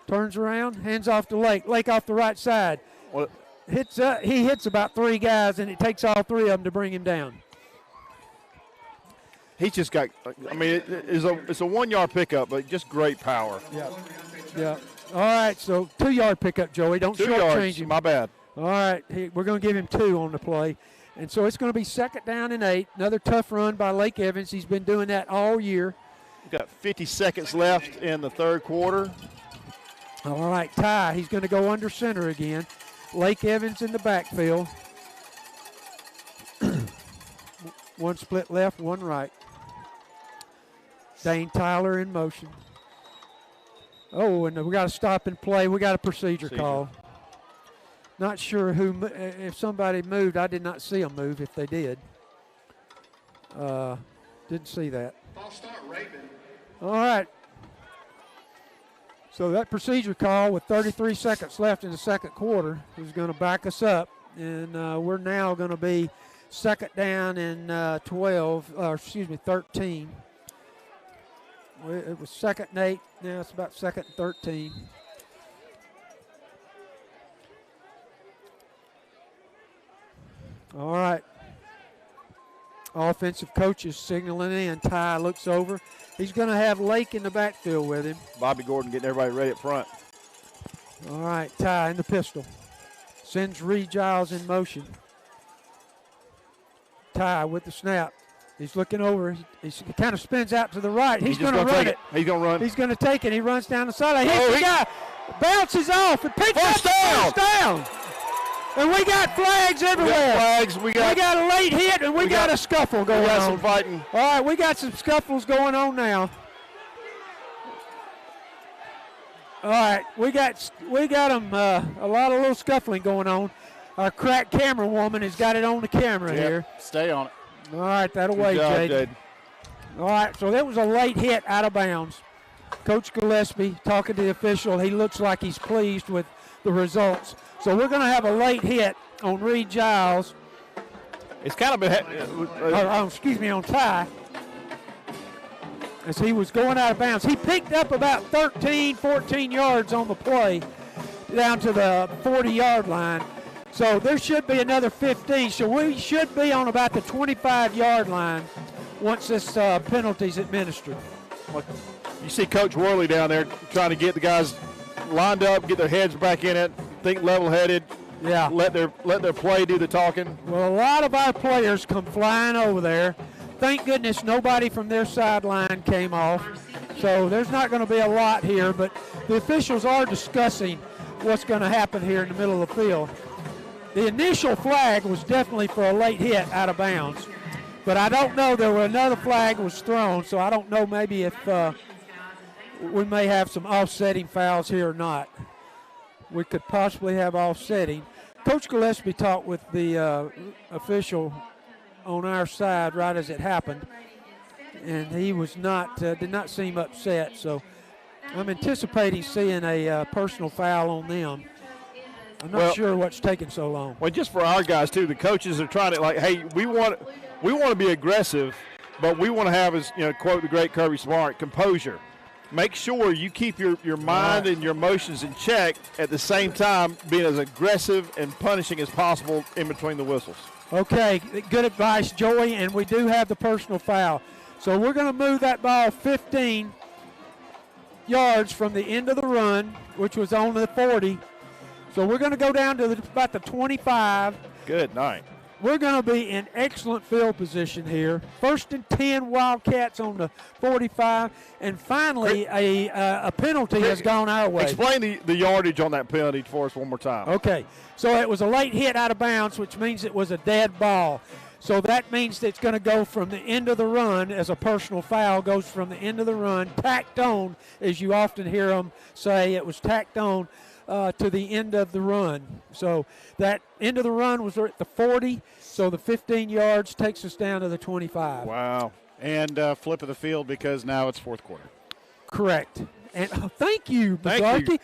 Turns around, hands off to Lake. Lake off the right side. What? He hits about 3 guys, and it takes all 3 of them to bring him down. He just got, I mean, it's a 1-yard pickup, but just great power. Yeah. All right, so 2-yard pickup, Joey. Don't 2 shortchange yards, him. my bad. All right, we're going to give him 2 on the play. And so it's going to be 2nd down and 8. Another tough run by Lake Evans. He's been doing that all year. We've got 50 seconds left in the third quarter. All right, Ty, he's going to go under center again. Lake Evans in the backfield. 1 split left, 1 right. Dane Tyler in motion. Oh, and we got to stop and play. We got a procedure call. Not sure if somebody moved. I did not see them move if they did. Didn't see that. False start, Rabun. All right. So that procedure call with 33 seconds left in the second quarter is going to back us up. And we're now going to be 2nd down and 13. It was 2nd and 8. Now it's about 2nd and 13. All right. Offensive coach is signaling in. Ty looks over. He's going to have Lake in the backfield with him. Bobby Gordon getting everybody ready up front. All right, Ty in the pistol. Sends Reed Giles in motion. Ty with the snap. He's looking over. He kind of spins out to the right. He's going to run it. He's going to run. He's going to take it. He runs down the sideline. Hits the guy. Bounces off. And picks up first down. And we got flags everywhere. We got a late hit, and we got a scuffle going on. We got some fighting. All right, we got some scuffles going on now. All right, we got them a lot of little scuffling going on. Our crack camera woman has got it on the camera here. Stay on it. All right, that'll wait, Jade. All right, so that was a late hit out of bounds. Coach Gillespie talking to the official. He looks like he's pleased with the results. So we're going to have a late hit on Reed Giles. It's kind of been, on Ty. As he was going out of bounds. He picked up about 13, 14 yards on the play down to the 40-yard line. So there should be another 15. So we should be on about the 25-yard line once this penalty's administered. You see Coach Worley down there trying to get the guys lined up, get their heads back in it, think level-headed. Yeah. Let their play do the talking. Well, a lot of our players come flying over there. Thank goodness nobody from their sideline came off. So there's not going to be a lot here, but the officials are discussing what's going to happen here in the middle of the field. The initial flag was definitely for a late hit out of bounds. But I don't know, another flag was thrown, so I don't know maybe if we may have some offsetting fouls here or not. We could possibly have offsetting. Coach Gillespie talked with the official on our side right as it happened, and he was did not seem upset. So I'm anticipating seeing a personal foul on them. I'm not sure what's taking so long. Well, just for our guys too, the coaches are trying to hey, we want to be aggressive, but we want to have, as quote the great Kirby Smart, composure. Make sure you keep your mind and your emotions in check at the same time, being as aggressive and punishing as possible in between the whistles. Okay, good advice, Joey, and we do have the personal foul. So we're going to move that ball 15 yards from the end of the run, which was on the 40. So we're going to go down to about the 25. Good night. we're going to be in excellent field position here. 1st and 10 Wildcats on the 45, and finally a penalty has gone our way. Explain the yardage on that penalty for us one more time. Okay, so it was a late hit out of bounds, which means it was a dead ball. So that means that it's going to go from the end of the run as a personal foul, goes from the end of the run, tacked on, as you often hear them say, it was tacked on to the end of the run. So that end of the run was at the 40, so the 15 yards takes us down to the 25. Wow. And flip of the field because now it's fourth quarter. Correct. And thank you, Mazarki,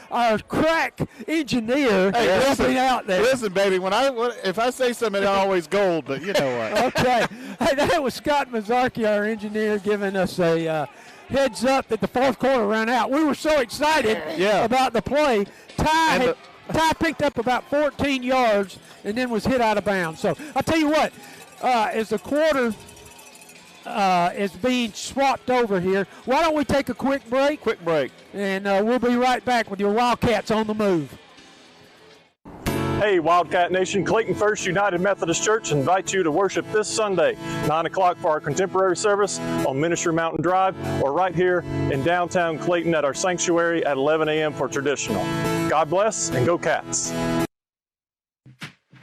our crack engineer, helping out there. Listen, baby, if I say something, it's always gold, but you know what. Okay. Hey, that was Scott Mazarki, our engineer, giving us a heads up that the fourth quarter ran out. We were so excited about the play. Ty picked up about 14 yards and then was hit out of bounds. So I'll tell you what, as the quarter is being swapped over here, why don't we take a quick break? Quick break. And we'll be right back with your Wildcats on the move. Hey, Wildcat Nation, Clayton First United Methodist Church invites you to worship this Sunday, 9 o'clock for our contemporary service on Ministry Mountain Drive, or right here in downtown Clayton at our sanctuary at 11 a.m. for traditional. God bless and go Cats.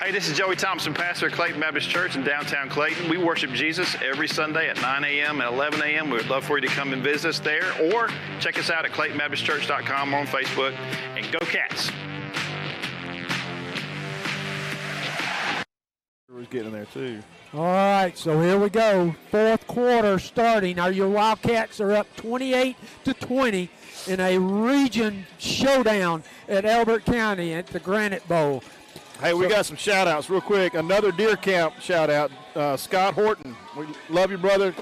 Hey, this is Joey Thompson, pastor at Clayton Baptist Church in downtown Clayton. We worship Jesus every Sunday at 9 a.m. and 11 a.m. We would love for you to come and visit us there, or check us out at ClaytonBaptistChurch.com or on Facebook, and go Cats. Was getting in there too. All right, so here we go. Fourth quarter starting. Your Wildcats are up 28-20 in a region showdown at Elbert County at the Granite Bowl. Hey, we got some shout-outs real quick. Another Deer Camp shout-out. Scott Horton, we love you, brother.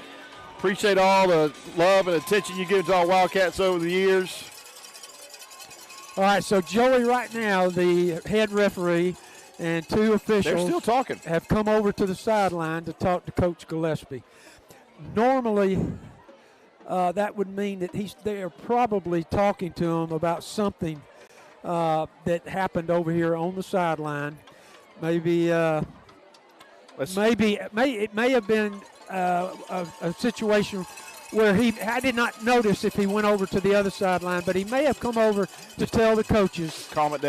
Appreciate all the love and attention you give to our Wildcats over the years. All right, so Joey right now, the head referee, and two officials They're still talking. Have come over to the sideline to talk to Coach Gillespie. Normally, that would mean that they're probably talking to him about something that happened over here on the sideline. Maybe it may have been a situation where I did not notice if he went over to the other sideline, but he may have come over to tell the coaches to calm it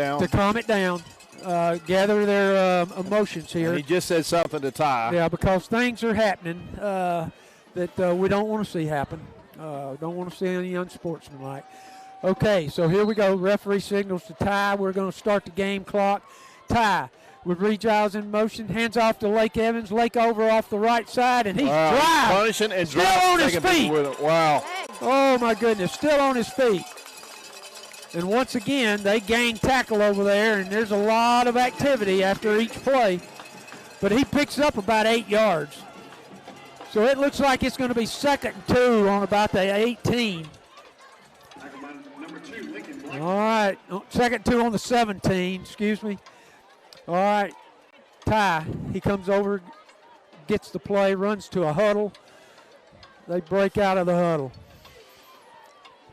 down, gather their emotions here. And he just said something to Ty. Yeah, because things are happening that we don't want to see happen. Don't want to see any unsportsmanlike. Okay, so here we go. Referee signals to Ty. We're going to start the game clock. Ty with Reed Giles in motion. Hands off to Lake Evans. Lake over off the right side, and he's driving. Punishing and still on his feet. Wow. Oh, my goodness. Still on his feet. And once again, they gain tackle over there, and there's a lot of activity after each play. But he picks up about 8 yards. So it looks like it's going to be 2nd and 2 on about the 18. All right, 2nd and 2 on the 17, excuse me. All right, Ty, he comes over, gets the play, runs to a huddle. They break out of the huddle.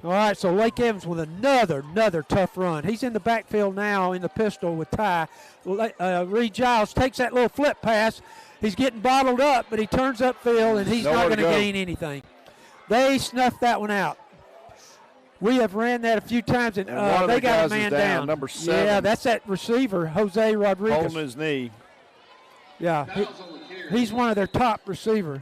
All right, so Lake Evans with another tough run. He's in the backfield now in the pistol with Ty. Reed Giles takes that little flip pass. He's getting bottled up, but he turns upfield, and he's not going to gain anything. They snuffed that one out. We have ran that a few times, and they got a man down. Number 7. Yeah, that's that receiver, Jose Rodriguez. Holding his knee. Yeah, he's one of their top receivers.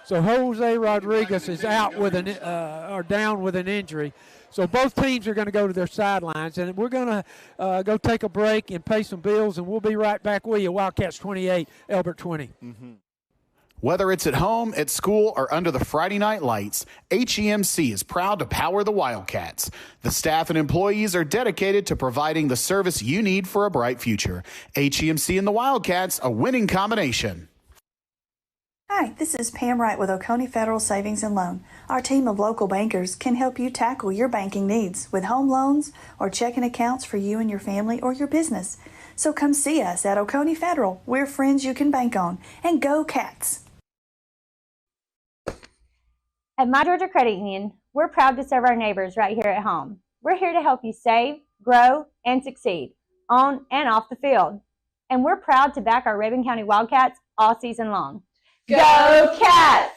So Jose Rodriguez is out with or down with an injury. So both teams are going to go to their sidelines, and we're going to go take a break and pay some bills, and we'll be right back with you. Wildcats 28, Elbert 20. Mm-hmm. Whether it's at home, at school, or under the Friday night lights, HEMC is proud to power the Wildcats. The staff and employees are dedicated to providing the service you need for a bright future. HEMC and the Wildcats, a winning combination. Hi, this is Pam Wright with Oconee Federal Savings and Loan. Our team of local bankers can help you tackle your banking needs with home loans or checking accounts for you and your family or your business. So come see us at Oconee Federal. We're friends you can bank on. And go Cats! At My Georgia Credit Union, we're proud to serve our neighbors right here at home. We're here to help you save, grow, and succeed on and off the field. And we're proud to back our Rabun County Wildcats all season long. Go Cats!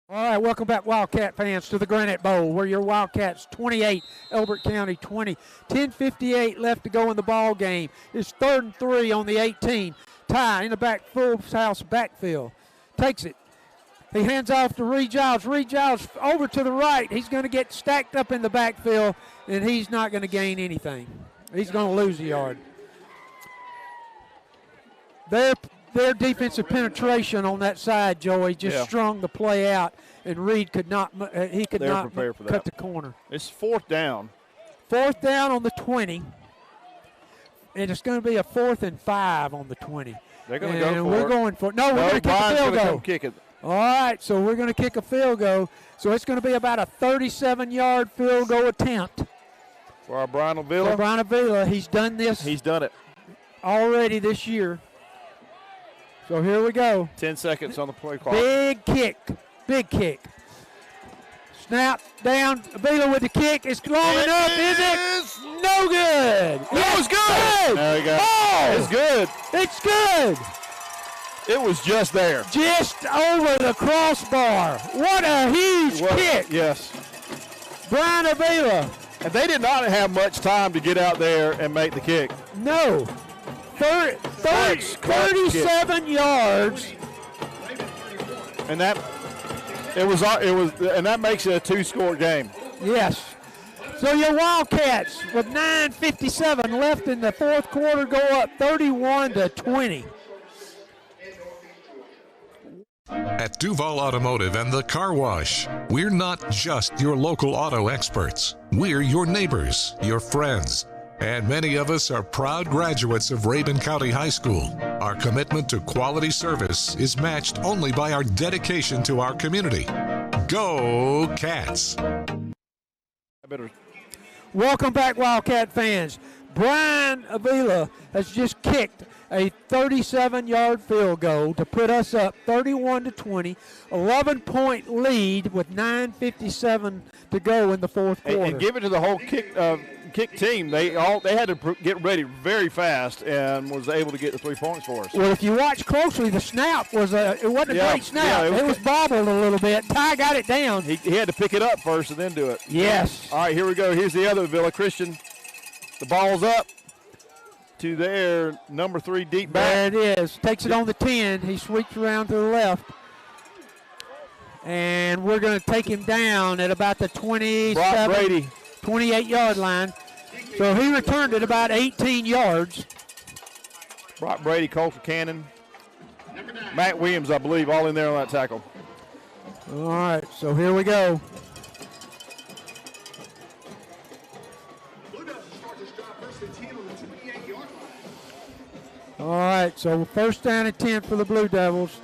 All right, welcome back, Wildcat fans, to the Granite Bowl, where your Wildcats 28, Elbert County 20. 10:58 left to go in the ball game. It's 3rd and 3 on the 18. Ty in the back, full house backfield. Takes it. He hands off to Reed Giles. Reed Giles over to the right. He's going to get stacked up in the backfield, and he's not going to gain anything. He's going to lose a yard. Their defensive penetration on that side, Joey, just strung the play out, and Reed could not. He could not cut the corner. It's 4th down. 4th down on the 20, and it's going to be a 4th and 5 on the 20. They're going to go for we're it. Going for it. No, we're going to kick a field goal. Kick it. All right, so we're going to kick a field goal. So it's going to be about a 37-yard field goal attempt. For our Brian Avila. For Brian Avila, he's done this. He's done it already this year. So here we go. 10 seconds on the play clock. Big kick. Snap down. Avila with the kick. It's long enough. Is it? No good. It was good. There we go. Oh, it's good. It's good. It was just there. Just over the crossbar. What a huge kick. Yes. Brian Avila. And they did not have much time to get out there and make the kick. No. 37 yards. And that makes it a 2-score game. Yes. So your Wildcats with 9:57 left in the 4th quarter go up 31-20. At Duval Automotive and the Car Wash, we're not just your local auto experts. We're your neighbors, your friends. And many of us are proud graduates of Rabun County High School. Our commitment to quality service is matched only by our dedication to our community. Go Cats! Welcome back, Wildcat fans. Brian Avila has just kicked a 37-yard field goal to put us up 31-20, 11-point lead with 9:57 to go in the 4th quarter. And give it to the whole kick team. They had to get ready very fast and was able to get the 3 points for us. Well, if you watch closely, the snap it wasn't a great snap. It was bobbled a little bit. Ty got it down. He had to pick it up first and then do it. Yes. All right, here we go. Here's the other Villa Christian. The ball's up to their number 3 deep back. There it is. Takes it on the 10. He sweeps around to the left. And we're going to take him down at about the 28-yard line. So he returned it about 18 yards. Brock Brady, Colter Cannon, Matt Williams, I believe, all in there on that tackle. All right, so here we go. All right, so 1st down and 10 for the Blue Devils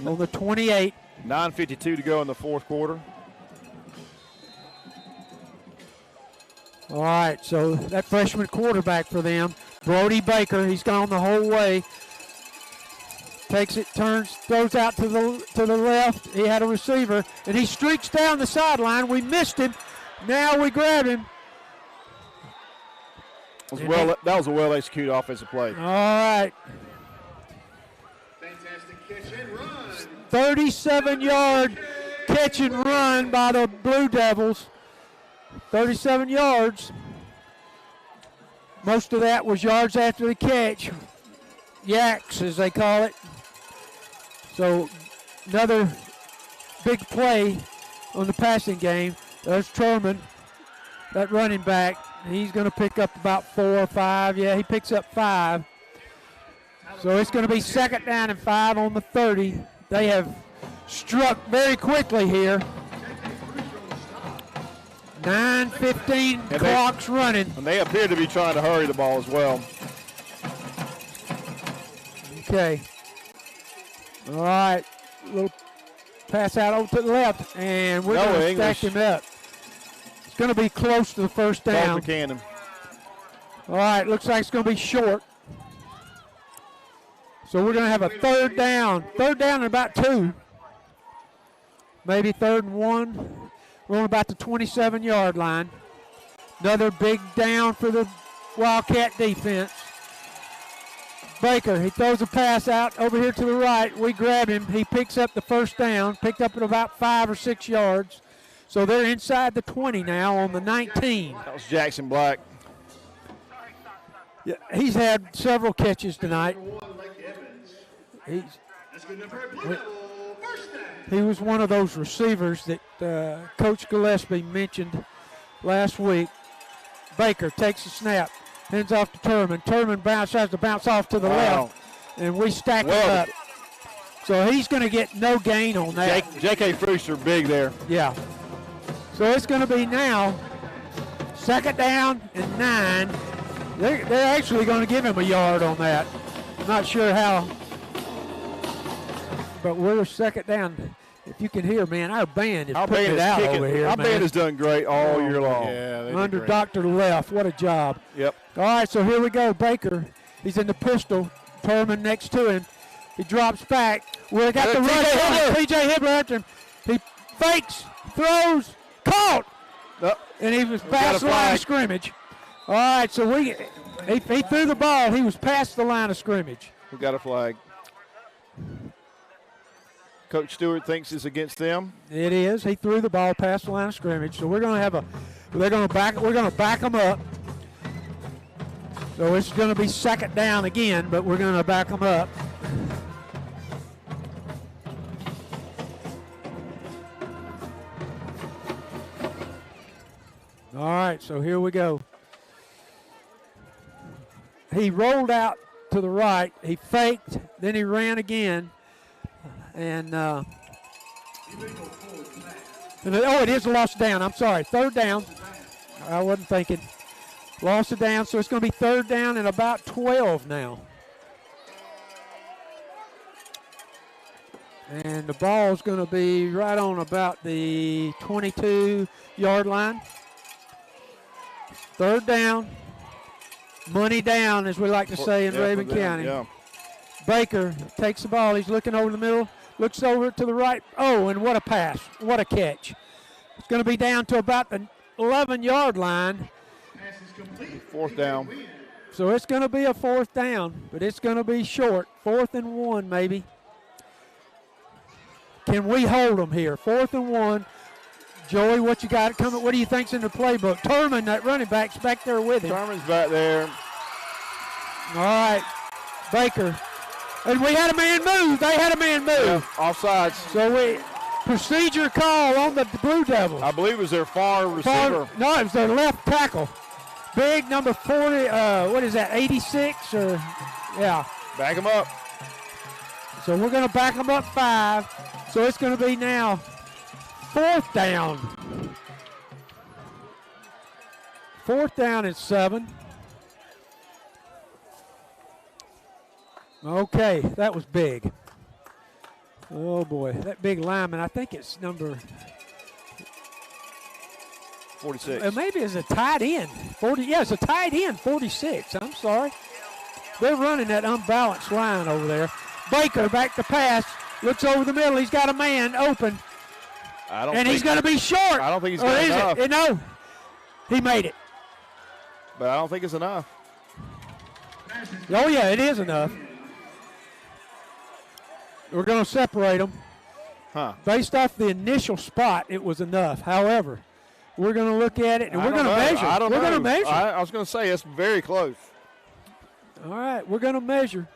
on the 28. 9:52 to go in the 4th quarter. All right, so that freshman quarterback for them, Brody Baker, he's gone the whole way. Takes it, turns, throws out to the left. He had a receiver, and he streaks down the sideline. We missed him. Now we grab him. That was a well-executed offensive play. All right. Fantastic catch and run. 37-yard catch and run by the Blue Devils. 37 yards. Most of that was yards after the catch. Yaks, as they call it. So another big play on the passing game. There's Truman, that running back. He's going to pick up about 4 or 5. Yeah, he picks up 5. So it's going to be 2nd down and 5 on the 30. They have struck very quickly here. 9:15 clock's running. And they appear to be trying to hurry the ball as well. Okay. All right. Little pass out over to the left, and we're going to stack him up. It's going to be close to the 1st down. Cannon. All right, looks like it's going to be short. So we're going to have a 3rd down. 3rd down and about 2. Maybe 3rd and 1. We're on about the 27-yard line. Another big down for the Wildcat defense. Baker, he throws a pass out over here to the right. We grab him. He picks up the first down, picked up at about 5 or 6 yards. So they're inside the 20 now on the 19. That was Jackson Black. Yeah, he's had several catches tonight. He was one of those receivers that Coach Gillespie mentioned last week. Baker takes a snap, hands off to Turman. Turman tries to bounce off to the left, and we stack it up. So he's going to get no gain on that. J.K. Frooster big there. Yeah. So it's going to be now 2nd down and 9. They're actually going to give him a yard on that. I'm not sure how, but we're 2nd down. If you can hear, man, our band is putting it out over here. Our band has done great all year long. Yeah, under Dr. Leff, what a job. Yep. All right, so here we go. Baker, he's in the pistol. Turman next to him. He drops back. We got the rush. P.J. Hibbler after him. He fakes, throws, caught, and he was past the line of scrimmage. All right, so he threw the ball. He was past the line of scrimmage. We got a flag. Coach Stewart thinks it's against them. It is. He threw the ball past the line of scrimmage. So we're going to back them up. So it's going to be 2nd down again, but we're going to back them up. All right, so here we go. He rolled out to the right. He faked, then he ran again. And, it is a loss down. I'm sorry, 3rd down. I wasn't thinking. Lost it down, so it's going to be 3rd down and about 12 now. And the ball's going to be right on about the 22-yard line. 3rd down. Money down, as we like to say in Rabun County. Yeah. Baker takes the ball. He's looking over the middle, looks over to the right. Oh, and what a pass. What a catch. It's going to be down to about the 11-yard line. 4th down. So it's going to be a 4th down, but it's going to be short. 4th and 1, maybe. Can we hold them here? 4th and 1. Joey, what you got coming? What do you think's in the playbook? Turman, that running back's back there with him. Turman's back there. All right, Baker. And we had a man move. They had a man move. Yeah, offsides. So procedure call on the Blue Devils. I believe it was their far receiver. No, it was their left tackle. Big number 40, what is that, 86? Or yeah. Back them up. So we're going to back them up 5. So it's going to be now 4th down. 4th down and 7. Okay, that was big. Oh boy, that big lineman, I think it's number 46. Maybe it's a tight end. 40. Yeah, it's a tight end, 46. I'm sorry. They're running that unbalanced line over there. Baker back to pass. Looks over the middle. He's got a man open. He's going to be short. I don't think he's got enough. No, he made it. But I don't think it's enough. Oh, yeah, it is enough. We're going to separate them. Based off the initial spot, it was enough. However, we're going to look at it, and we're going to measure. I don't know. We're going to measure. I was going to say it's very close. All right, we're going to measure.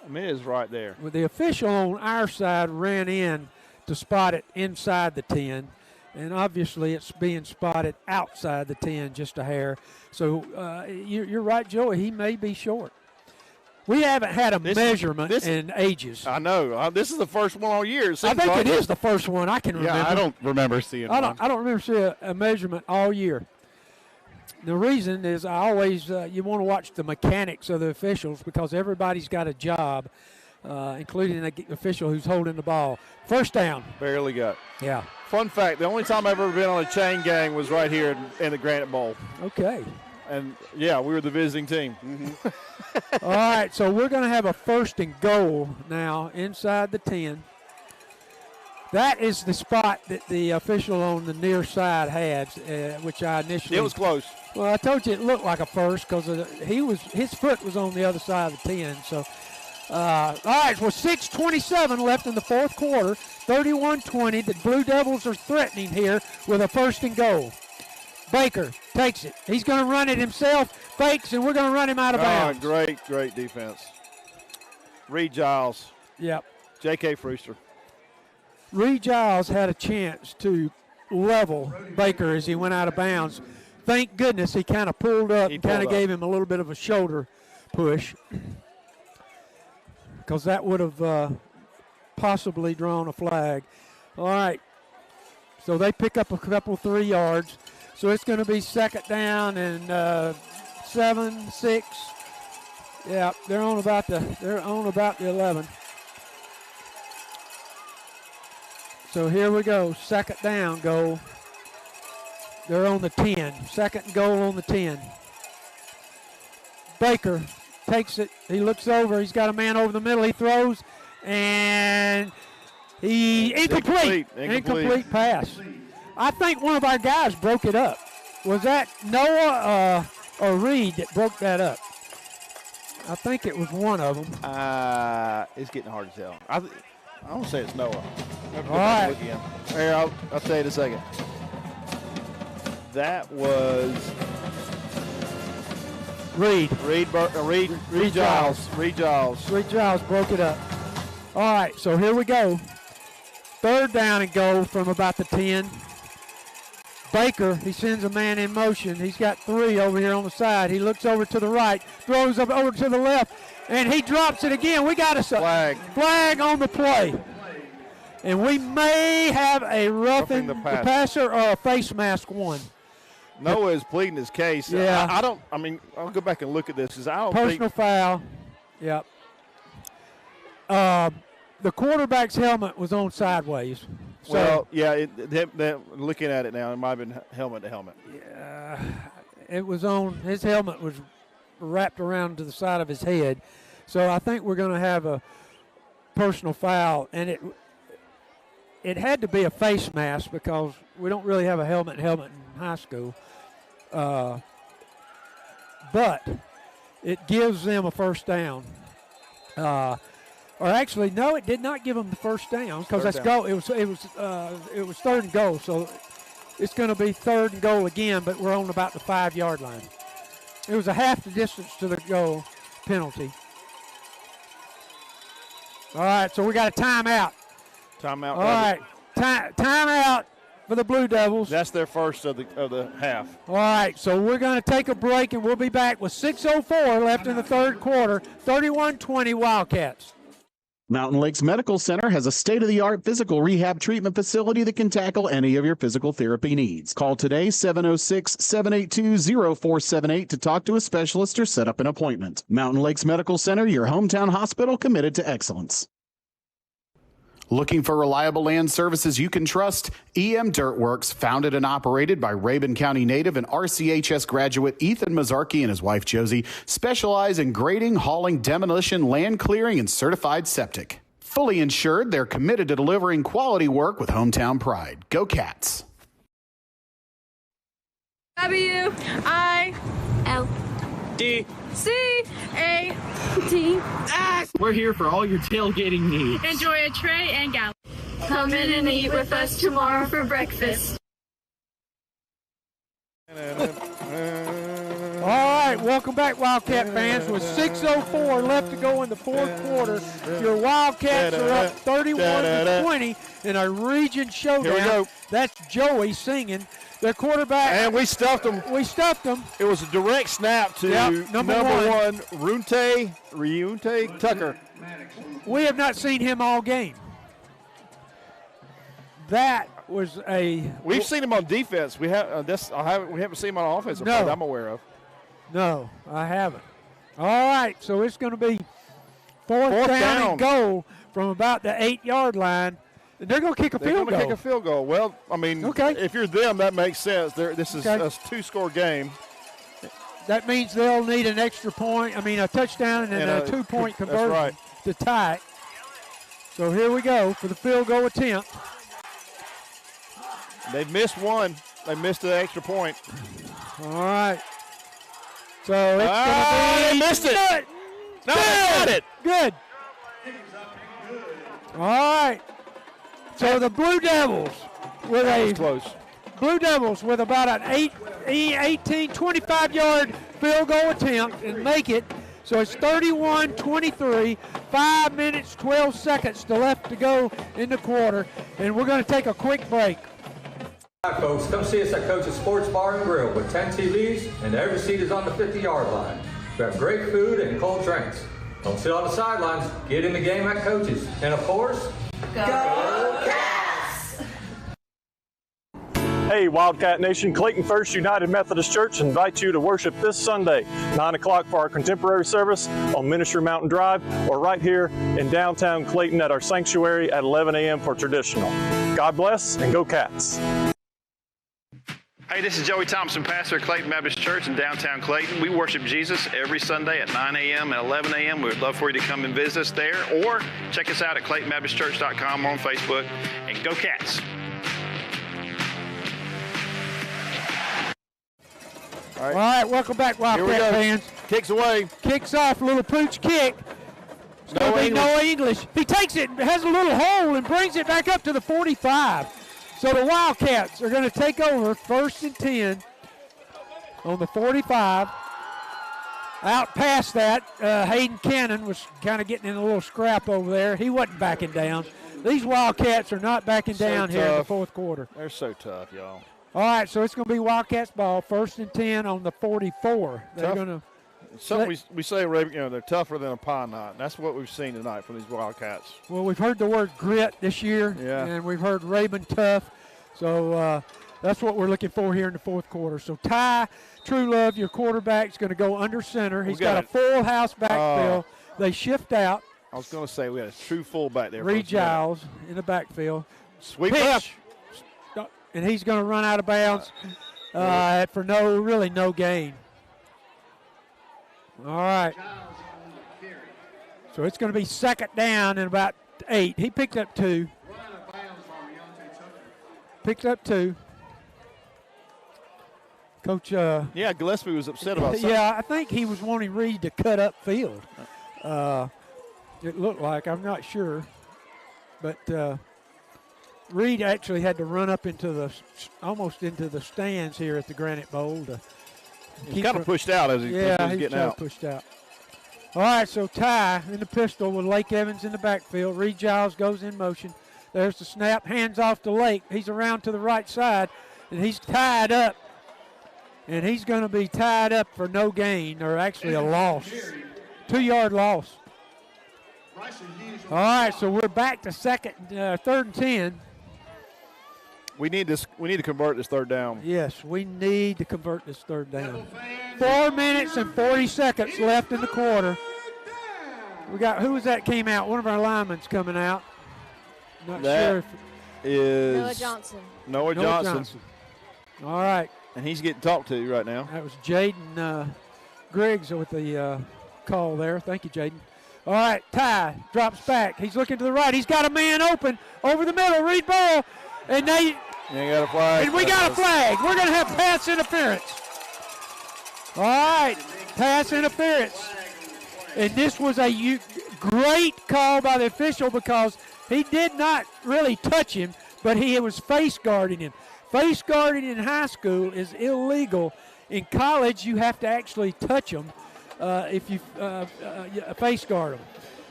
I mean, it is right there. Well, the official on our side ran in to spot it inside the 10, and obviously it's being spotted outside the 10 just a hair. So you're right, Joey. He may be short. We haven't had a measurement in ages. I know. This is the first one all year. I think it is the first one I can remember. Yeah, I don't remember seeing one. I don't remember seeing a measurement all year. The reason is I always, you want to watch the mechanics of the officials because everybody's got a job, including the official who's holding the ball. 1st down. Barely got. Yeah. Fun fact, the only time I've ever been on a chain gang was right here in the Granite Bowl. Okay. And, yeah, we were the visiting team. All right, so we're going to have a 1st and goal now inside the 10. That is the spot that the official on the near side had, which I initially. It was close. Well, I told you it looked like a first because his foot was on the other side of the 10. So, all right, well, 6:27 left in the fourth quarter, 31-20. The Blue Devils are threatening here with a first and goal. Baker takes it. He's going to run it himself, fakes, and we're going to run him out of bounds. Great defense. Reed Giles. Yep. J.K. Frooster. Reed Giles had a chance to level Baker as he went out of bounds. Thank goodness he kind of pulled up and kind of gave him a little bit of a shoulder push, because that would have possibly drawn a flag. All right, so they pick up a couple 3 yards. So it's going to be second down and 7, 6. Yeah, they're on about the 11. So here we go, second down goal. They're on the 10, second goal on the 10. Baker takes it, he looks over, he's got a man over the middle, he throws, and incomplete pass. I think one of our guys broke it up. Was that Noah or Reed that broke that up? I think it was one of them. It's getting hard to tell. I want to say it's Noah. All right. Here, I'll tell you in a second. That was Reed. Reed Giles. Reed Giles. Reed Giles broke it up. All right, so here we go. Third down and goal from about the 10. Baker, he sends a man in motion. He's got 3 over here on the side. He looks over to the right, throws up over to the left, and he drops it again. We got a flag on the play. And we may have a roughing the passer or a face mask one. Noah is pleading his case. Yeah. I'll go back and look at this because I don't Personal foul. Yep. The quarterback's helmet was on sideways. So, well, yeah, looking at it now, it might have been helmet to helmet. Yeah, it was on. His helmet was wrapped around to the side of his head. So I think we're going to have a personal foul, and it had to be a face mask because we don't really have a helmet in high school. But it gives them a first down. Or actually, no, it did not give them the first down because that's goal. It was third and goal, so it's going to be third and goal again. But we're on about the 5-yard line. It was a half the distance to the goal penalty. All right, so we got a timeout. Timeout. All right, timeout for the Blue Devils. That's their first of the half. All right, so we're going to take a break, and we'll be back with 6:04 left in the third quarter. 31-20 Wildcats. Mountain Lakes Medical Center has a state-of-the-art physical rehab treatment facility that can tackle any of your physical therapy needs. Call today, 706-782-0478 to talk to a specialist or set up an appointment. Mountain Lakes Medical Center, your hometown hospital committed to excellence. Looking for reliable land services you can trust? EM Dirtworks, founded and operated by Rabun County native and RCHS graduate Ethan Mazzarki and his wife Josie, specialize in grading, hauling, demolition, land clearing, and certified septic. Fully insured, they're committed to delivering quality work with hometown pride. Go Cats! W-I-L-D-C-A-T-S. We're here for all your tailgating needs. Enjoy a tray and gallon. Come in and eat with us tomorrow for breakfast. All right, welcome back, Wildcat fans. With 6:04 left to go in the fourth quarter, your Wildcats are up 31-20 in a region showdown. Here we go. That's Joey singing. Their quarterback. And we stuffed them. It was a direct snap to number one, Reunte Tucker. We have not seen him all game. That was a. We've seen him on defense. We haven't seen him on offensive play that I'm aware of. No, I haven't. All right, so it's going to be fourth down and goal from about the 8-yard line. And they're going to kick a field goal. They're going to kick a field goal. Well, I mean, if you're them, that makes sense. This is a 2-score game. That means they'll need an extra point. I mean, a touchdown and then a 2-point conversion to tie it. So here we go for the field goal attempt. They've missed one. They missed the extra point. All right. So it's going to be. They missed it. No, they got it. Good. All right. So the Blue Devils with about an 25-yard field goal attempt and make it. So it's 31-23, 5 minutes, 12 seconds left to go in the quarter, and we're going to take a quick break. Hi, folks. Come see us at Coach's Sports Bar and Grill with 10 TVs, and every seat is on the 50-yard line. We have great food and cold drinks. Don't sit on the sidelines. Get in the game at Coach's. And, of course, Go Cats! Hey, Wildcat Nation, Clayton First United Methodist Church invites you to worship this Sunday, 9 o'clock for our contemporary service on Ministry Mountain Drive, or right here in downtown Clayton at our sanctuary at 11 a.m. for traditional. God bless and go Cats. Hey, this is Joey Thompson, pastor at Clayton Baptist Church in downtown Clayton. We worship Jesus every Sunday at 9 a.m. and 11 a.m. We would love for you to come and visit us there, or check us out at ClaytonBaptistChurch.com or on Facebook, and go Cats. All right, welcome back, Wildcat fans. Kicks away. Kicks off, little pooch kick. No English. He takes it, has a little hole, and brings it back up to the 45. So the Wildcats are going to take over 1st and 10 on the 45. Out past that, Hayden Cannon was kind of getting in a little scrap over there. He wasn't backing down. These Wildcats are not backing down here in the fourth quarter. They're so tough, y'all. All right, so it's going to be Wildcats ball, 1st and 10 on the 44. They're going to. Something we say, they're tougher than a pine knot. That's what we've seen tonight from these Wildcats. Well, we've heard the word grit this year, and we've heard Rabun tough. So that's what we're looking for here in the fourth quarter. So Ty Truelove, your quarterback, is going to go under center. He's got a full house backfield. They shift out. I was going to say we had a true fullback there. Reed Giles in the backfield. Sweep left. And he's going to run out of bounds for no gain. All right. So it's going to be 2nd down and about 8. He picked up 2. Picked up 2. Coach. Gillespie was upset about something. Yeah, I think he was wanting Reed to cut up field. It looked like. I'm not sure. But Reed actually had to run up almost into the stands here at the Granite Bowl. He kind of pushed out as he was getting out. Pushed out. All right, so Ty in the pistol with Lake Evans in the backfield. Reed Giles goes in motion. There's the snap, hands off to Lake. He's around to the right side, and he's tied up. And he's going to be tied up for no gain, or actually a loss. 2-yard loss. All right, so we're back to 3rd and 10. We need this. We need to convert this 3rd down. Yes, we need to convert this 3rd down. 4 minutes and 40 seconds left in the quarter. We got, who was that came out? One of our linemen's coming out. Not sure if is Noah Johnson. Noah Johnson. All right. And he's getting talked to right now. That was Jaden Griggs with the call there. Thank you, Jaden. All right, Ty drops back. He's looking to the right. He's got a man open over the middle. Reed ball. And they got a flag. And we got a flag. We're going to have pass interference. All right, pass interference. And this was a great call by the official because he did not really touch him, but he was face guarding him. Face guarding in high school is illegal. In college, you have to actually touch them if you face guard them.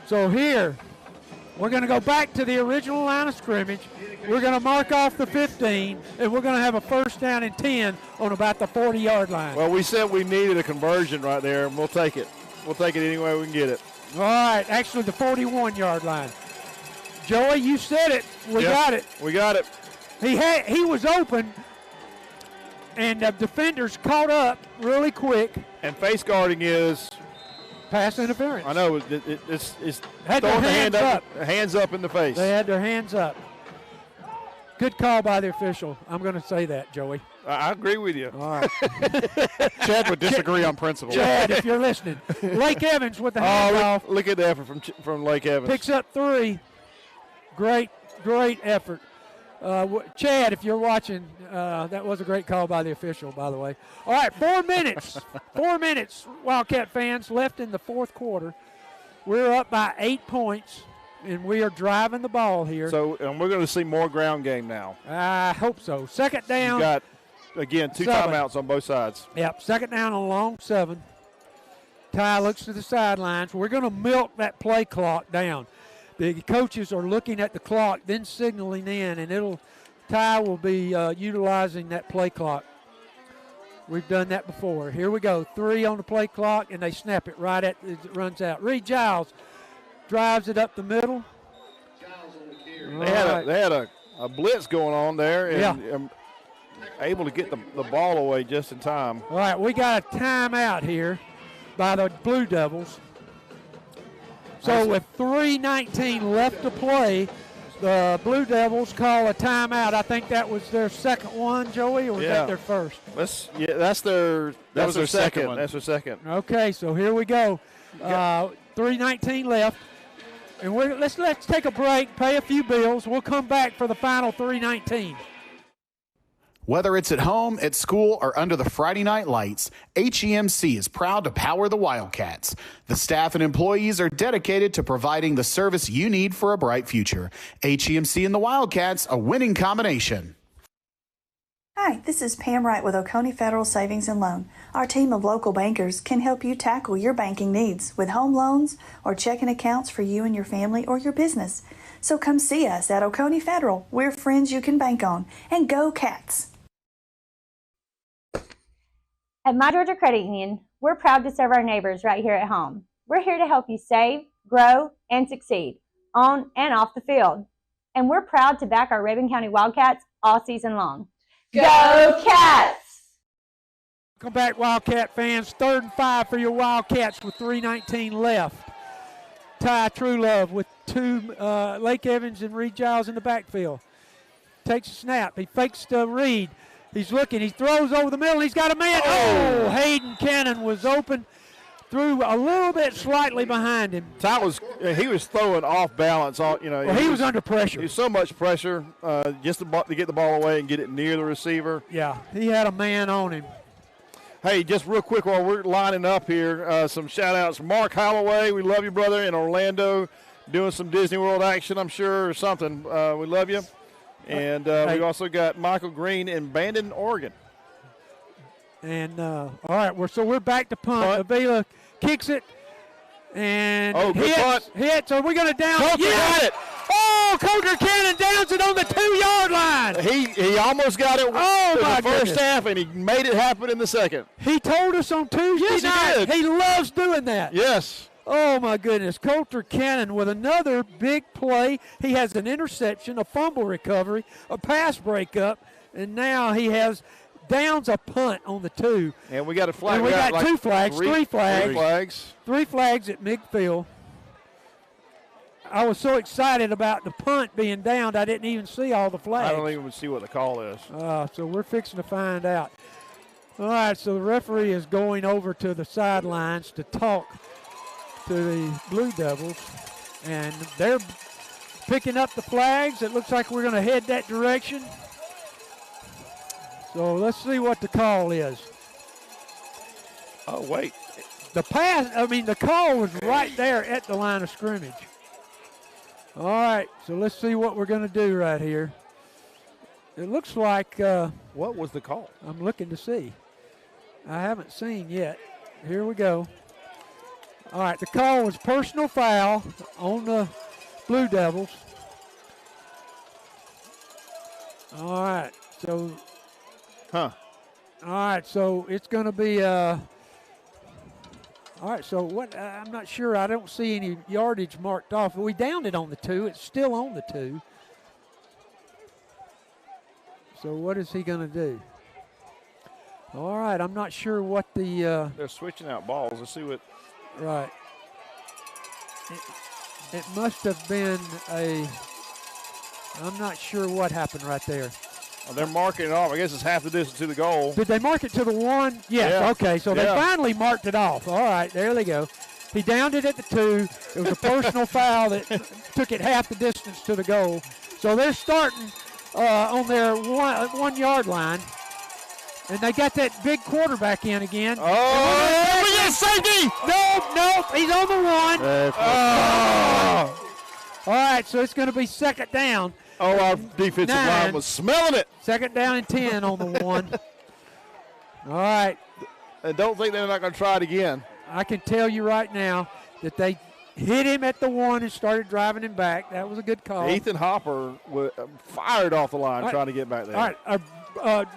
So here, we're going to go back to the original line of scrimmage. We're going to mark off the 15, and we're going to have a 1st down and 10 on about the 40-yard line. Well, we said we needed a conversion right there, and we'll take it. We'll take it any way we can get it. All right, actually the 41-yard line. Joey, you said it. We got it. We got it. He was open, and the defenders caught up really quick. And face guarding is pass interference. I know. It's had their hands up in the face. They had their hands up. Good call by the official. I'm going to say that, Joey. I agree with you. All right. Chad would disagree on principle. Chad, if you're listening. Lake Evans with the handoff. Look at the effort from Lake Evans. Picks up 3. Great effort. Chad, if you're watching, that was a great call by the official, by the way. All right, 4 minutes. 4 minutes, Wildcat fans, left in the fourth quarter. We're up by 8 points, and we are driving the ball here. So, and we're going to see more ground game now. I hope so. Second down. You got, again, 2 timeouts on both sides. Yep, second down on long 7. Ty looks to the sidelines. We're going to milk that play clock down. The coaches are looking at the clock, then signaling in, and Ty will be utilizing that play clock. We've done that before. Here we go. 3 on the play clock, and they snap it right as it runs out. Reed Giles drives it up the middle. They had a blitz going on there, and able to get the ball away just in time. All right, we got a timeout here by the Blue Devils. So with 3:19 left to play, the Blue Devils call a timeout. I think that was their second one, Joey, or was that their first? That was their second one. That's their second. Okay, so here we go. 3:19 left. And let's take a break, pay a few bills. We'll come back for the final 3:19. Whether it's at home, at school, or under the Friday night lights, HEMC is proud to power the Wildcats. The staff and employees are dedicated to providing the service you need for a bright future. HEMC and the Wildcats, a winning combination. Hi, this is Pam Wright with Oconee Federal Savings and Loan. Our team of local bankers can help you tackle your banking needs with home loans or checking accounts for you and your family or your business. So come see us at Oconee Federal. We're friends you can bank on. And go Cats! At My Georgia Credit Union, we're proud to serve our neighbors right here at home. We're here to help you save, grow, and succeed on and off the field. And we're proud to back our Rabun County Wildcats all season long. Go Cats! Come back, Wildcat fans. 3rd and 5 for your Wildcats with 3:19 left. Ty Truelove with 2 Lake Evans and Reed Giles in the backfield. Takes a snap. He fakes to Reed. He's looking. He throws over the middle. He's got a man. Oh, Hayden Cannon was open. Threw a little bit slightly behind him. Ty was throwing off balance. He was under pressure. There's so much pressure just to get the ball away and get it near the receiver. Yeah, he had a man on him. Hey, just real quick while we're lining up here, some shout-outs. Mark Holloway, we love you, brother, in Orlando, doing some Disney World action, I'm sure, or something. We love you. And we also got Michael Green in Bandon, Oregon. And, all right, we're back to punt. Avila kicks it. And hits. Are we going to down it? Got it. Oh, Coulter Cannon downs it on the 2-yard line. He almost got it in the first half, and he made it happen in the second. He told us on Tuesday night. He loves doing that. Yes. Oh, my goodness. Coulter Cannon with another big play. He has an interception, a fumble recovery, a pass breakup, and now he downs a punt on the 2. And we got a flag. And we got 2 flags, 3 flags. 3 flags. 3 flags at midfield. I was so excited about the punt being downed, I didn't even see all the flags. I don't even see what the call is. So we're fixing to find out. All right, so the referee is going over to the sidelines to talk to the Blue Devils, and they're picking up the flags. It looks like we're going to head that direction. So let's see what the call is. Oh, wait. The call was right there at the line of scrimmage. All right, so let's see what we're going to do right here. It looks like... what was the call? I'm looking to see. I haven't seen yet. Here we go. All right, the call was personal foul on the Blue Devils. All right, so... All right, so it's going to be... all right, so what? I'm not sure. I don't see any yardage marked off. We downed it on the 2. It's still on the 2. So what is he going to do? All right, I'm not sure what the... They're switching out balls. Let's see what... Right. It must have been I'm not sure what happened right there. Well, they're marking it off. I guess it's half the distance to the goal. Did they mark it to the 1? Yes. Yeah. Okay, so they finally marked it off. All right, there they go. He downed it at the 2. It was a personal foul that took it half the distance to the goal. So they're starting on their 1 yard line. And they got that big quarterback in again. Oh, we get safety! Nope, he's on the 1. All right, so it's going to be second down. Oh, our defensive line was smelling it. Second down and 10 on the 1. All right. I don't think they're not going to try it again. I can tell you right now that they hit him at the 1 and started driving him back. That was a good call. Ethan Hopper fired off the line trying to get back there. All right,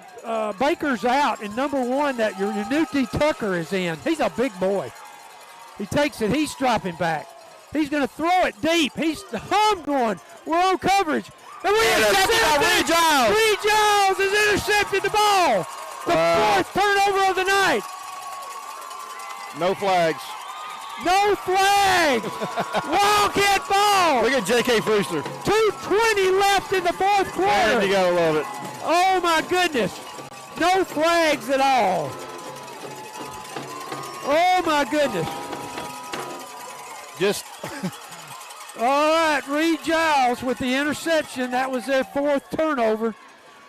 Baker's out, and number 1, that your Nuti Tucker is in. He's a big boy. He takes it. He's dropping back. He's going to throw it deep. He's hummed one. We're on coverage. And we intercepted Reed Giles. Reed Giles has intercepted the ball. The 4th turnover of the night. No flags. No flags. Wildcat ball. Look at J.K. Brewster. 2:20 left in the 4th quarter. And you got to love it. Oh, my goodness. No flags at all. Oh, my goodness. Just. All right, Reed Giles with the interception. That was their 4th turnover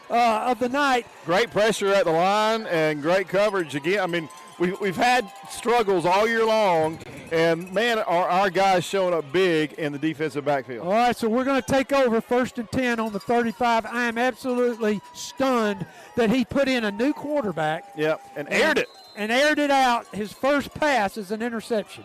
of the night. Great pressure at the line and great coverage again. I mean, we've had struggles all year long, and, man, our guys showing up big in the defensive backfield. All right, so we're going to take over 1st and 10 on the 35. I am absolutely stunned that he put in a new quarterback. Yep, and aired it. And aired it out. His first pass is an interception.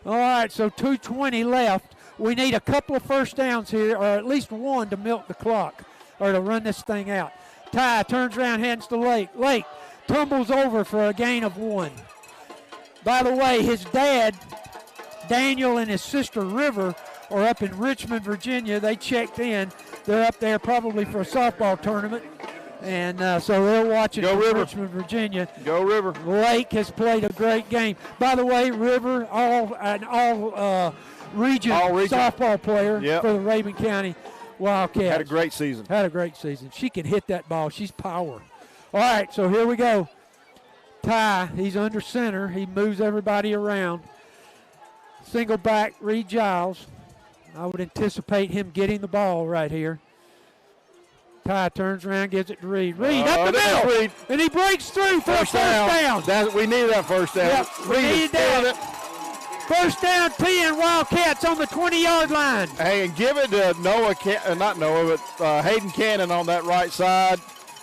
All right, so 2:20 left. We need a couple of first downs here, or at least one to milk the clock, or to run this thing out. Ty turns around, hands to Lake. Lake tumbles over for a gain of 1. By the way, his dad, Daniel, and his sister, River, are up in Richmond, Virginia. They checked in. They're up there probably for a softball tournament. And so they're watching from Richmond, Virginia. Go River. Lake has played a great game. By the way, River, all region softball player for the Rabun County Wildcats. Had a great season. She can hit that ball. She's power. All right, so here we go. Ty, he's under center. He moves everybody around. Single back, Reed Giles. I would anticipate him getting the ball right here. Ty turns around, gives it to Reed. Reed up the middle, Reed. And he breaks through for a first down. We needed that first down. Yep, we needed that. First down, 10, Wildcats on the 20-yard line. Hey, and give it to Hayden Cannon on that right side,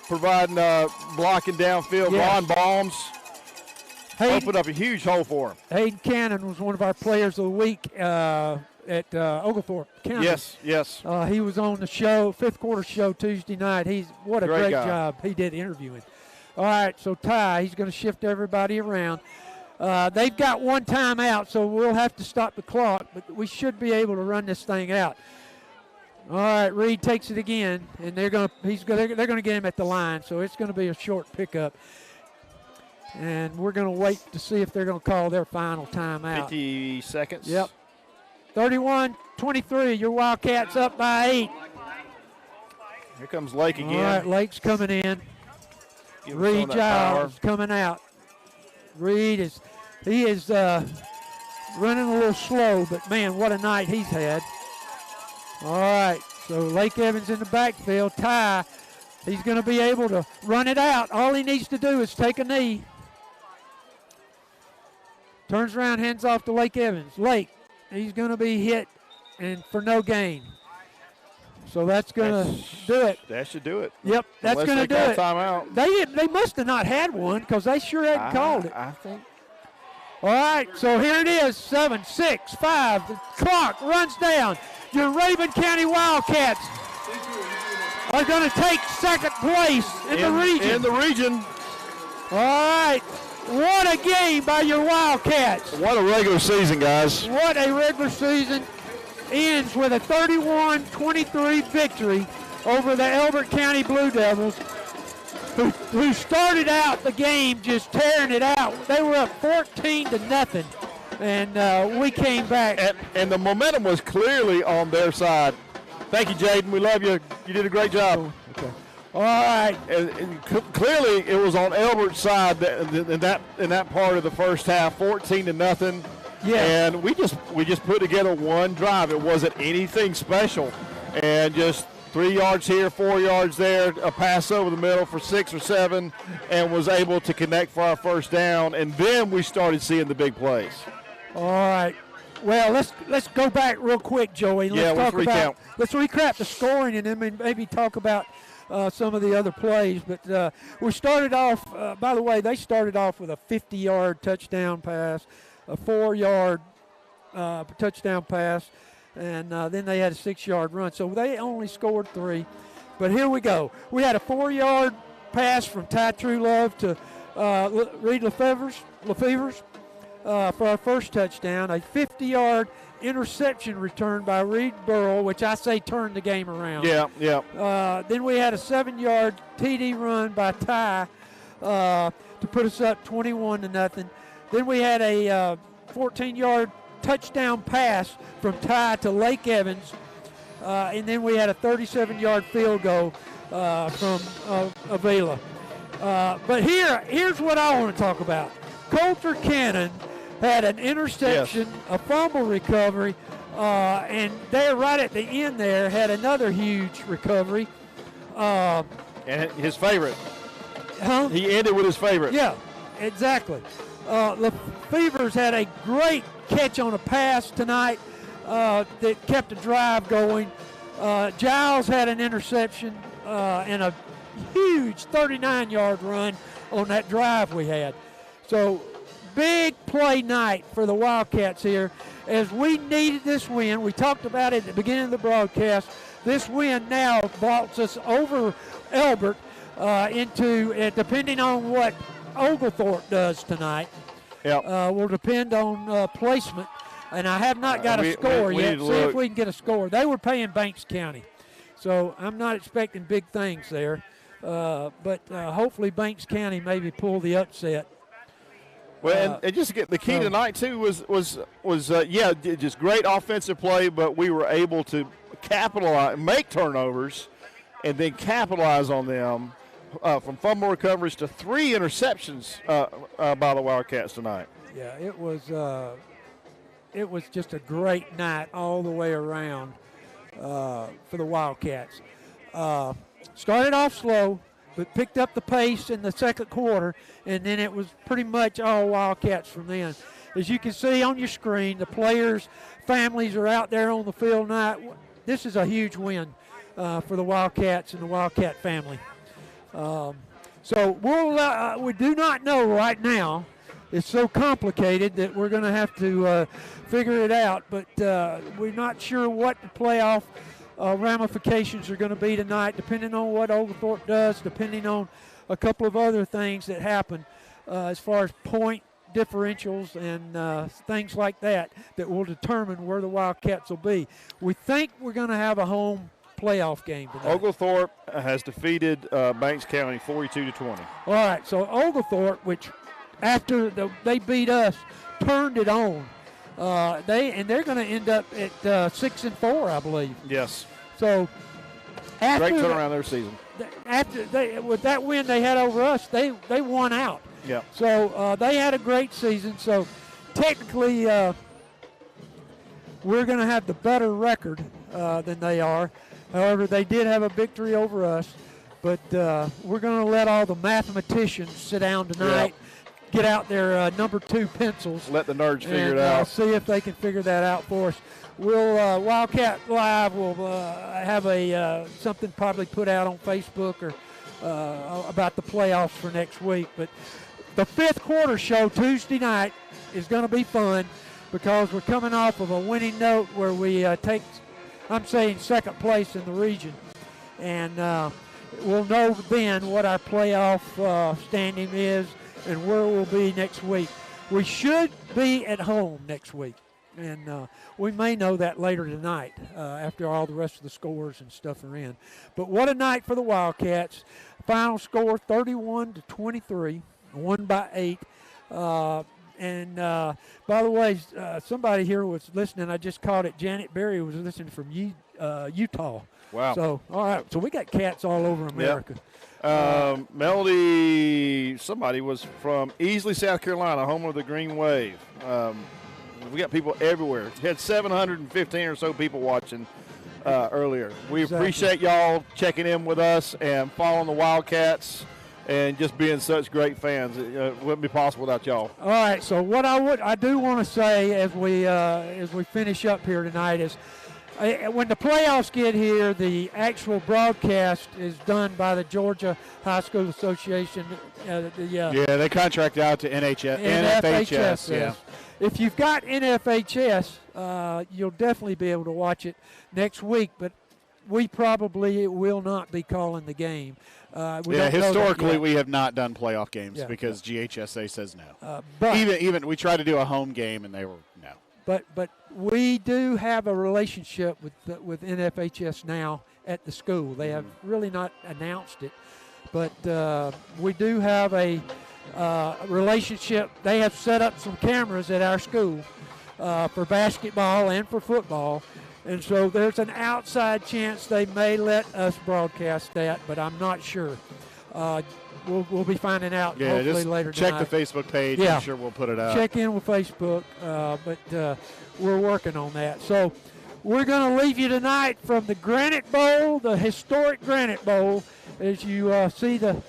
providing blocking downfield. Ron Baums opened up a huge hole for him. Hayden Cannon was one of our players of the week at Oglethorpe County. Yes. He was on the show, 5th quarter show Tuesday night. What a great job he did interviewing. All right, so Ty, he's going to shift everybody around. They've got one timeout, so we'll have to stop the clock, but we should be able to run this thing out. All right, Reed takes it again, and they're going to get him at the line, so it's going to be a short pickup. And we're going to wait to see if they're going to call their final timeout. 50 seconds. Yep. 31-23, your Wildcats up by 8. Here comes Lake again. All right, Lake's coming in. Reed Giles coming out. Reed is running a little slow, but man, what a night he's had. All right, so Lake Evans in the backfield. Ty, he's going to be able to run it out. All he needs to do is take a knee. Turns around, hands off to Lake Evans. Lake, he's going to be hit and for no gain. So that's going to do it. That should do it. Yep, that's going to do it. Timeout. They must have not had one because they sure hadn't called it. I think. All right, so here it is, 7, 6, 5. The clock runs down. Your Rabun County Wildcats are going to take second place in the region. All right, what a game by your Wildcats. What a regular season, guys. What a regular season. Ends with a 31-23 victory over the Elbert County Blue Devils, who started out the game just tearing it out. They were up 14-0, and we came back. And the momentum was clearly on their side. Thank you, Jaden. We love you. You did a great job. Okay. All right. And clearly it was on Elbert's side in that part of the first half, 14-0. Yeah. And we just put together one drive. It wasn't anything special. And just 3 yards here, 4 yards there, a pass over the middle for 6 or 7, and was able to connect for our first down. And then we started seeing the big plays. All right. Well, let's go back real quick, Joey. Let's recount. Let's recap the scoring and then maybe talk about some of the other plays. But we started off, by the way, they started off with a 50-yard touchdown pass, a 4-yard touchdown pass, and then they had a 6-yard run. So they only scored 3. But here we go. We had a 4-yard pass from Ty Truelove to Reed Lefevre's for our first touchdown, a 50-yard interception return by Reed Burrell, which I say turned the game around. Yeah. Then we had a 7-yard TD run by Ty to put us up 21-0. Then we had a 14-yard touchdown pass from Ty to Lake Evans, and then we had a 37-yard field goal from Avila. But here's what I want to talk about. Coulter Cannon had an interception, a fumble recovery, and there right at the end there had another huge recovery. And his favorite. Huh? He ended with his favorite. Yeah, exactly. Lefevre's had a great catch on a pass tonight that kept the drive going. Giles had an interception and a huge 39-yard run on that drive we had. So big play night for the Wildcats here as we needed this win. We talked about it at the beginning of the broadcast. This win now vaults us over Elbert into, depending on what Oglethorpe does tonight, will depend on placement. And I have not got a score yet. See if we can get a score. They were paying Banks County, so I'm not expecting big things there. But hopefully Banks County maybe pull the upset. Well, and just to get the key tonight too was just great offensive play, but we were able to capitalize, make turnovers, and then capitalize on them from fumble recoveries to 3 interceptions by the Wildcats tonight. Yeah, it was just a great night all the way around for the Wildcats. Started off slow, but picked up the pace in the second quarter, and then it was pretty much all Wildcats from then. As you can see on your screen, the players' families are out there on the field tonight. This is a huge win for the Wildcats and the Wildcat family. So we do not know right now. It's so complicated that we're going to have to figure it out, but we're not sure what the playoff ramifications are going to be tonight, depending on what Oglethorpe does, depending on a couple of other things that happen as far as point differentials and things like that will determine where the Wildcats will be. We think we're going to have a home playoff game tonight. Oglethorpe has defeated Banks County 42-20. All right, so Oglethorpe, which after they beat us, turned it on. They're going to end up at 6-4, I believe. Yes. So after great turnaround their season. With that win they had over us, they won out. Yeah. So they had a great season. So technically, we're going to have the better record than they are. However, they did have a victory over us. But we're going to let all the mathematicians sit down tonight. Get out their number 2 pencils. Let the nerds figure it out. See if they can figure that out for us. We'll Wildcat Live will have something probably put out on Facebook or about the playoffs for next week. But the 5th quarter show Tuesday night is going to be fun because we're coming off of a winning note where we take, I'm saying, 2nd place in the region, and we'll know then what our playoff standing is and where we'll be next week. We should be at home next week, and we may know that later tonight after all the rest of the scores and stuff are in. But what a night for the Wildcats. Final score 31-23, won by 8. And by the way, somebody here was listening. I just caught it. Janet Berry was listening from Utah. Wow. So, all right. So we got cats all over America. Yep. Melody, somebody was from Easley, South Carolina, home of the Green Wave. We got people everywhere. We had 715 or so people watching. earlier. We Exactly. appreciate y'all checking in with us and following the Wildcats and just being such great fans. It wouldn't be possible without y'all. All right, so what I do want to say as we finish up here tonight is, when the playoffs get here, the actual broadcast is done by the Georgia High School Association. Yeah, they contract out to NFHS. Yeah. If you've got NFHS, you'll definitely be able to watch it next week, but we probably will not be calling the game. Historically, we have not done playoff games because GHSA says no. But even we tried to do a home game, and they were no. But we do have a relationship with NFHS now at the school. They have really not announced it, but we do have a relationship. They have set up some cameras at our school for basketball and for football, and so there's an outside chance they may let us broadcast that, but I'm not sure. We'll be finding out hopefully later tonight. Check the Facebook page. Yeah. I'm sure we'll put it out. Check in with Facebook, but we're working on that. So we're going to leave you tonight from the Granite Bowl, the historic Granite Bowl, as you see the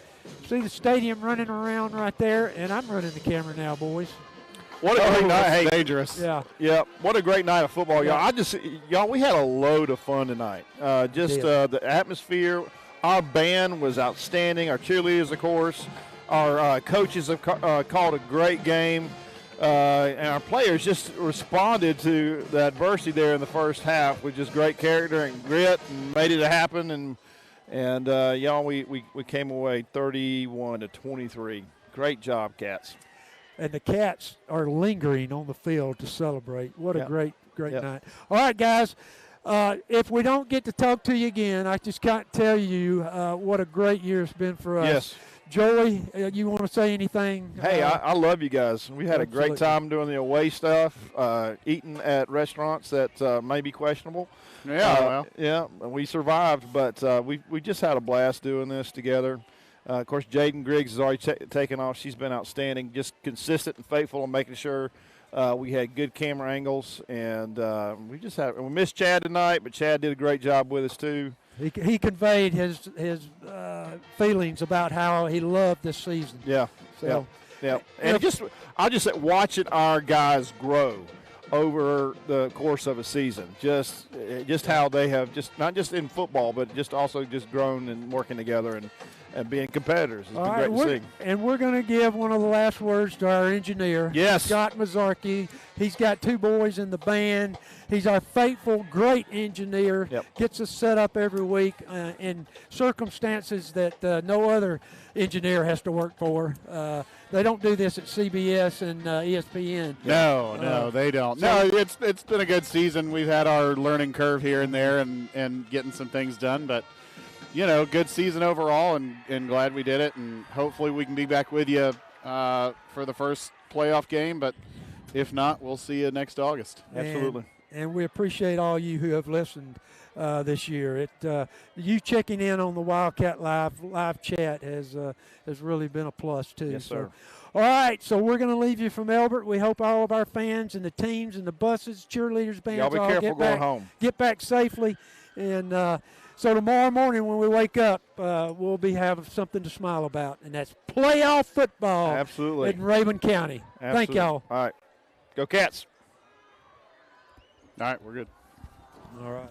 stadium running around right there, and I'm running the camera now, boys. What a great night! Hey, dangerous. Yeah. What a great night of football, y'all. Y'all, we had a load of fun tonight. The atmosphere. Our band was outstanding. Our cheerleaders, of course. Our coaches have called a great game. And our players just responded to the adversity there in the first half with just great character and grit and made it happen. And y'all, we came away 31-23. Great job, Cats. And the Cats are lingering on the field to celebrate. What a great night. All right, guys. If we don't get to talk to you again, I just can't tell you what a great year it's been for us. Yes. Joey, you want to say anything? Hey, I love you guys. We had a great time doing the away stuff, eating at restaurants that may be questionable. Yeah, we survived, but we just had a blast doing this together. Of course, Jaden Griggs has already taken off. She's been outstanding, just consistent and faithful in making sure we had good camera angles, and we missed Chad tonight, but Chad did a great job with us too. He conveyed his feelings about how he loved this season. Yeah. And I just said watching our guys grow over the course of a season, just how they have not just in football, but just also just grown and working together and being competitors. It's been great to see. And we're going to give one of the last words to our engineer, Scott Mazzarchi. He's got two boys in the band. He's our faithful, great engineer. Gets us set up every week in circumstances that no other engineer has to work for. They don't do this at CBS and ESPN. No, they don't. No, it's been a good season. We've had our learning curve here and there and getting some things done, but good season overall, and glad we did it, and hopefully we can be back with you for the first playoff game, but if not, we'll see you next August. Absolutely. And we appreciate all you who have listened this year. You checking in on the Wildcat live chat has really been a plus too. Yes, sir. All right, so we're going to leave you from Elbert. We hope all of our fans and the teams and the buses, cheerleaders, bands, y'all be careful going home. Get back safely, and so tomorrow morning when we wake up, we'll be having something to smile about, and that's playoff football. Absolutely. In Rabun County. Absolutely. Thank y'all. All right. Go Cats. All right, we're good. All right.